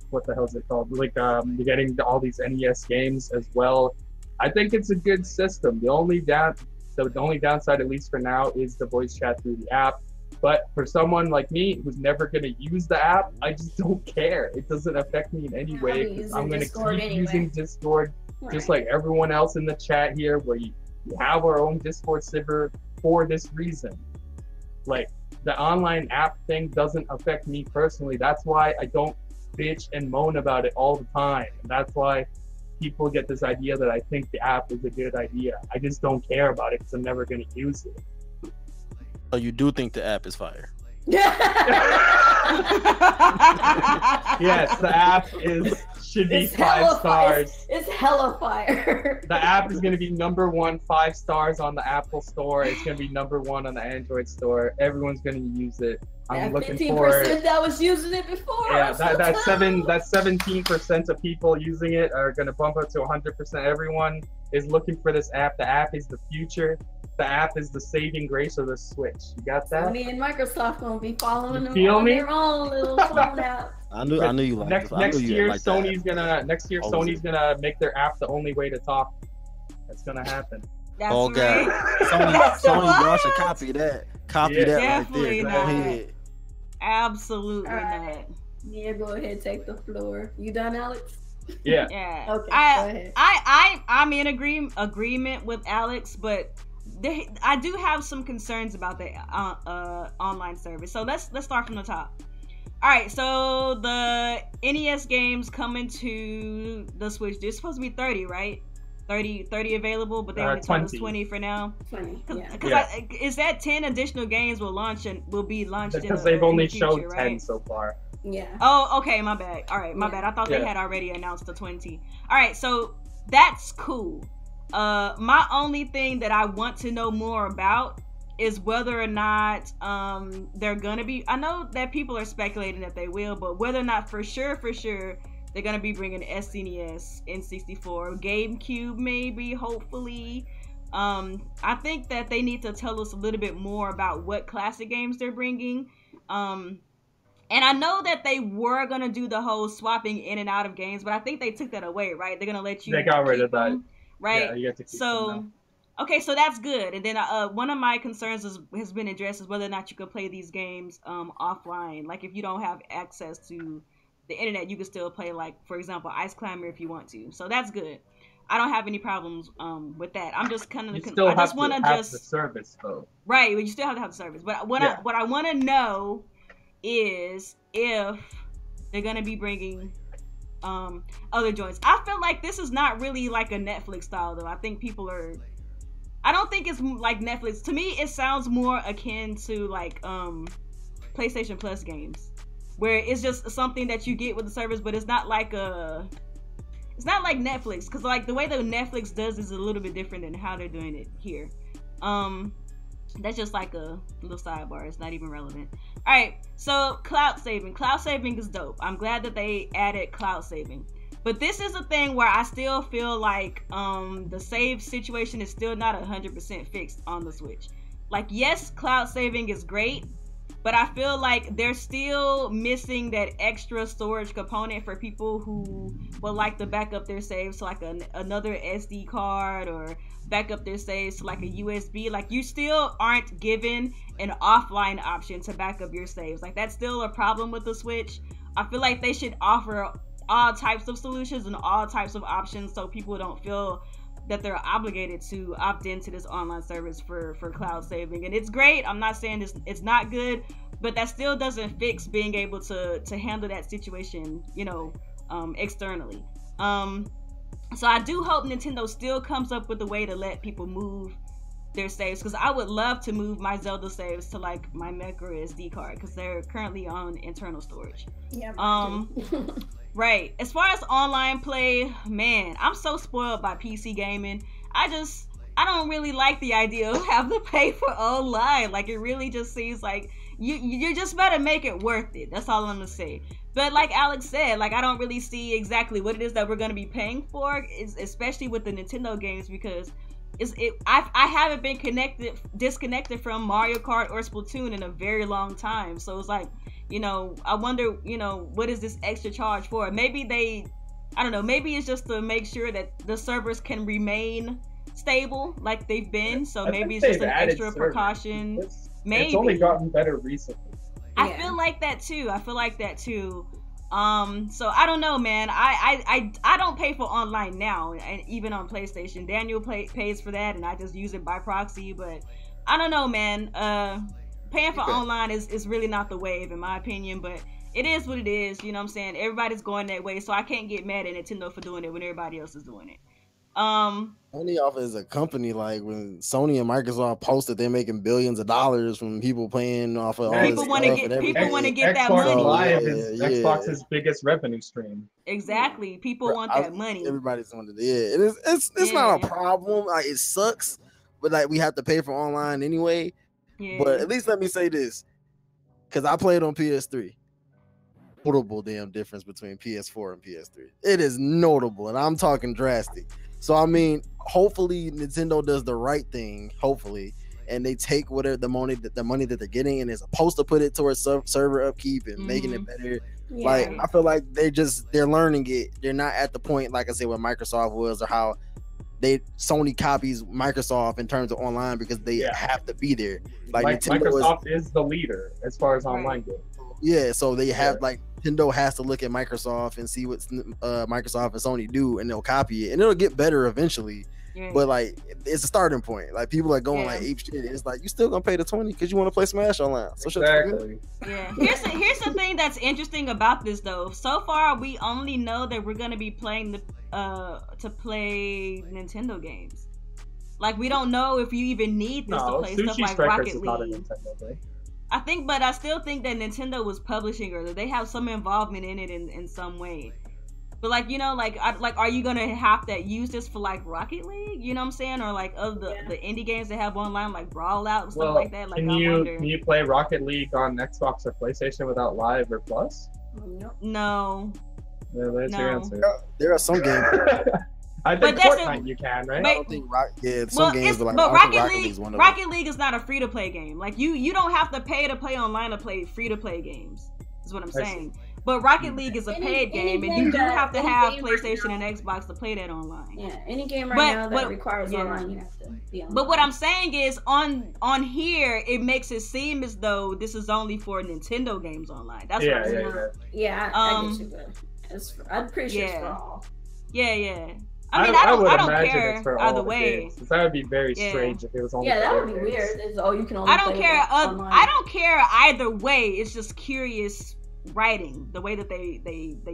what the hell is it called? Like you're getting all these NES games as well. I think it's a good system. The only downside, at least for now, is the voice chat through the app. But for someone like me who's never going to use the app, I just don't care. It doesn't affect me in any way because I'm going to keep using Discord, just like everyone else in the chat here, where you have our own Discord server for this reason. Like, the online app thing doesn't affect me personally. That's why I don't bitch and moan about it all the time. And that's why people get this idea that I think the app is a good idea. I just don't care about it because I'm never going to use it. So you do think the app is fire? Yes, the app should be 5 stars. It's hella fire. The app is going to be #1, 5 stars on the Apple Store. It's going to be #1 on the Android Store. Everyone's going to use it. I'm looking for 15% that was using it before. Yeah, that's 17% of people using it are going to bump up to 100%. Everyone is looking for this app. The app is the future. The app is the saving grace of the Switch. You got that? Sony and Microsoft gonna be following them on their own little phone app. I knew you liked it. Next year, Sony's gonna make their app the only way to talk. That's gonna happen. That's God, Sony, y'all should copy that. Copy that definitely right there. Go not. ahead. Absolutely All right. not. Yeah, go ahead, take the floor. You done, Alex? Yeah. Yeah. Okay, go ahead. I'm in agreement with Alex, but I do have some concerns about the online service. So let's start from the top. All right, so the NES games coming to the Switch. There's supposed to be 30, right? 30 available, but they only told us 20 for now. 20. Because is that 10 additional games will be launched because they've only showed 10 right? so far. Yeah. Oh, okay, my bad. All right, my bad. I thought they had already announced the 20. All right, so that's cool. My only thing that I want to know more about is whether or not they're gonna be. I know that people are speculating that they will, but whether or not for sure they're gonna be bringing SNES, N64, GameCube, maybe, hopefully. I think that they need to tell us a little bit more about what classic games they're bringing. And I know that they were gonna do the whole swapping in and out of games, but I think they took that away, right? They're gonna let you. They got rid of that, right? Yeah, you have to keep them now. Okay, so that's good. And then one of my concerns has been addressed is whether or not you could play these games offline. Like if you don't have access to the internet, you can still play, like, for example, Ice Climber if you want to. So that's good. I don't have any problems with that. I'm just kind of I just want to have the service though. Right, but you still have to have the service. But what I want to know is if they're gonna be bringing other joints. I feel like this is not really like a Netflix style though. I think people are. I don't think it's like Netflix. To me, it sounds more akin to like PlayStation Plus games, where it's just something that you get with the service, but it's not like Netflix, because like the way that Netflix does is a little bit different than how they're doing it here. That's just like a little sidebar. It's not even relevant. All right, so cloud saving. Cloud saving is dope. I'm glad that they added cloud saving. But this is a thing where I still feel like the save situation is still not 100% fixed on the Switch. Like, yes, cloud saving is great, but I feel like they're still missing that extra storage component for people who would like to back up their saves to like another SD card, or back up their saves to like a USB. Like, you still aren't given an offline option to back up your saves. Like, that's still a problem with the Switch. I feel like they should offer all types of solutions and all types of options so people don't feel that they're obligated to opt into this online service for cloud saving. And it's great. I'm not saying it's not good, but that still doesn't fix being able to handle that situation, externally. So I do hope Nintendo still comes up with a way to let people move their saves, because I would love to move my Zelda saves to like my Mega SD card, because they're currently on internal storage. Yeah. Right. As far as online play, man, I'm so spoiled by PC gaming. I don't really like the idea of having to pay for online. Like, it really just seems like you just better make it worth it. That's all I'm gonna say. But like Alex said, like, I don't really see exactly what it is that we're gonna be paying for, especially with the Nintendo games, because I haven't been disconnected from Mario Kart or Splatoon in a very long time. So it's like, I wonder, what is this extra charge for? Maybe I don't know, maybe it's just to make sure that the servers can remain stable like they've been. So maybe it's just an extra precaution. Maybe. It's only gotten better recently. I feel like that too. So I don't know, man. I don't pay for online now, and even on PlayStation. Daniel pays for that, and I just use it by proxy. But I don't know, man. Paying for online is really not the wave, in my opinion. But it is what it is. You know what I'm saying? Everybody's going that way, so I can't get mad at Nintendo for doing it when everybody else is doing it. Only off as a company, like when Sony and Microsoft posted they're making billions of dollars from people playing off of all people this want stuff. People want to get that Xbox money. Live is Xbox's biggest revenue stream. Exactly. People want that money. Everybody's wanted it. It's not a problem. Like, it sucks, but like, we have to pay for online anyway. Yeah. But at least let me say this, because I played on PS3. Notable damn difference between PS4 and PS3. It is notable, and I'm talking drastic. So I mean, hopefully Nintendo does the right thing, hopefully, and they take whatever the money that they're getting and is supposed to put it towards server upkeep and making it better. Yeah. Like, I feel like they're learning it. They're not at the point, like I said, where Microsoft was, or how Sony copies Microsoft in terms of online because they have to be there. Like Nintendo Microsoft is the leader as far as online goes. Yeah, so they have like Nintendo has to look at Microsoft and see what Microsoft and Sony do, and they'll copy it, and it'll get better eventually. Yeah. But like, it's a starting point. Like people are going like ape shit. It's like you still gonna pay the $20 because you want to play Smash online. So Exactly. Yeah. Here's the thing that's interesting about this though. So far, we only know that we're gonna be playing to play Nintendo games. Like we don't know if you even need this to play stuff like Rocket League. But I still think that Nintendo was publishing or that they have some involvement in it in some way. But like, you know, are you gonna have to use this for like Rocket League? You know what I'm saying? Or like the indie games they have online, like Brawl Out and stuff like that. Like, can you play Rocket League on Xbox or PlayStation without Live or Plus? No. Yeah, that's your answer. There are some games. I think Fortnite you can, right? I don't think some games, but Rocket League is not a free to play game. Like you don't have to pay to play online to play free to play games. Is what I'm saying. But Rocket League is a paid game, and you do have to have PlayStation and Xbox to play that online. Yeah, any game now that requires online, you have to be online. But what I'm saying is, on here, it makes it seem as though this is only for Nintendo games online. That's what I'm saying. Yeah, I get you, but I'm pretty sure it's for all. Yeah. I mean, I don't care either way. That would be very strange if it was only. Yeah, that would be weird. You can only. I don't care. I don't care either way. It's just curious writing, the way that they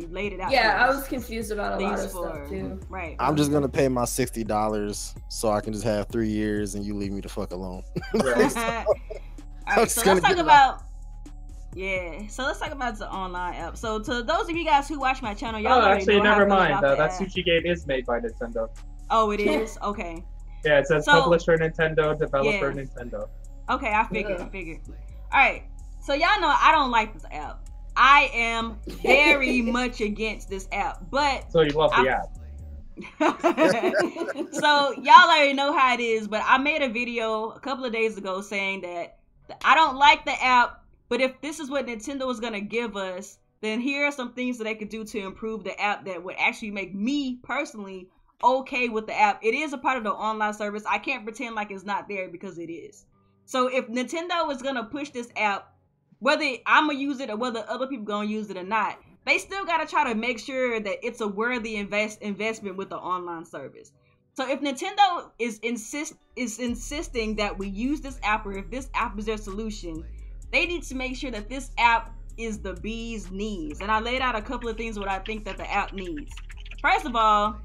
laid it out. Yeah, I was confused about a lot of stuff too. Right. I'm just gonna pay my $60 so I can just have 3 years and you leave me the fuck alone. Alright, so let's talk about. Yeah, so let's talk about the online app. So to those of you guys who watch my channel, y'all actually, never mind. That Sushi game is made by Nintendo. Oh, it is? Okay. Yeah, it says publisher Nintendo, developer Nintendo. Okay, I figured. Alright, so y'all know I don't like this app. I am very much against this app, but... So you love the app. So y'all already know how it is, but I made a video a couple of days ago saying that I don't like the app, but if this is what Nintendo is going to give us, then here are some things that they could do to improve the app that would actually make me personally okay with the app. It is a part of the online service. I can't pretend like it's not there because it is. So if Nintendo is going to push this app, whether I'm going to use it or whether other people going to use it or not, they still got to try to make sure that it's a worthy investment with the online service. So if Nintendo is insisting that we use this app, or if this app is their solution, they need to make sure that this app is the bee's knees. And I laid out a couple of things what I think that the app needs. First of all,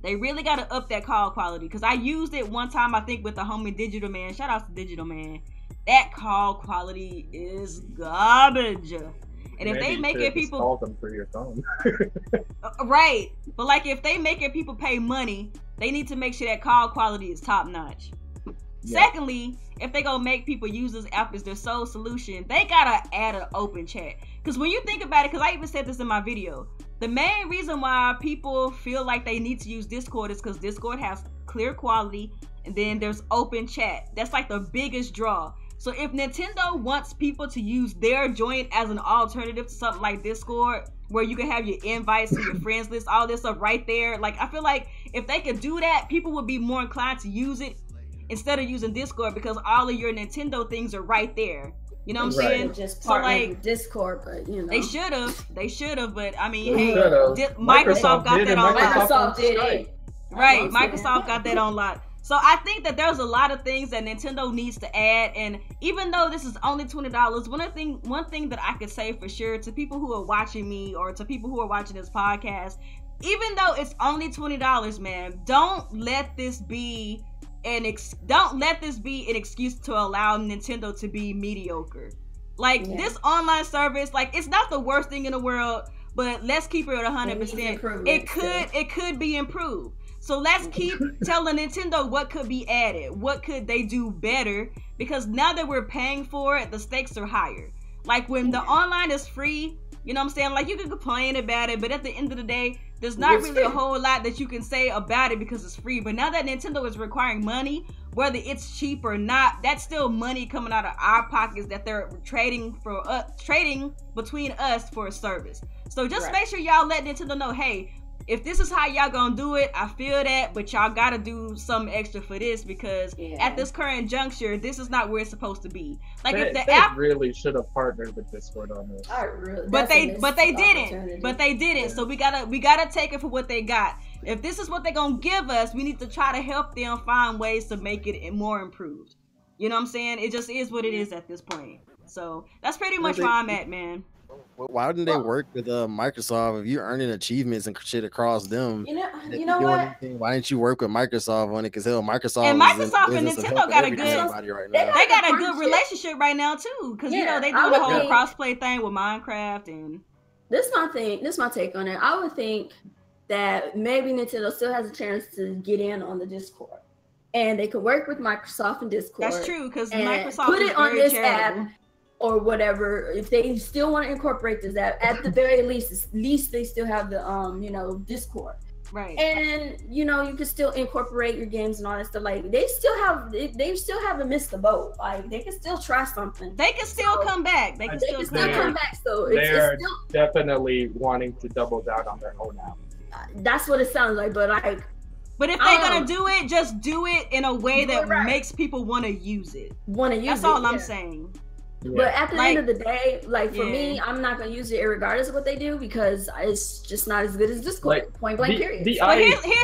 they really got to up that call quality, because I used it one time, I think, with the homie Digital Man. Shout out to Digital Man. That call quality is garbage. And if they make it people call them through your phone. Right. But like, if they make it people pay money, they need to make sure that call quality is top notch. Yeah. Secondly, if they gonna make people use this app as their sole solution, they gotta add an open chat. Because when you think about it, because I even said this in my video, the main reason why people feel like they need to use Discord is because Discord has clear quality, and then there's open chat. That's like the biggest draw. So if Nintendo wants people to use their joint as an alternative to something like Discord, where you can have your invites and your friends list, all this stuff right there, like, I feel like if they could do that, people would be more inclined to use it instead of using Discord, because all of your Nintendo things are right there. You know what I'm saying? Just so like Discord, but you know they should have. But I mean, hey, Microsoft got that on lock. Microsoft did it. Right, Microsoft got that on lock. So I think that there's a lot of things that Nintendo needs to add, and even though this is only $20, one thing that I could say for sure to people who are watching me, or to people who are watching this podcast, even though it's only $20, man, don't let this be an excuse to allow Nintendo to be mediocre. Like, this online service, like, it's not the worst thing in the world, but let's keep it at 100%. It could be improved. So let's keep telling Nintendo what could be added, what could they do better, because now that we're paying for it, the stakes are higher. Like, when the online is free, you know what I'm saying? Like, you can complain about it, but at the end of the day, there's not really a whole lot that you can say about it because it's free. But now that Nintendo is requiring money, whether it's cheap or not, that's still money coming out of our pockets that they're trading between us for a service. So just make sure y'all let Nintendo know, hey, if this is how y'all gonna do it, I feel that, but y'all gotta do something extra for this because at this current juncture, this is not where it's supposed to be. Like if the app really should have partnered with Discord on this. But they didn't. But they didn't. Yeah. So we gotta take it for what they got. If this is what they're gonna give us, we need to try to help them find ways to make it more improved. You know what I'm saying? It just is what it is at this point. So that's pretty much where I'm at, man. Why didn't they work with Microsoft? If you're earning achievements and shit across them, you know what? Why didn't you work with Microsoft on it? Because hell, Microsoft and Nintendo got a good, they got a good relationship right now too. Because you know they do the whole crossplay thing with Minecraft and. This is my take on it. I would think that maybe Nintendo still has a chance to get in on the Discord, and they could work with Microsoft and Discord. That's true because Microsoft put it on this charitable. app. Or whatever, if they still want to incorporate this app, at the very least, they still have the Discord, right? And you can still incorporate your games and all that stuff. Like they still haven't missed the boat. Like they can still try something. They can still come back. They can still come back. So they're definitely wanting to double down on their own app. That's what it sounds like. But if they're gonna do it, just do it in a way that makes people want to use it. That's all I'm saying. Yeah. But at the end of the day, like for me, I'm not gonna use it regardless of what they do because it's just not as good as Discord. Point blank. Period. Here's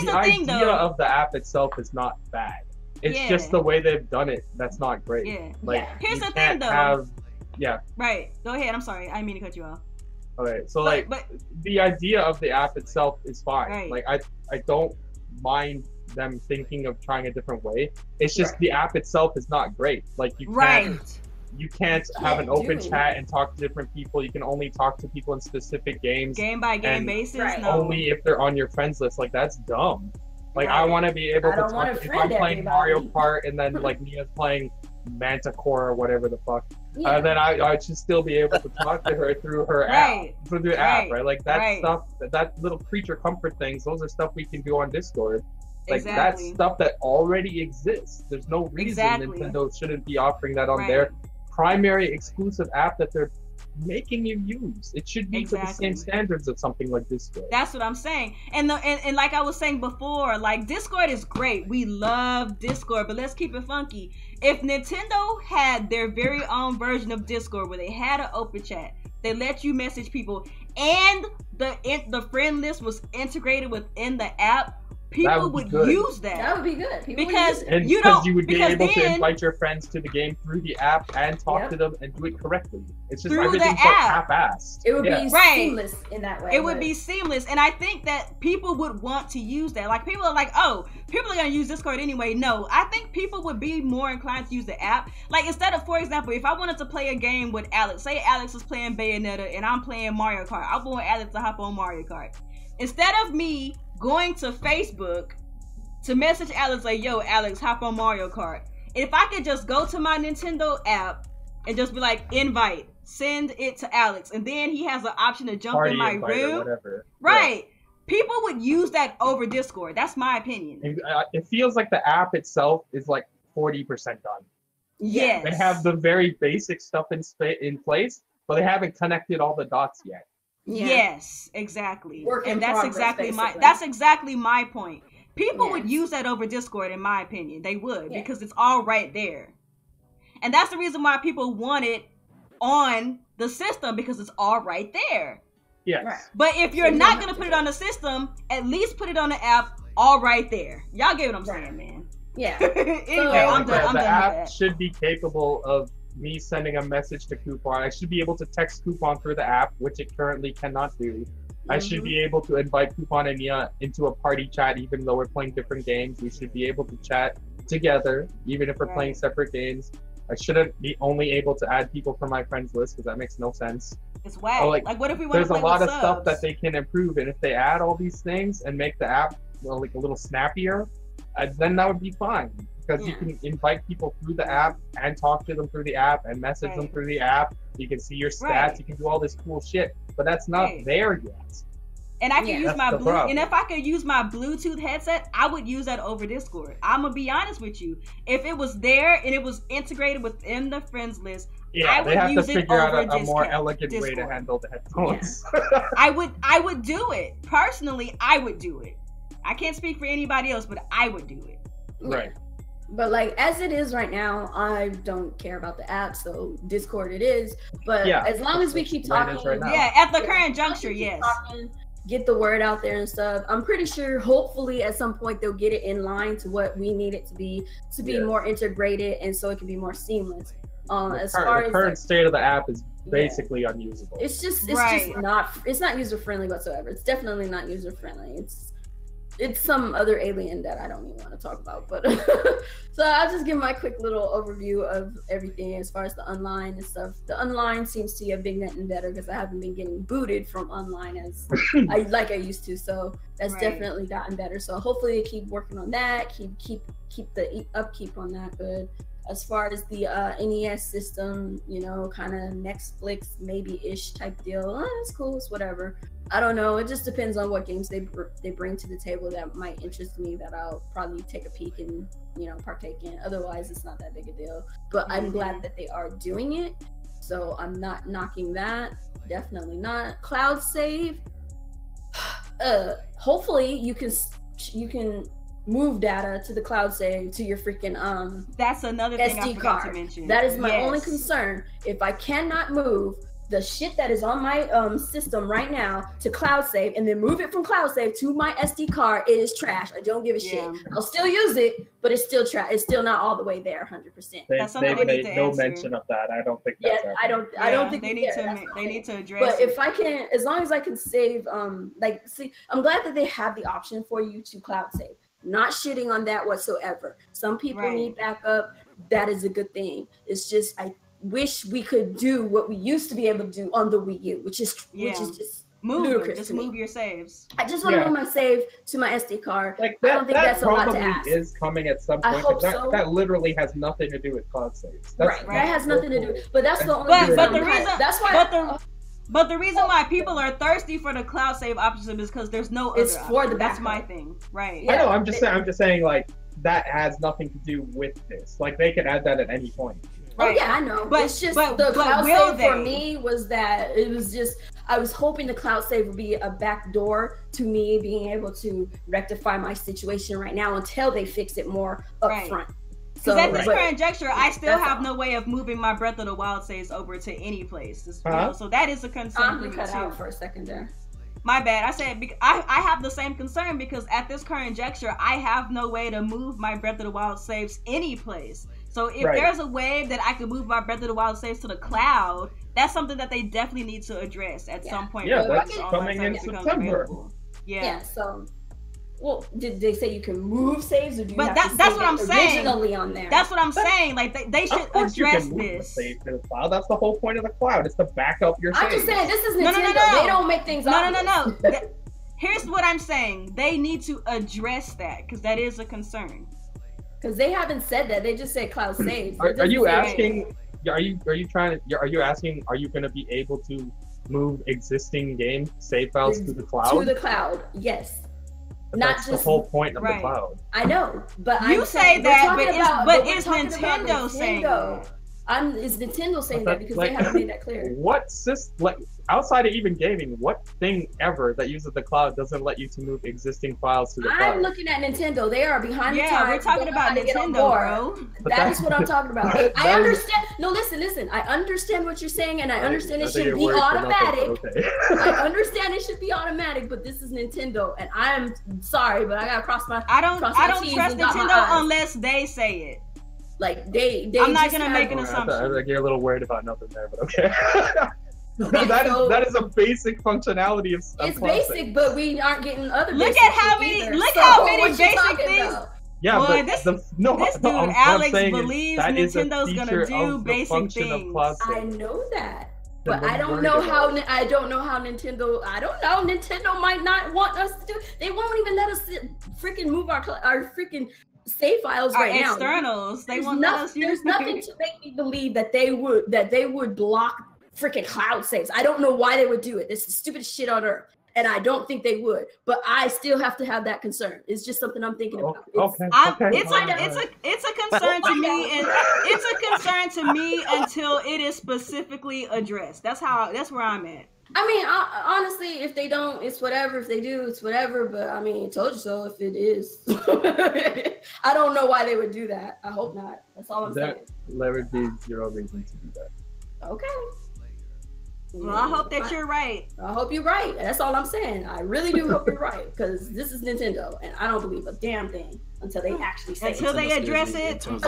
the thing, though. The idea of the app itself is not bad. It's just the way they've done it that's not great. Yeah. Here's the thing, though. Right. Go ahead. I'm sorry. I didn't mean to cut you off. Okay. So but the idea of the app itself is fine. Right. Like I don't mind them thinking of trying a different way. It's just the app itself is not great. Like you can't have an open chat and talk to different people. You can only talk to people in specific games. Game by game basis? No. Only if they're on your friends list. Like, that's dumb. Like, I want to be able to talk. If I'm playing Mario Kart and then, like, Nia's playing Manticore or whatever the fuck, then I should still be able to talk to her through her app. Through the app, right? Like, that stuff, that little creature comfort things, those are stuff we can do on Discord. Like, that's stuff that already exists. There's no reason Nintendo shouldn't be offering that on their primary exclusive app that they're making you use. It should be to the same standards of something like Discord. That's what I'm saying. And like I was saying before, like Discord is great. We love Discord, but let's keep it funky. If Nintendo had their very own version of Discord where they had an open chat, they let you message people, and the friend list was integrated within the app, people would use that. That would be good. Because you would be able to invite your friends to the game through the app and talk to them and do it correctly. It's just everything's so half-assed. It would be seamless in that way. It would be seamless, and I think that people would want to use that. Like people are like, oh, people are gonna use Discord anyway. No, I think people would be more inclined to use the app. Like instead of, for example, if I wanted to play a game with Alex, say Alex is playing Bayonetta and I'm playing Mario Kart, I want Alex to hop on Mario Kart. Instead of me going to Facebook to message Alex like, yo, Alex, hop on Mario Kart. If I could just go to my Nintendo app and just be like, invite, send it to Alex, and then he has an option to jump in my room. Right. People would use that over Discord. That's my opinion. It feels like the app itself is like 40% done. Yes. They have the very basic stuff in place, but they haven't connected all the dots yet. Yeah. Yes, exactly. And that's exactly my point. People would use that over Discord, in my opinion. They would, because it's all right there. And that's the reason why people want it on the system, because it's all right there. Yes. Right. But if you're not going to put it on the system, at least put it on the app all right there. Y'all get what I'm saying, man. Yeah. Anyway, I'm done. The app should be capable of me sending a message to Coupon. I should be able to text Coupon through the app, which it currently cannot do. I should be able to invite Coupon and Nia into a party chat, even though we're playing different games. We should be able to chat together, even if we're playing separate games. I shouldn't be only able to add people from my friends list, because that makes no sense. It's whack. Like what if we want to play There's a lot of subs? stuff that they can improve, and if they add all these things and make the app like a little snappier, then that would be fine. Because you can invite people through the app and talk to them through the app and message them through the app. You can see your stats. You can do all this cool shit, but that's not there yet. And I can use my and if I could use my Bluetooth headset, I would use that over Discord. I'm gonna be honest with you. If it was there and it was integrated within the friends list, Yeah, they have to figure out a more elegant Discord. way to handle the headphones. Yeah. I would do it. Personally, I would do it. I can't speak for anybody else, but I would do it. Right. But like as it is right now, I don't care about the app, so Discord it is. But as long as we keep talking, at the current juncture, yes. Get the word out there and stuff. I'm pretty sure hopefully at some point they'll get it in line to what we need it to be more integrated and so it can be more seamless. As far as the current state of the app is basically unusable. It's just not user friendly whatsoever. It's definitely not user friendly. It's some other alien that I don't even want to talk about. But so I'll just give my quick little overview of everything as far as the online and stuff. The online seems to have been getting better because I haven't been getting booted from online as I used to. So that's definitely gotten better. So hopefully they keep working on that. Keep the upkeep on that good. As far as the NES system, you know, kind of Netflix maybe-ish type deal. It's cool, it's whatever. I don't know. It just depends on what games they bring to the table that might interest me that I'll probably take a peek and, you know, partake in. Otherwise, it's not that big a deal. But I'm glad that they are doing it. So I'm not knocking that. Definitely not. Cloud save. Hopefully you can move data to the cloud save to your freaking that's another thing SD I forgot card. to mention. That is my only concern. If I cannot move the shit that is on my system right now to cloud save and then move it from cloud save to my SD card, it is trash. I don't give a shit. I'll still use it, but it's still trash. It's still not all the way there 100%. They've made no mention of that. I don't think that's I don't think they need to address but if I can, as long as I can save I'm glad that they have the option for you to cloud save. Not shitting on that whatsoever. Some people need backup. That is a good thing. It's just I wish we could do what we used to be able to do on the Wii U, which is just ludicrous. Just move your saves. I just want to move my save to my SD card. Like I don't think that's a lot to probably ask. is coming at some point. I hope that literally has nothing to do with cloud saves. That has nothing to do. But that's the only reason. But the reason that's why. But the reason why people are thirsty for the cloud save option is because there's no other option. That's my thing, right? I know. I'm just saying, like that has nothing to do with this. Like they could add that at any point. Right. Oh yeah, I know. But it's just the cloud save for me was that it was just I was hoping the cloud save would be a back door to me being able to rectify my situation right now until they fix it more up front. Because at this current juncture, I still have no way of moving my Breath of the Wild saves over to any place. So that is a concern for me cut out for a second there. My bad. I said I have the same concern because at this current juncture, I have no way to move my Breath of the Wild saves any place. So if there's a way that I could move my Breath of the Wild saves to the cloud, that's something that they definitely need to address at some point. Yeah, that's coming in September. Yeah. So. Well, did they say you can move saves, or do you have to that's what I'm saying. Originally on there. That's what I'm saying. Like they should address this. Save to the cloud. That's the whole point of the cloud. It's to back up your. I'm just saying this is Nintendo. No. They don't make things. No. Here's what I'm saying. They need to address that because that is a concern. Because they haven't said that. They just said cloud saves. Are you asking? Are you asking? Are you going to be able to move existing game save files to the cloud? To the cloud, yes. But that's the whole point of the cloud. I know, but you say that, but is Nintendo saying that? Is Nintendo saying that because they haven't made that clear? What outside of even gaming, what thing ever that uses the cloud doesn't let you to move existing files to the cloud? I'm looking at Nintendo. They are behind the times. Yeah, we're talking about Nintendo, bro. That is what I'm talking about. I understand. No, listen. I understand what you're saying, and I understand it should be automatic. I understand it should be automatic, but this is Nintendo, and I'm sorry, but I gotta cross my. I don't trust Nintendo unless they say it. Like they I'm not gonna make an assumption. I get a little worried about nothing there, but okay. that is a basic functionality of it's basic, but we aren't getting other. Look at how many basic things. Yeah, boy, but this dude Alex believes Nintendo's gonna do basic things. I know that. But I don't know how Nintendo. I don't know. Nintendo might not want us to do. They won't even let us freaking move our freaking save files right now. Externals. They won't let us use. There's nothing to make me believe that they would block freaking cloud saves. I don't know why they would do it. This is the stupidest shit on earth. And I don't think they would, but I still have to have that concern. It's just something I'm thinking about. It's a concern to me, and it's a concern to me until it is specifically addressed. That's where I'm at. I mean, honestly, if they don't, it's whatever. If they do, it's whatever. But I mean, told you so. If it is, I don't know why they would do that. I hope not. That's all I'm saying. There would be zero reason to do that. Okay. Well, I hope that you're right. I hope you're right. That's all I'm saying. I really do hope you're right, because this is Nintendo, and I don't believe a damn thing until they actually say until they address it. When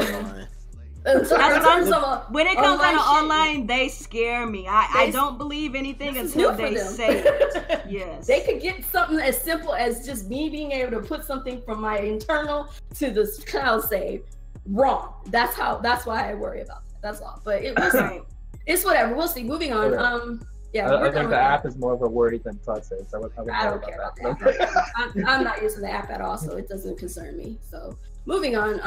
it comes down to online, they scare me. I don't believe anything until they say it. Yes. They could get something as simple as just me being able to put something from my internal to the cloud save wrong. That's why I worry about that. That's all. But it's whatever. We'll see. Moving on. I think the app is more of a worry than cloud save. So I don't care about that. I'm not using the app at all, so it doesn't concern me. So moving on.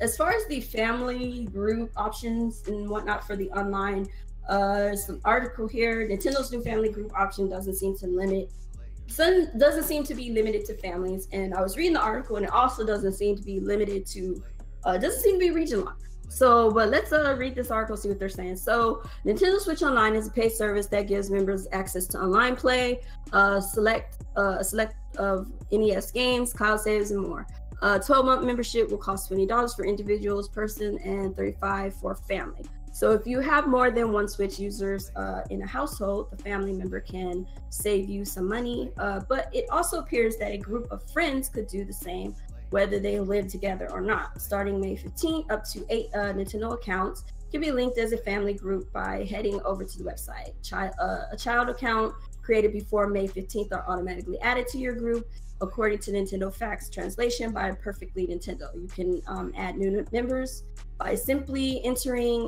As far as the family group options and whatnot for the online, there's an article here. Nintendo's new family group option doesn't seem to be limited to families. And I was reading the article, and it also doesn't seem to be limited to doesn't seem to be region locked. So, but let's read this article, see what they're saying. So, Nintendo Switch Online is a paid service that gives members access to online play, a select of NES games, cloud saves, and more. 12-month membership will cost $20 for individuals, person, and $35 for family. So, if you have more than one Switch users in a household, the family member can save you some money. But it also appears that a group of friends could do the same, whether they live together or not. Starting May 15th, up to 8 Nintendo accounts can be linked as a family group by heading over to the website. A child account created before May 15th are automatically added to your group, according to Nintendo Facts translation by Perfectly Nintendo. You can add new members by simply entering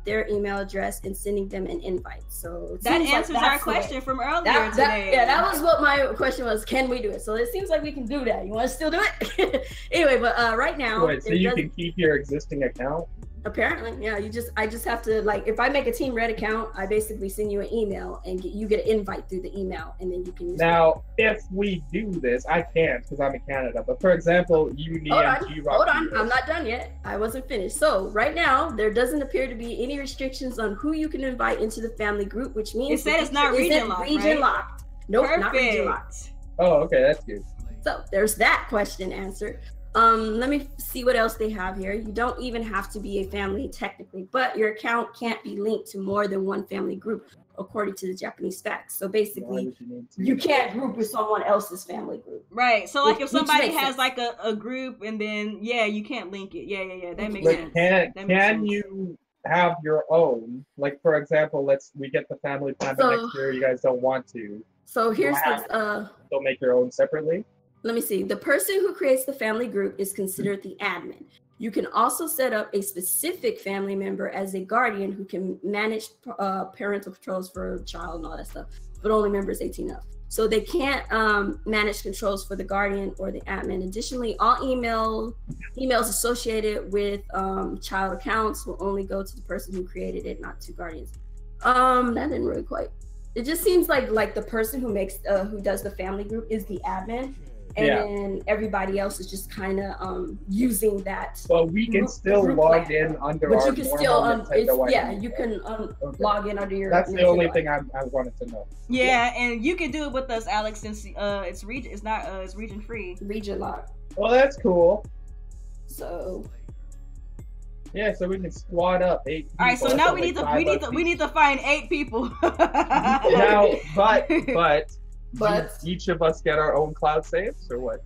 their email address and sending them an invite. So that answers our question from earlier today. That was what my question was. Can we do it? So it seems like we can do that. You want to still do it? Anyway, but right now. Wait, so you can keep your existing account? Apparently, yeah. I just have to, like, if I make a Team Red account, I basically send you an email and you get an invite through the email, and then you can use Now, if we do this, I can't because I'm in Canada. But for example, you need Hold on, I'm not done yet. I wasn't finished. So right now, there doesn't appear to be any restrictions on who you can invite into the family group, which means it said it's not region locked. Locked. Nope, not region locked. Oh, okay, that's good. So there's that question answered. Let me see what else they have here. You don't even have to be a family technically, but your account can't be linked to more than one family group, according to the Japanese facts. So basically, you can't group with someone else's family group. Right. So like if somebody has like a group, and then you can't link it. Yeah. That makes sense. Can you have your own? Like for example, we get the family plan, but next year you guys don't want to. So here's they'll make your own separately. Let me see. The person who creates the family group is considered the admin. You can also set up a specific family member as a guardian who can manage parental controls for a child and all that stuff, but only members 18 up. So they can't manage controls for the guardian or the admin. Additionally, all emails associated with child accounts will only go to the person who created it, not to guardians. That didn't really quite. It just seems like the person who does the family group is the admin. And then everybody else is just kind of using that. Well, we can still log in under our you can still you can log in under your. That's the only thing I wanted to know. Yeah, and you can do it with us, Alex, since it's region. It's not. It's region free. Region locked. Well, that's cool. So. Yeah, so we can squad up 8 people. All right, so now we need to find 8 people. Now, but each of us get our own cloud saves or what?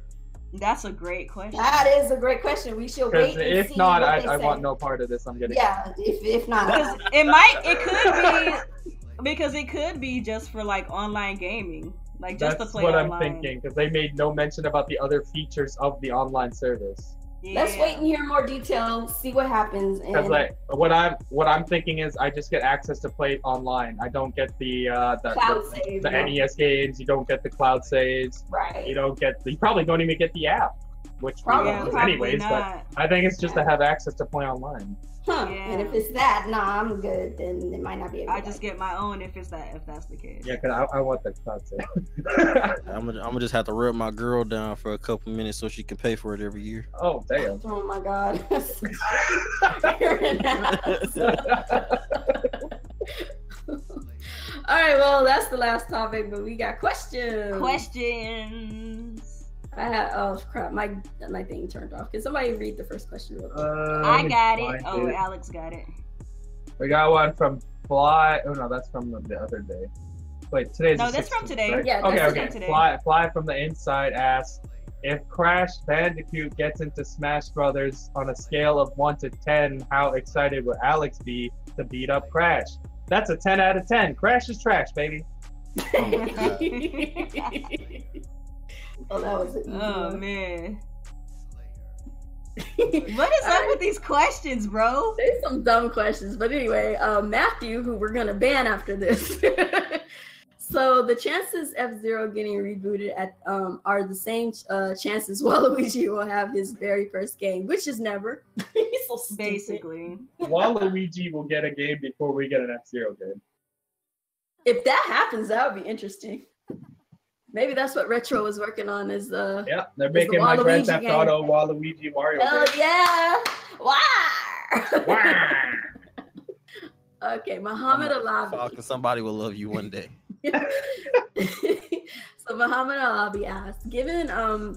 That's a great question. That is a great question. We should wait. If see not, I want no part of this. I'm getting. Yeah, if not, it could be just for like online gaming, like just to play online. That's what I'm thinking, because they made no mention about the other features of the online service. Yeah. Let's wait and hear more details, see what happens. Because like what I'm thinking is I just get access to play online. I don't get the NES games. You don't get the cloud saves. Right. You probably don't even get the app. which Probably. we Yeah, use probably anyways. not. But I think it's just to have access to play online. Huh. Yeah. And if it's that, nah, I'm good. Then it might not be. I just get my own if that's the case. Yeah, because I want the content. I'm gonna just have to rub my girl down for a couple minutes so she can pay for it every year. Oh damn! Oh my god. All right, well, that's the last topic, but we got questions. I had oh crap, my thing turned off. Can somebody read the first question real quick? I got it. Oh, Alex got it. We got one from Fly. Oh no, that's from the other day. Wait, today's No, the that's 16th, from today. right? Yeah, okay, that's okay. from today. Fly from the inside asks, if Crash Bandicoot gets into Smash Brothers on a scale of 1 to 10, how excited would Alex be to beat up Crash? That's a 10 out of 10. Crash is trash, baby. Oh, that was it. Oh man. What is up with these questions, bro? There's some dumb questions, but anyway, Matthew, who we're gonna ban after this. So the chances F-Zero getting rebooted are the same chances Waluigi will have his very first game, which is never. He's so stupid. Basically. Waluigi will get a game before we get an F-Zero game. If that happens, that would be interesting. Maybe that's what Retro was working on. Is yeah, they're making my Grand Theft Auto Waluigi Mario. Hell game. yeah! Wow. Wow. Okay, Muhammad Alabi. Falcon, somebody will love you one day. So Muhammad Alabi asked, given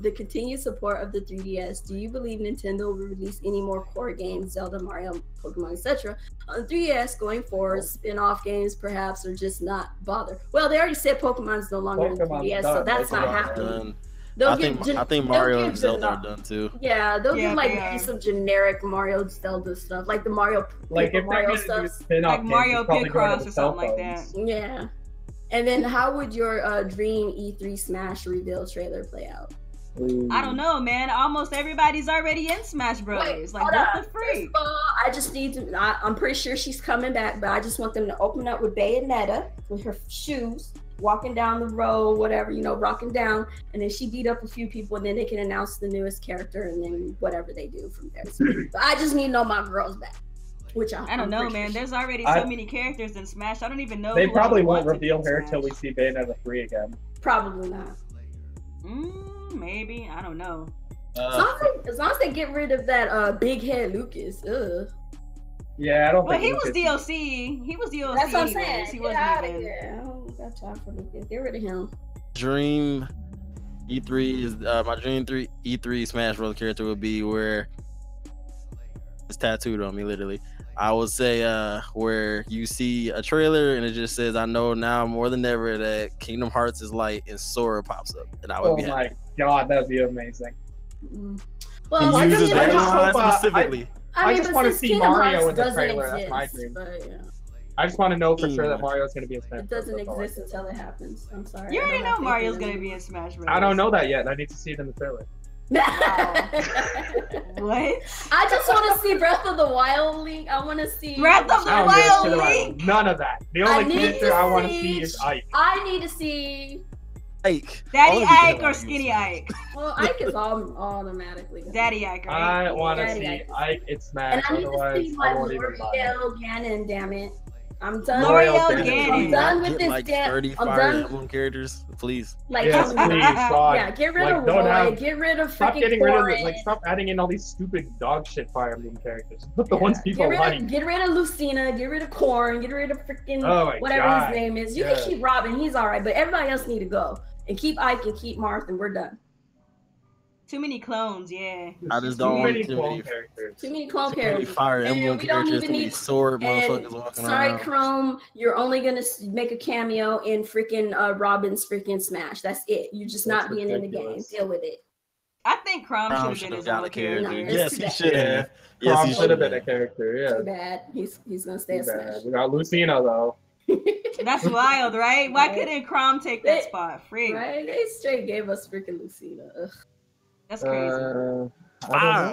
the continued support of the 3DS, do you believe Nintendo will release any more core games, Zelda, Mario, Pokemon, etc., on 3DS going forward, spin-off games perhaps, or just not bother? Well, they already said Pokemon's no longer in 3DS, so that's not happening. I think Mario and Zelda are done too. Yeah, they'll give like maybe some generic Mario Zelda stuff, like the Mario Mario stuff, like Mario Picross or something like that. Yeah. And then how would your dream E3 Smash reveal trailer play out? I don't know, man. Almost everybody's already in Smash Bros. Like, what the freak? I just need to. I'm pretty sure she's coming back, but I just want them to open up with Bayonetta with her shoes, walking down the road, whatever, rocking down, and then she beat up a few people, and then they can announce the newest character, and then whatever they do from there. So, but I just need to know my girls back. Which I don't know, man. There's already so many characters in Smash. I don't even know. They probably won't reveal her till we see Bayonetta 3 again. Probably not. Maybe. I don't know. As long as they get rid of that big head Lucas. Yeah, I don't think. Well, he was DLC. He was DLC. That's what I'm saying. He Get out of here. I don't got time for Lucas. Get rid of him. Dream E3 is my dream E3 Smash Bros. Character would be where it's tattooed on me, literally. I would say where you see a trailer and it just says, "I know now more than ever that Kingdom Hearts is light," and Sora pops up, and I would be happy. God, that'd be amazing. Well, I just hope, specifically. I just want to see Mario in the trailer. Exist, that's my dream. But, yeah. I just want to know for sure that Mario's going to be in Smash. It doesn't exist until it happens. I'm sorry. You already know Mario's going to be in Smash Bros. I don't know that yet. I need to see it in the trailer. What? I just want to see Breath of the Wild Link. I want to see Breath of the Wild Link. None of that. The only character I want to see is Ike. I need to see Ike. Daddy Ike or Skinny Ike. Well, Ike is automatically. Daddy Ike. Right? I want to see Ike in Smash. And I need to see my L'Oreal Ganon. Damn it. I'm done. L'Oreal Ganon. I'm done with this. Like 30 Fire Emblem characters, please. Like, yes, please, God. Yeah, get rid of Roy. Get rid of freaking Corrin. Stop adding in all these stupid dog shit Fire Emblem characters. Put the ones people like. Get rid of Lucina. Get rid of Corrin. Get rid of freaking whatever his name is. You can keep Robin. He's all right, but everybody else need to go. And keep Ike and keep Marth, and we're done. Too many clones, yeah. I just don't want too many characters. Too many clone characters. Fire Emblem characters, too many sword motherfuckers walking around. Sorry, Chrome, you're only gonna make a cameo in freaking Robin's freaking Smash. That's it. You're just not being in the game. Deal with it. I think Chrome should have been got a character. No, yes, he should have. Yes, he should have been a character. Yeah. Too bad. He's gonna stay a Smash. We got Lucina though. That's wild, right? Why couldn't Crom take that spot? Free. Right? They straight gave us freaking Lucina. Ugh. That's crazy. I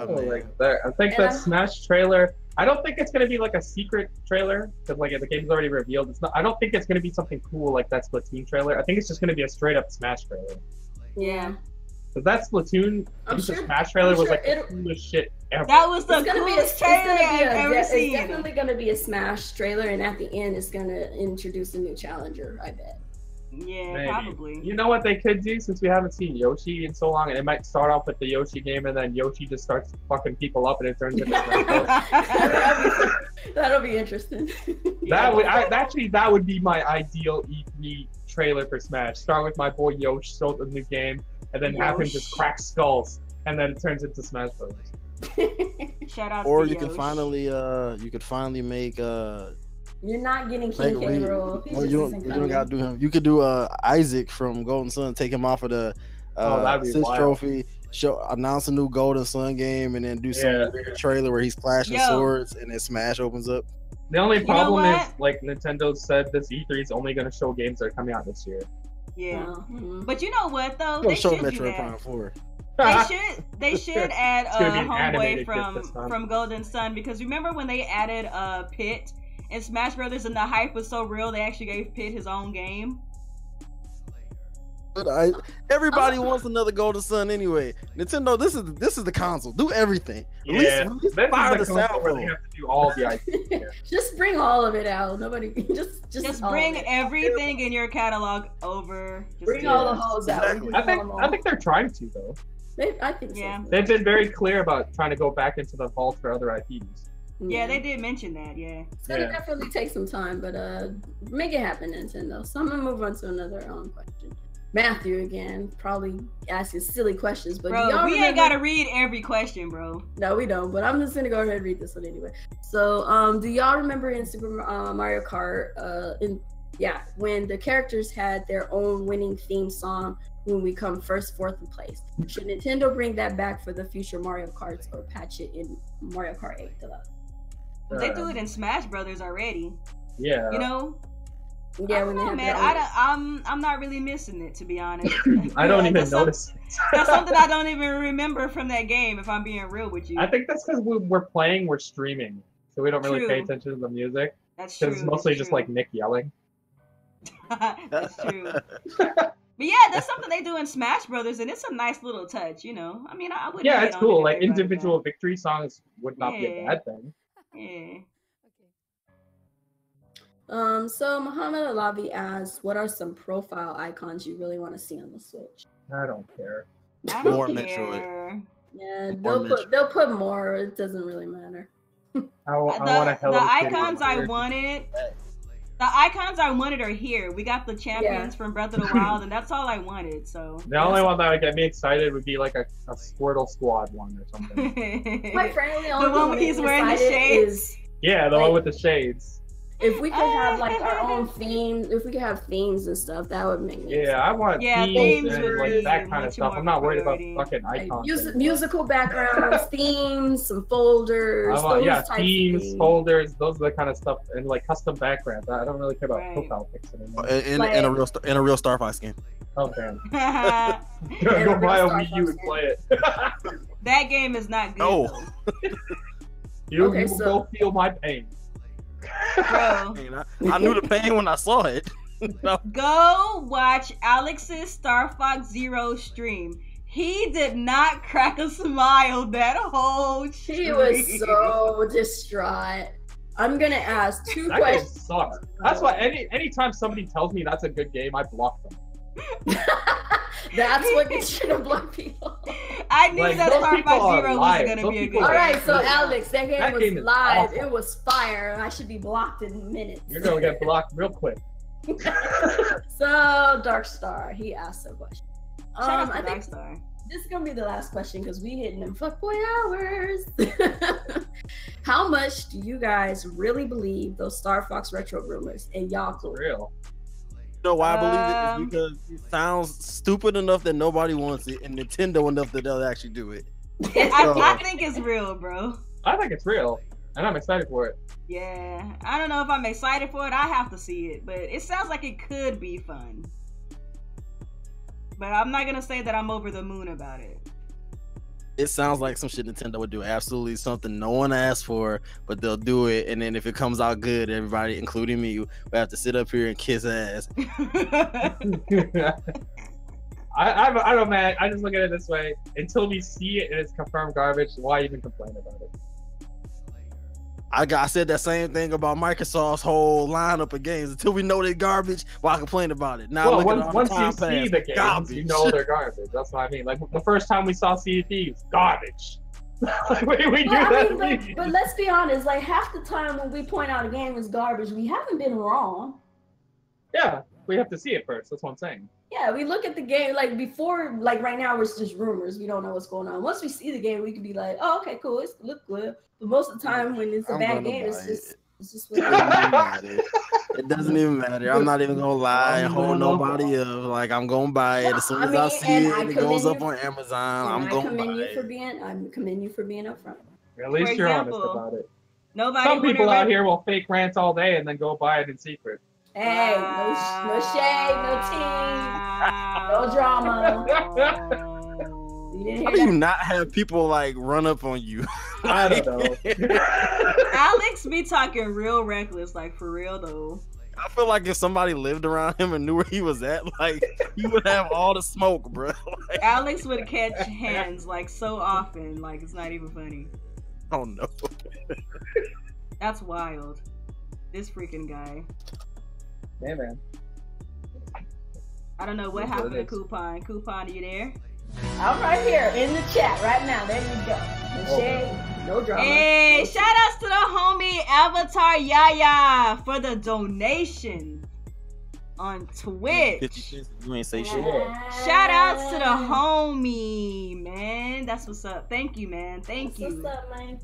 don't know. I think that Smash trailer. I don't think it's gonna be like a secret trailer because like the game's already revealed. It's not. I don't think it's gonna be something cool like that Splatoon trailer. I think it's just gonna be a straight up Smash trailer. Yeah. But that Splatoon into Smash trailer was like the coolest shit ever. That was the coolest trailer I've ever seen. It's definitely gonna be a Smash trailer, and at the end, it's gonna introduce a new challenger. I bet. Yeah, maybe. probably. You know what they could do, since we haven't seen Yoshi in so long, and it might start off with the Yoshi game, and then Yoshi just starts fucking people up, and it turns into. That'll be interesting. That would be my ideal E3 trailer for Smash. Start with my boy Yoshi, show the new game, and then have him just crack skulls, and then it turns into Smash Bros. Shout out. Or to you Yoshi. could finally make You're not getting King K. Rool. Well, you don't gotta do him. You could do Isaac from Golden Sun, take him off of the Sis trophy, announce a new Golden Sun game, and then do some trailer where he's clashing swords, and then Smash opens up. The only problem is, like Nintendo said, this E3 is only going to show games that are coming out this year. Yeah, but you know what though? They show Metroid Prime 4. They should add Homeboy from Golden Sun, because remember when they added Pit in Smash Brothers and the hype was so real they actually gave Pit his own game. But everybody wants another Golden Sun anyway. Nintendo, this is the console. Do everything. At least fire the sound where they have to do all the ideas. Just bring all of it out. Nobody just bring everything in your catalog over. Bring all the holes out. I think they're trying to though. I think so. Yeah. They've been very clear about trying to go back into the vault for other IPs. Yeah, they did mention that. Yeah, it's gonna definitely take some time, but make it happen, Nintendo. So I'm gonna move on to another question. Matthew again, probably asking silly questions, but bro, we ain't gotta read every question, bro. No, we don't. But I'm just gonna go ahead and read this one anyway. So, do y'all remember in Super Mario Kart, when the characters had their own winning theme song when we come first, fourth, and place? Should Nintendo bring that back for the future Mario Karts or patch it in Mario Kart 8 Deluxe? They do it in Smash Brothers already. Yeah. You know. Yeah, I'm not really missing it, to be honest. I don't even notice. That's something I don't even remember from that game, if I'm being real with you. I think that's because we're streaming, so we don't really pay attention to the music. That's true. Because it's mostly just like Nick yelling. That's true. But yeah, that's something they do in Smash Brothers, and it's a nice little touch, you know. I mean, I wouldn't. Yeah, it's cool. Like individual victory songs would not be a bad thing. Yeah. So Muhammad Alavi asks, what are some profile icons you really want to see on the Switch? I don't care. More Metroid. Yeah, they'll put more. It doesn't really matter. I want a Hello Kitty. The icons I wanted are here. We got the champions from Breath of the Wild, and that's all I wanted. So the only one that would get me excited would be like a Squirtle Squad one or something. Quite frankly, the one where he's wearing the shades. Yeah, the one with the shades. If we could have like our own themes, if we could have themes and stuff, that would make me. Yeah, I want themes and like that kind of stuff. I'm not worried about fucking icons. Like, musical backgrounds, themes, some folders. Themes, folders. Those are the kind of stuff, and like custom backgrounds. I don't really care about profile pics anymore. In a real Star Fox game. Oh man. Go buy a Wii U and play it. That game is not good. No. You will go feel my pain. Bro. I knew the pain when I saw it. Go watch Alex's Star Fox Zero stream. He did not crack a smile that whole stream. He was so distraught. I'm gonna ask two questions. Game sucks. That's why anytime somebody tells me that's a good game, I block them. That's what gets you to block people. I knew that Star Fox Zero was gonna be a good game. Alright, so Alex, that game was live. It was fire. I should be blocked in minutes. You're gonna get blocked real quick. So Dark Star, he asked a question. I think this is gonna be the last question because we hitting them fuckboy hours. How much do you guys really believe those Star Fox retro rumors? And y'all cool? Real. You know why I believe it? Is because it sounds stupid enough that nobody wants it, and Nintendo enough that they'll actually do it. I think it's real, bro. I think it's real, and I'm excited for it. Yeah, I don't know if I'm excited for it. I have to see it, but it sounds like it could be fun. But I'm not gonna say that I'm over the moon about it. It sounds like some shit Nintendo would do. Absolutely something no one asked for, but they'll do it. And then if it comes out good, everybody, including me, will have to sit up here and kiss ass. I don't, man. I just look at it this way. Until we see it and it's confirmed garbage, why even complain about it? I said that same thing about Microsoft's whole lineup of games. Until we know they're garbage, why complain about it? Now once you see the games, you know they're garbage. That's what I mean. Like the first time we saw Sea of Thieves, garbage. we do that. But let's be honest. Like half the time when we point out a game is garbage, we haven't been wrong. Yeah, we have to see it first. That's what I'm saying. Yeah, we look at the game like before. Like right now, it's just rumors. We don't know what's going on. Once we see the game, we can be like, "Oh, okay, cool. It looks good." But most of the time, when it's a bad game, it's just what it doesn't even matter. I'm not even gonna lie and hold nobody up. Like I'm gonna buy it as soon as I see it. It goes up on Amazon. I'm gonna buy it. I commend you for being upfront. At least you're honest about it. Nobody. Some people out here will fake rants all day and then go buy it in secret. Hey, no shade, no tea, no drama. How do you not have people like run up on you? I don't know. Alex be talking real reckless, like for real though. I feel like if somebody lived around him and knew where he was at, like he would have all the smoke, bro. Like, Alex would catch hands like so often, like it's not even funny. Oh no. That's wild. This freaking guy. Yeah, man. I don't know what happened to Coupon. Coupon, are you there? I'm right here in the chat right now. There you go. No shade, no drama. Hey, shout outs to the homie Avatar Yaya for the donation on Twitch. 50 cents, you ain't say shit. Shout outs to the homie, man. That's what's up. Thank you, man. Thank you. What's up, man?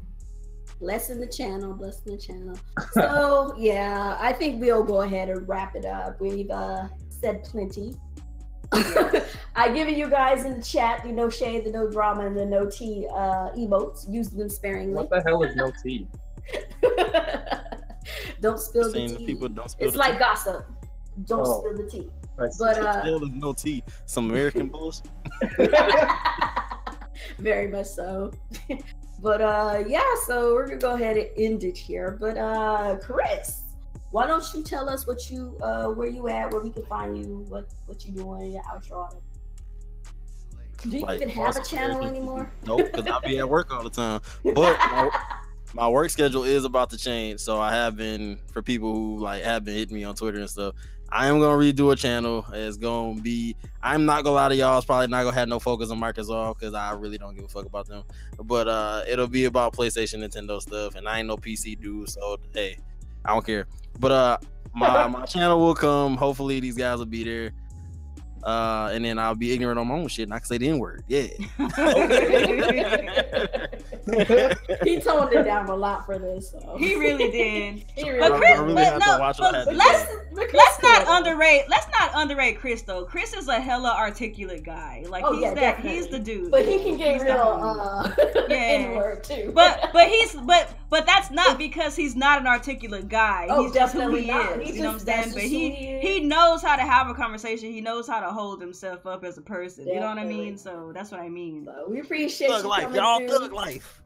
Blessing the channel, blessing the channel. So yeah, I think we'll go ahead and wrap it up. We've said plenty. I given you guys in the chat the no shade, the no drama, and the no tea emotes. Use them sparingly. What the hell is no tea? Don't spill the tea. People don't spill it's like gossip. Don't spill the tea. But still no tea. Some American bullshit. Very much so. But yeah, so we're gonna go ahead and end it here. But Chris, why don't you tell us what you where you at, where we can find you, what you doing, your outro. Do you even have a channel anymore? Nope, because I'll be at work all the time. But my work schedule is about to change, so I have been, for people who like have been hitting me on Twitter and stuff, I am gonna redo a channel. It's gonna be, I'm not gonna lie to y'all, it's probably not gonna have no focus on Microsoft because I really don't give a fuck about them. But it'll be about PlayStation, Nintendo stuff, and I ain't no PC dude, so hey, I don't care. But my channel will come. Hopefully these guys will be there. And then I'll be ignorant on my own shit and I can say the N-word. Yeah. He toned it down a lot for this. So. He really did. But Chris, let's not underrate Chris though. Chris is a hella articulate guy. Like he's the dude. But he can get real N-word too. But that's not because he's not an articulate guy. Oh, he's just who he not. is. You know what I'm saying? But he knows how to have a conversation. He knows how to hold himself up as a person. Definitely. You know what I mean? So that's what I mean. So we appreciate thug you life, coming y'all. through. Thug life.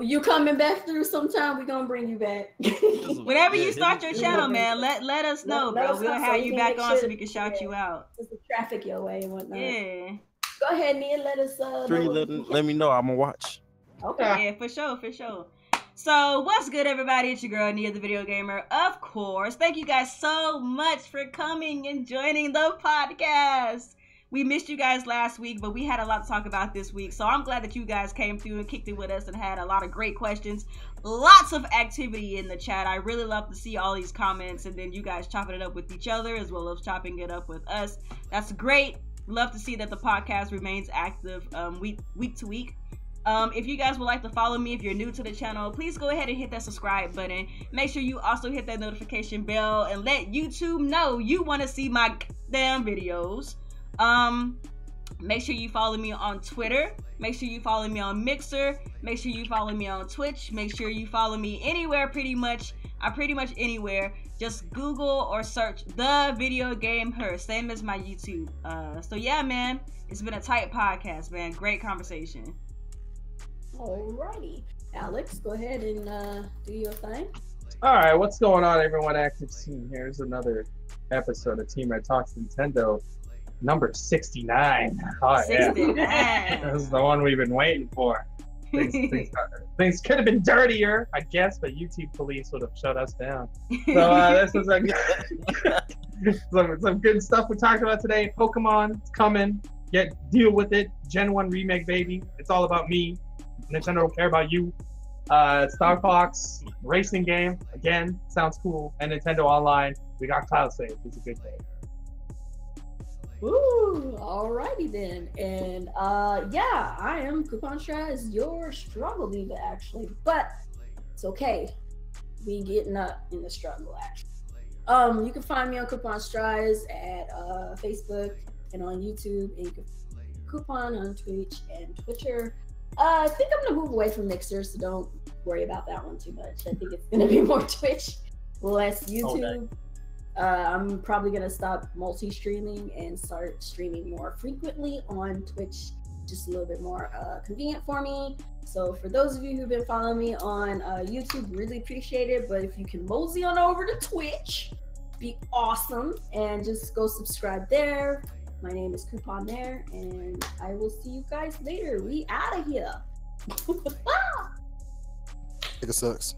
You coming back through sometime? We're gonna bring you back. Whenever you start your channel, man, let us know, bro. We'll have you back on so we can shout you out. Just the traffic your way and whatnot. Yeah. Go ahead, Nia. Let us let me know. I'm gonna watch. Okay. Yeah, for sure. So, what's good, everybody? It's your girl, Nia, the video gamer, of course. Thank you guys so much for coming and joining the podcast. We missed you guys last week, but we had a lot to talk about this week. So, I'm glad that you guys came through and kicked it with us and had a lot of great questions. Lots of activity in the chat. I really love to see all these comments and then you guys chopping it up with each other as well as chopping it up with us. That's great. Love to see that the podcast remains active week to week. If you guys would like to follow me, if you're new to the channel, please go ahead and hit that subscribe button. Make sure you also hit that notification bell and let YouTube know you want to see my damn videos. Make sure you follow me on Twitter. Make sure you follow me on Mixer. Make sure you follow me on Twitch. Make sure you follow me anywhere pretty much. Pretty much anywhere. Just Google or search The Video Game Her. Same as my YouTube. So yeah, man. It's been a tight podcast, man. Great conversation. Alrighty, Alex, go ahead and do your thing. All right, what's going on, everyone? Active Scene. Here's another episode of Team Red Talks Nintendo. number 69. Oh, yeah. 69. This is the one we've been waiting for. Things could have been dirtier, I guess, but YouTube police would have shut us down. So this is some good stuff we talked about today. Pokemon, it's coming. Deal with it. Gen 1 remake, baby. It's all about me. Nintendo don't care about you. Star Fox racing game, again, sounds cool. And Nintendo Online. We got Cloud Save. It's a good day. Ooh, alrighty then. And yeah, I am Coupon Straz, your struggle diva actually. But it's okay. We getting up in the struggle actually. You can find me on Coupon Straz at Facebook and on YouTube, and you can Coupon on Twitch and Twitter. I think I'm gonna move away from Mixer, so don't worry about that one too much. I think it's gonna be more Twitch, less YouTube. Okay. I'm probably gonna stop multi-streaming and start streaming more frequently on Twitch, just a little bit more convenient for me. So for those of you who've been following me on YouTube, really appreciate it. But if you can mosey on over to Twitch, be awesome, and just go subscribe there. My name is Coupon there, and I will see you guys later. We out of here. It sucks.